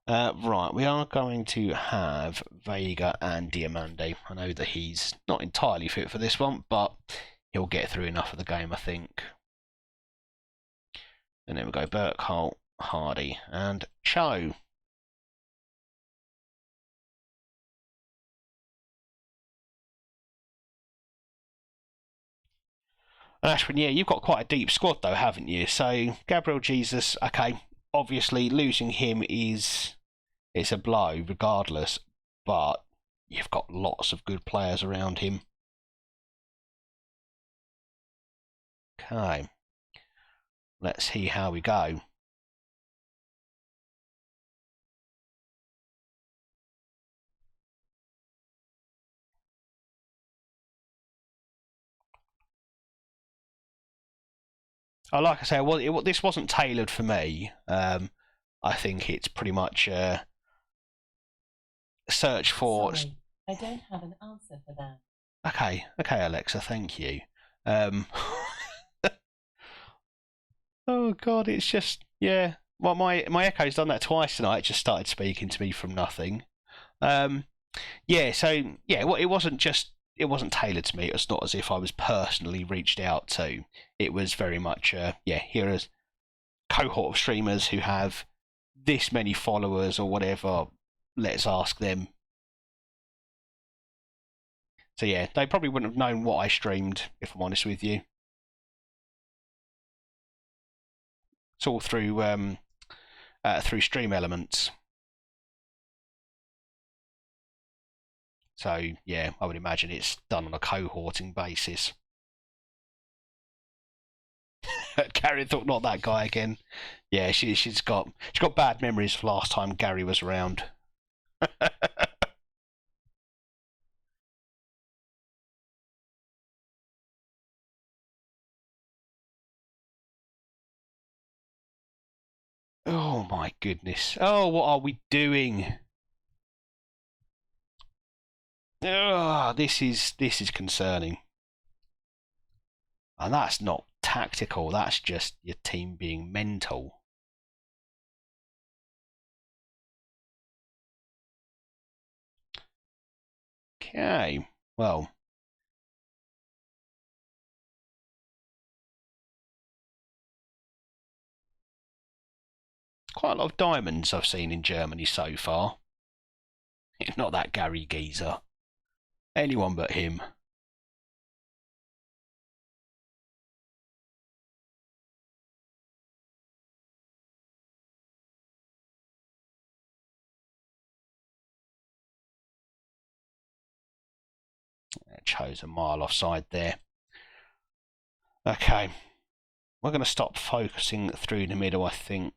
Right, we are going to have Vega and Diamande. I know that he's not entirely fit for this one, but he'll get through enough of the game, I think. And then we go Burkholt, Hardy, and Cho. Ashwin, yeah, you've got quite a deep squad though, haven't you? So Gabriel Jesus, okay, obviously losing him it's a blow regardless, but you've got lots of good players around him. Okay, let's see how we go. Oh, like I say, this wasn't tailored for me. I think it's pretty much a search for. Sorry, I don't have an answer for that. Okay, Alexa, thank you. Oh God, it's just yeah. Well, my Echo's done that twice tonight. It just started speaking to me from nothing. Yeah, so yeah, well, it wasn't tailored to me. It was not as if I was personally reached out to. It was very much yeah, here is cohort of streamers who have this many followers or whatever. Let's ask them. So yeah, they probably wouldn't have known what I streamed, if I'm honest with you. It's all through Stream Elements. So yeah, I would imagine it's done on a cohorting basis. Gary thought, not that guy again. Yeah, she's got bad memories of last time Gary was around. Oh my goodness. Oh, what are we doing? Oh, this is concerning. And that's not tactical, that's just your team being mental. Okay, well. Quite a lot of diamonds I've seen in Germany so far. Not that Gary geezer. Anyone but him. Chose a mile offside there. Okay. We're going to stop focusing through the middle, I think.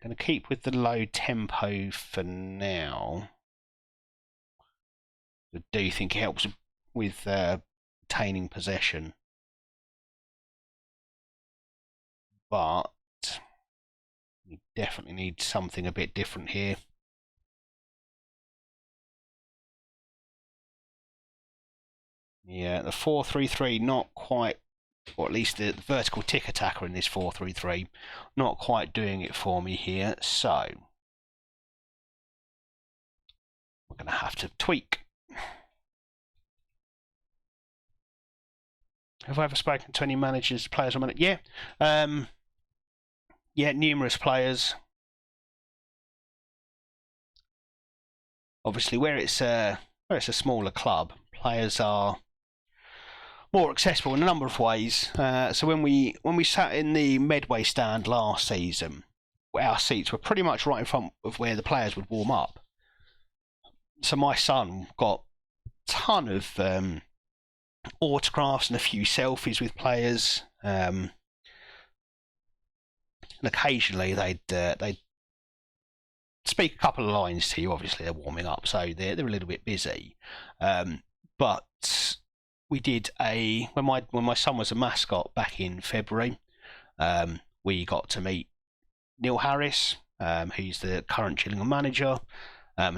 Going to keep with the low tempo for now. I do think it helps with obtaining possession. But we definitely need something a bit different here. Yeah, the 4-3-3 not quite, or at least the vertical tick attacker in this 4-3-3, not quite doing it for me here. So we're going to have to tweak. Have I ever spoken to any managers, players on it? Yeah, yeah, numerous players. Obviously, where it's a smaller club, players are more accessible in a number of ways. So when we sat in the Medway stand last season, our seats were pretty much right in front of where the players would warm up. So my son got ton of autographs and a few selfies with players. And occasionally they'd speak a couple of lines to you. Obviously, they're warming up, so they're a little bit busy. But we did when my son was a mascot back in February. We got to meet Neil Harris, who's the current Gillingham manager.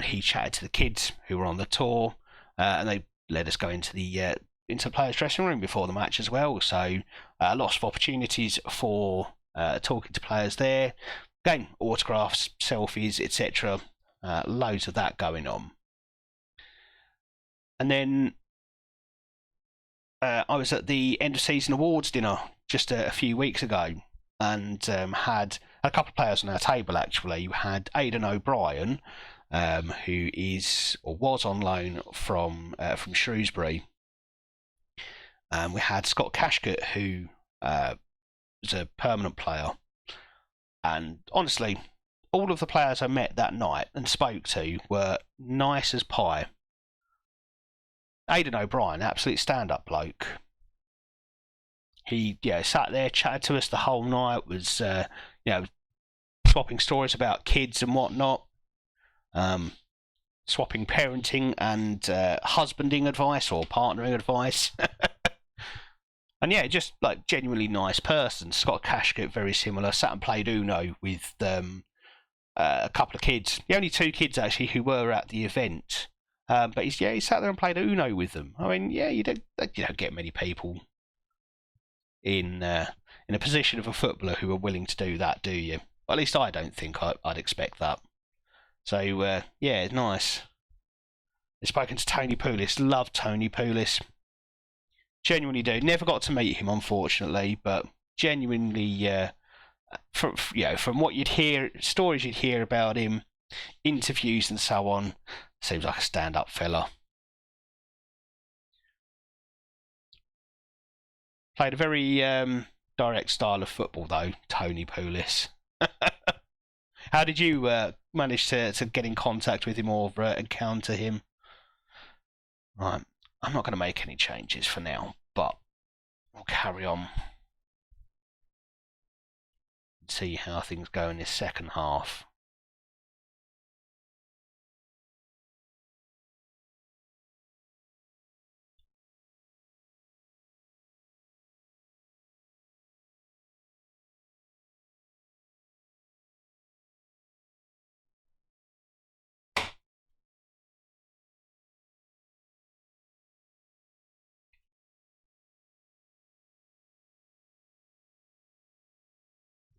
He chatted to the kids who were on the tour, and they let us go into the players' dressing room before the match as well. So lots of opportunities for talking to players there, getting autographs, selfies, etc. Loads of that going on. And then I was at the end of season awards dinner just a few weeks ago, and had a couple of players on our table. Actually, you had Aidan O'Brien, who is or was on loan from Shrewsbury. We had Scott Cashcott, who was a permanent player. And honestly, all of the players I met that night and spoke to were nice as pie. Aidan O'Brien, absolute stand-up bloke. He sat there, chatted to us the whole night, was swapping stories about kids and whatnot, swapping parenting and husbanding advice or partnering advice. And yeah, just like genuinely nice person. Scott Cashcott, very similar. Sat and played Uno with a couple of kids. The only two kids actually who were at the event. But he sat there and played Uno with them. I mean, you don't get many people in a position of a footballer who are willing to do that, do you? Well, at least I don't think I'd expect that. So it's nice. I've spoken to Tony Pulis. Love Tony Pulis. Genuinely do. Never got to meet him, unfortunately, but genuinely, from what you'd hear, stories you'd hear about him, interviews and so on, seems like a stand-up fella. Played a very direct style of football, though, Tony Pulis. How did you manage to get in contact with him or encounter him? Right. I'm not going to make any changes for now, but we'll carry on and see how things go in this second half.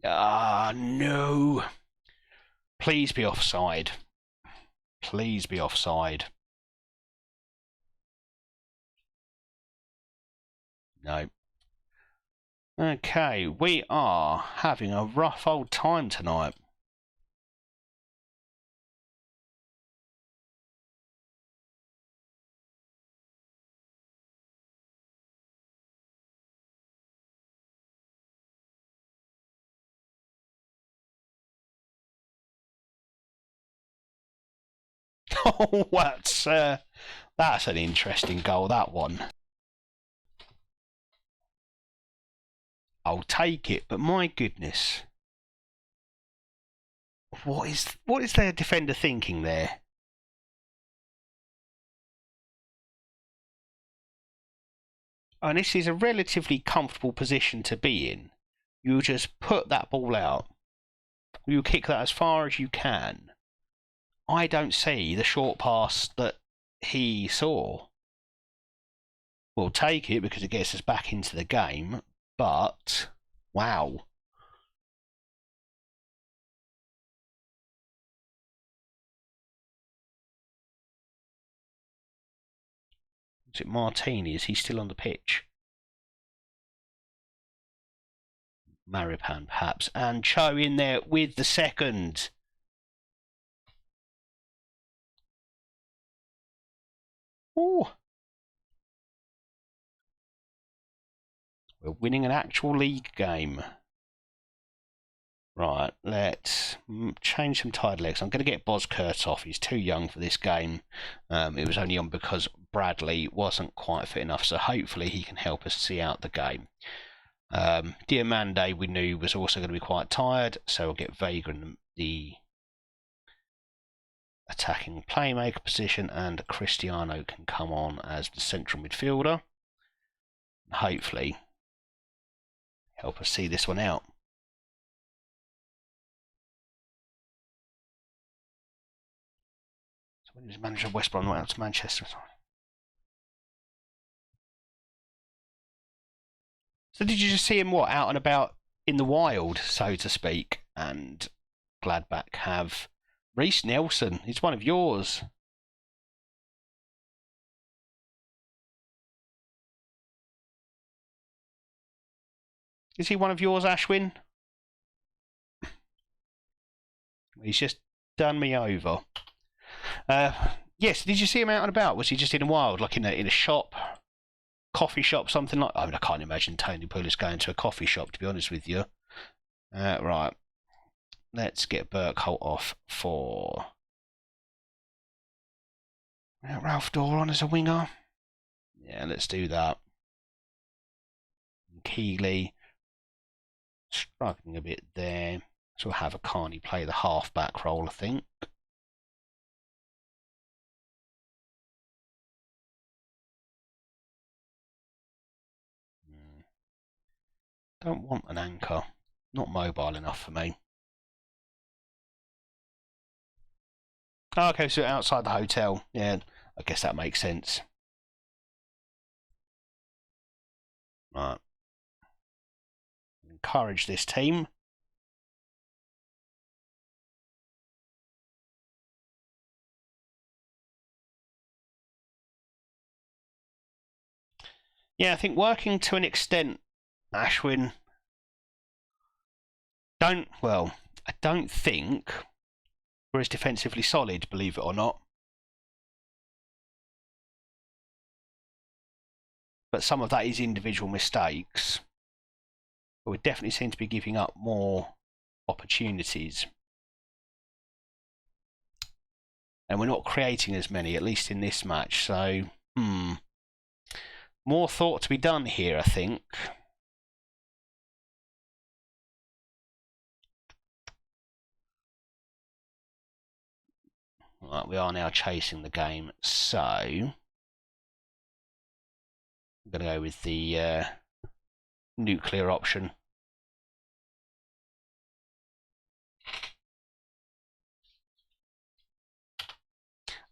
Ah, no. Please be offside. Please be offside. No. Okay, we are having a rough old time tonight. Oh, that's an interesting goal, that one. I'll take it, but my goodness. What is their defender thinking there? And this is a relatively comfortable position to be in. You just put that ball out. You kick that as far as you can. I don't see the short pass that he saw. We'll take it because it gets us back into the game, but wow. Is it Martini? Is he still on the pitch? Maripan, perhaps. And Cho in there with the second. Ooh. We're winning an actual league game. Right, let's change some tied legs. I'm going to get Boskurt off. He's too young for this game. It was only on because Bradley wasn't quite fit enough, so hopefully he can help us see out the game. Diamande we knew was also going to be quite tired, so we'll get Vega in the attacking playmaker position, and Cristiano can come on as the central midfielder. Hopefully help us see this one out. So when he was manager of West Brom, went out to Manchester. So did you just see him, what, out and about in the wild, so to speak? And Gladbach have Reece Nelson. He's one of yours. Is he one of yours, Ashwin? He's just done me over. Yes, did you see him out and about? Was he just in the wild, like in a shop? Coffee shop, something like. I mean, I can't imagine Tony Pulis going to a coffee shop, to be honest with you. Right, let's get Burkholt off for Ralph Doran as a winger. Yeah, let's do that. Keeley struggling a bit there, so we'll have a Carney play the half-back role, I think. Don't want an anchor. Not mobile enough for me. Oh, okay, so outside the hotel. Yeah, I guess that makes sense. Right. Encourage this team. Yeah, I think working to an extent, Ashwin. I don't think we're as defensively solid, believe it or not. But some of that is individual mistakes. But we definitely seem to be giving up more opportunities. And we're not creating as many, at least in this match. So, more thought to be done here, I think. Right, we are now chasing the game, so I'm going to go with the nuclear option.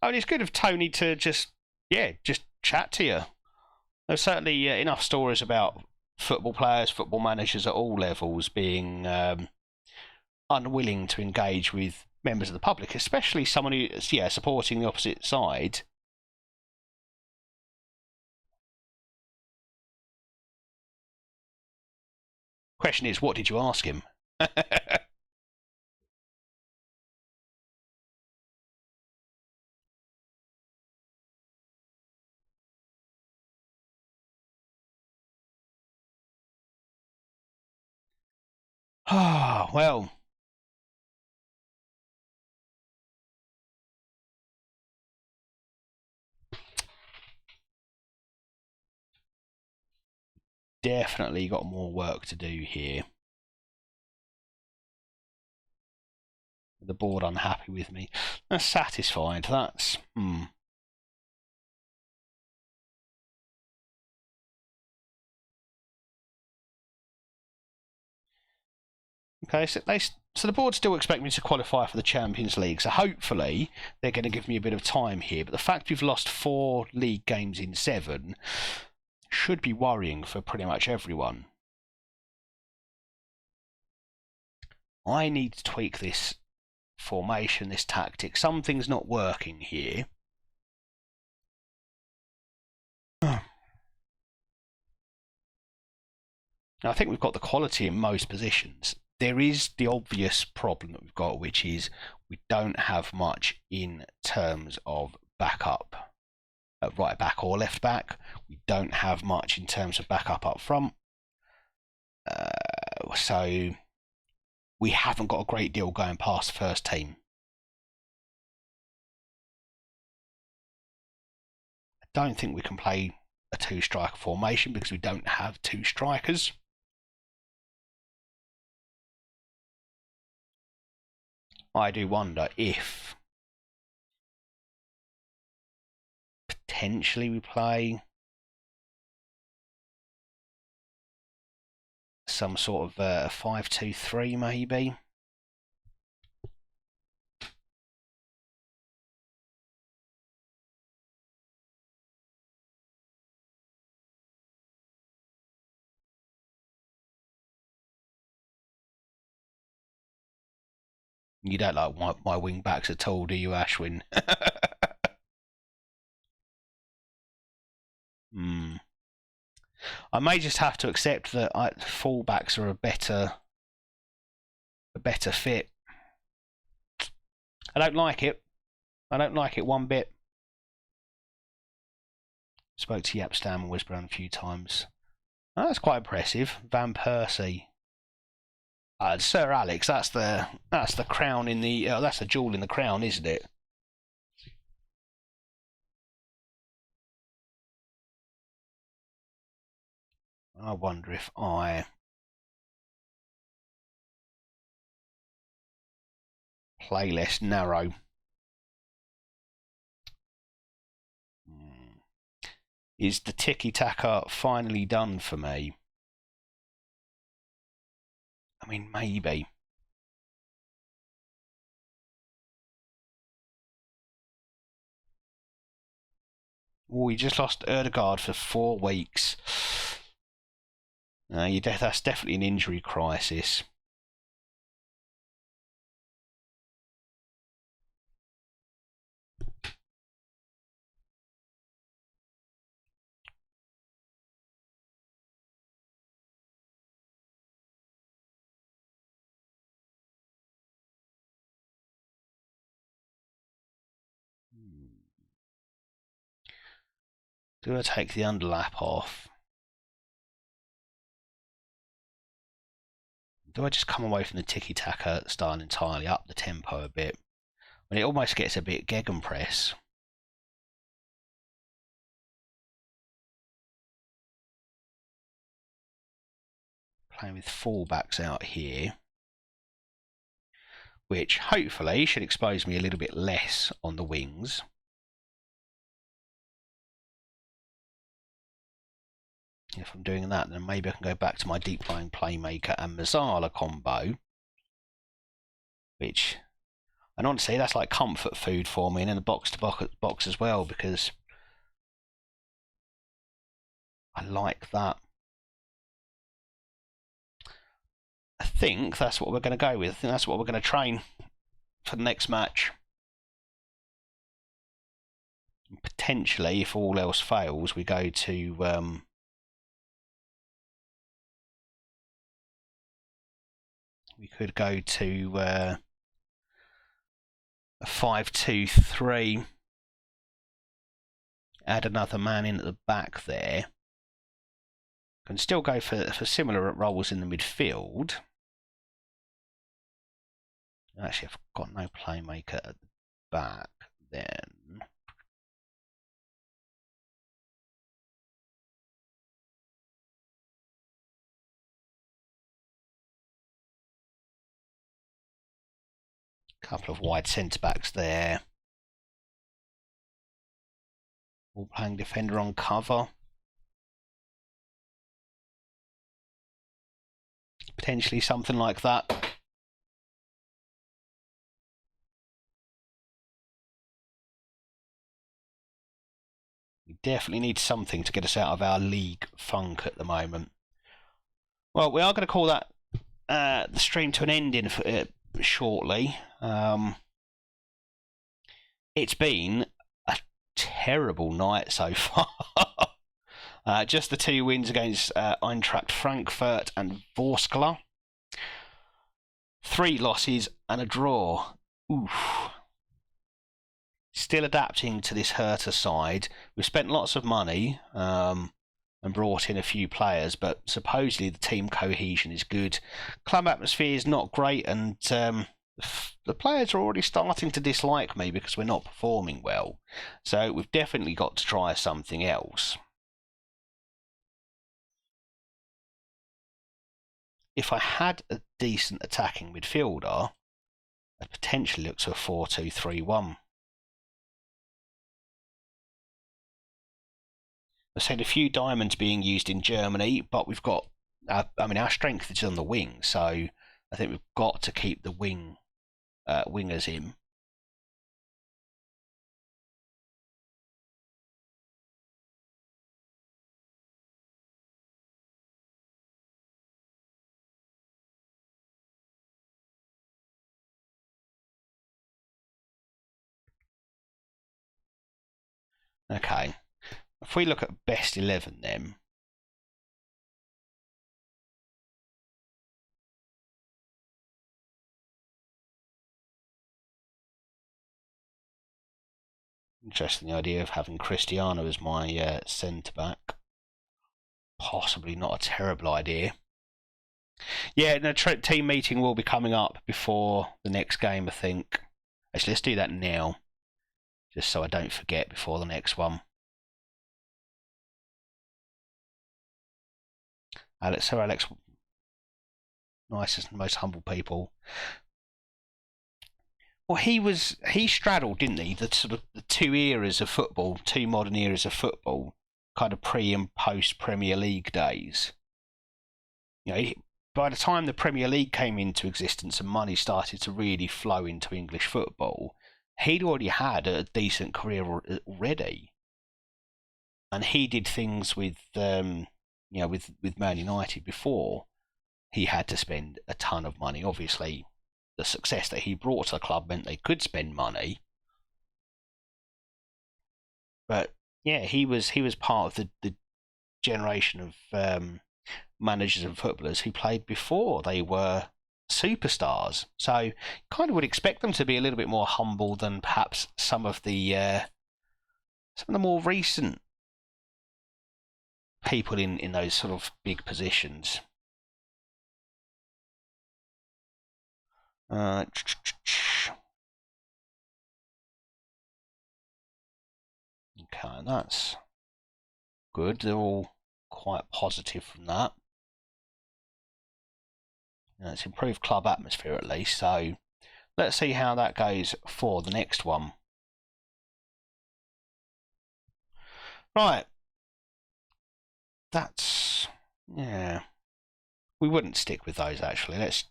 Oh, and it's good of Tony to just chat to you. There's certainly enough stories about football players, football managers at all levels being unwilling to engage with members of the public, especially someone who's supporting the opposite side. Question is, what did you ask him? Ah, well. Definitely got more work to do here. The board unhappy with me. That's satisfied. That's Okay, so the board still expect me to qualify for the Champions League, so hopefully they're going to give me a bit of time here. But the fact we've lost 4 league games in 7 should be worrying for pretty much everyone. I need to tweak this formation, this tactic. Something's not working here. Now, I think we've got the quality in most positions. There is the obvious problem that we've got, which is we don't have much in terms of backup at right back or left back. We don't have much in terms of backup up front. So we haven't got a great deal going past the first team. I don't think we can play a two-striker formation because we don't have two strikers. I do wonder if potentially we play some sort of 5-2-3 maybe. You don't like my wing backs at all, do you, Ashwin? I may just have to accept that fullbacks are a better fit. I don't like it. I don't like it one bit. Spoke to Yapstam and Wisborough a few times. Oh, that's quite impressive. Van Persie. Sir Alex, that's the crown in the that's the jewel in the crown, isn't it? I wonder if I play less narrow. Is the tiki-taka finally done for me? I mean, maybe. Oh, you just lost Erdegaard for 4 weeks. That's definitely an injury crisis. Do I take the underlap off? Do I just come away from the tiki-taka style entirely, up the tempo a bit? When it almost gets a bit gegenpress. Playing with fullbacks out here, which hopefully should expose me a little bit less on the wings. If I'm doing that, then maybe I can go back to my deep lying playmaker and Mazzala combo, which, and honestly, that's like comfort food for me, and in the box to box as well, because I like that. I think that's what we're going to go with. I think that's what we're going to train for the next match. And potentially, if all else fails, we go to we could go to a 5-2-3. Add another man in at the back there. Can still go for similar roles in the midfield. Actually, I've got no playmaker at the back then. Couple of wide centre backs there. All playing defender on cover. Potentially something like that. We definitely need something to get us out of our league funk at the moment. Well, we are going to call that the stream to an end shortly. It's been a terrible night so far. Just the 2 wins against Eintracht Frankfurt and Vorskla. 3 losses and a draw. Oof. Still adapting to this Hertha side. We've spent lots of money. and brought in a few players, but supposedly the team cohesion is good. Club atmosphere is not great, and the players are already starting to dislike me because we're not performing well. So we've definitely got to try something else. If I had a decent attacking midfielder, I'd potentially look to a 4-2-3-1. I've seen a few diamonds being used in Germany, but we've got, our strength is on the wing, so I think we've got to keep the wingers in. Okay, if we look at best 11 then, interesting the idea of having Cristiano as my centre-back. Possibly not a terrible idea. Yeah, the team meeting will be coming up before the next game, I think. Actually, let's do that now, just so I don't forget before the next one. Alex, nicest and most humble people. Well, he straddled, didn't he? The sort of the two eras of football, two modern eras of football, kind of pre and post Premier League days. By the time the Premier League came into existence and money started to really flow into English football, he'd already had a decent career already, and he did things with with Man United before he had to spend a ton of money. Obviously, the success that he brought to the club meant they could spend money. But yeah, he was part of the generation of managers and footballers who played before they were superstars. So kind of would expect them to be a little bit more humble than perhaps some of the more recent people in those sort of big positions. Okay, that's good. They're all quite positive from that. It's improved club atmosphere at least, so let's see how that goes for the next one. Right. That's, yeah. We wouldn't stick with those actually. Let's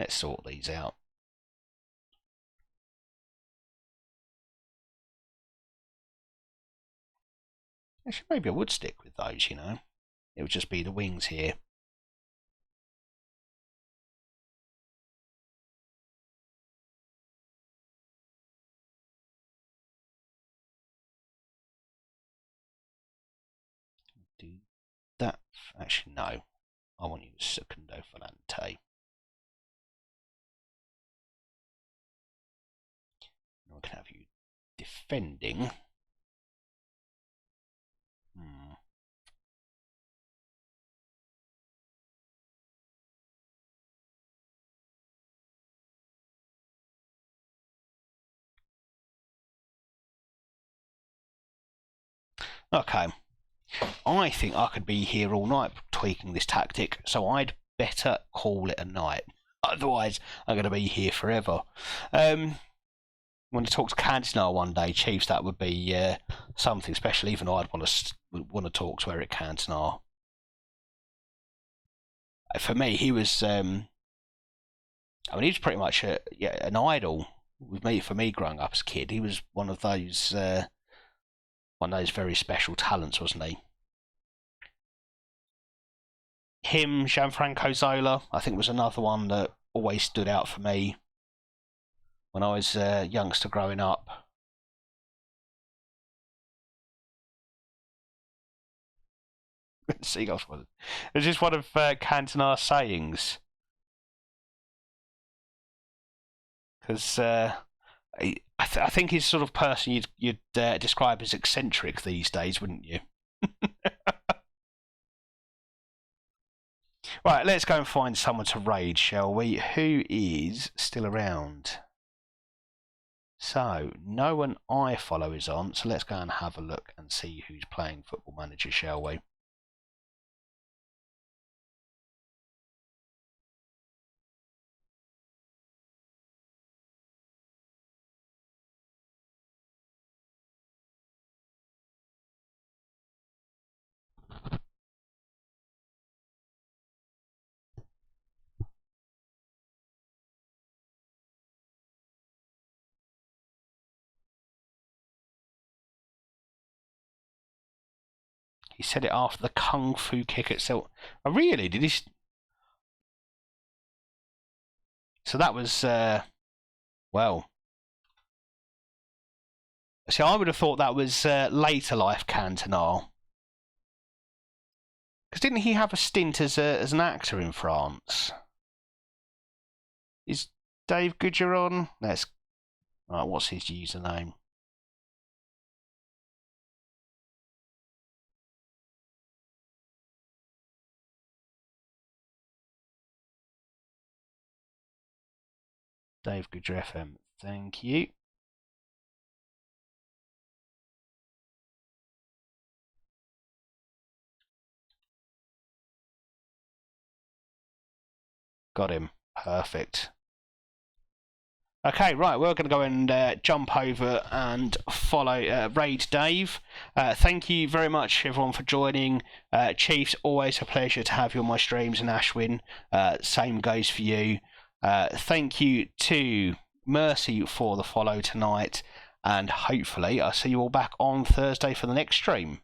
sort these out. Actually, maybe I would stick with those, It would just be the wings here. Do that. Actually, no. I want to use Secundo Volante. I can have you defending. Okay. I think I could be here all night tweaking this tactic, so I'd better call it a night. Otherwise, I'm going to be here forever. When I talk to Cantona one day, Chiefs, that would be something special. Even I'd want to talk to Eric Cantona. For me, he was. He was pretty much an idol with me. For me, growing up as a kid, he was one of those very special talents, wasn't he? Him, Gianfranco Zola, I think was another one that always stood out for me when I was a youngster growing up. Seagulls was. It's just one of Cantona's sayings. Because I think he's sort of person you'd describe as eccentric these days, wouldn't you? Right, let's go and find someone to raid, shall we? Who is still around? So, no one I follow is on, so let's go and have a look and see who's playing Football Manager, shall we? He said it after the kung fu kick itself. Oh, really? Did he? So that was, well. See, I would have thought that was later life Cantona. Because didn't he have a stint as an actor in France? Is Dave Goodger on? Let's. Right, what's his username? Dave Goodger FM. Thank you. Got him. Perfect. Okay, right, we're going to go and jump over and follow raid Dave. Thank you very much, everyone, for joining. Chiefs, always a pleasure to have you on my streams, and Ashwin, same goes for you. Thank you to Mercy for the follow tonight, and hopefully I'll see you all back on Thursday for the next stream.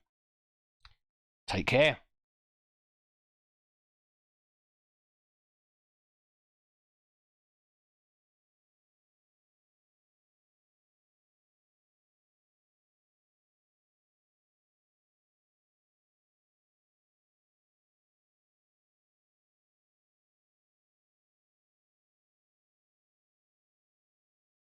Take care.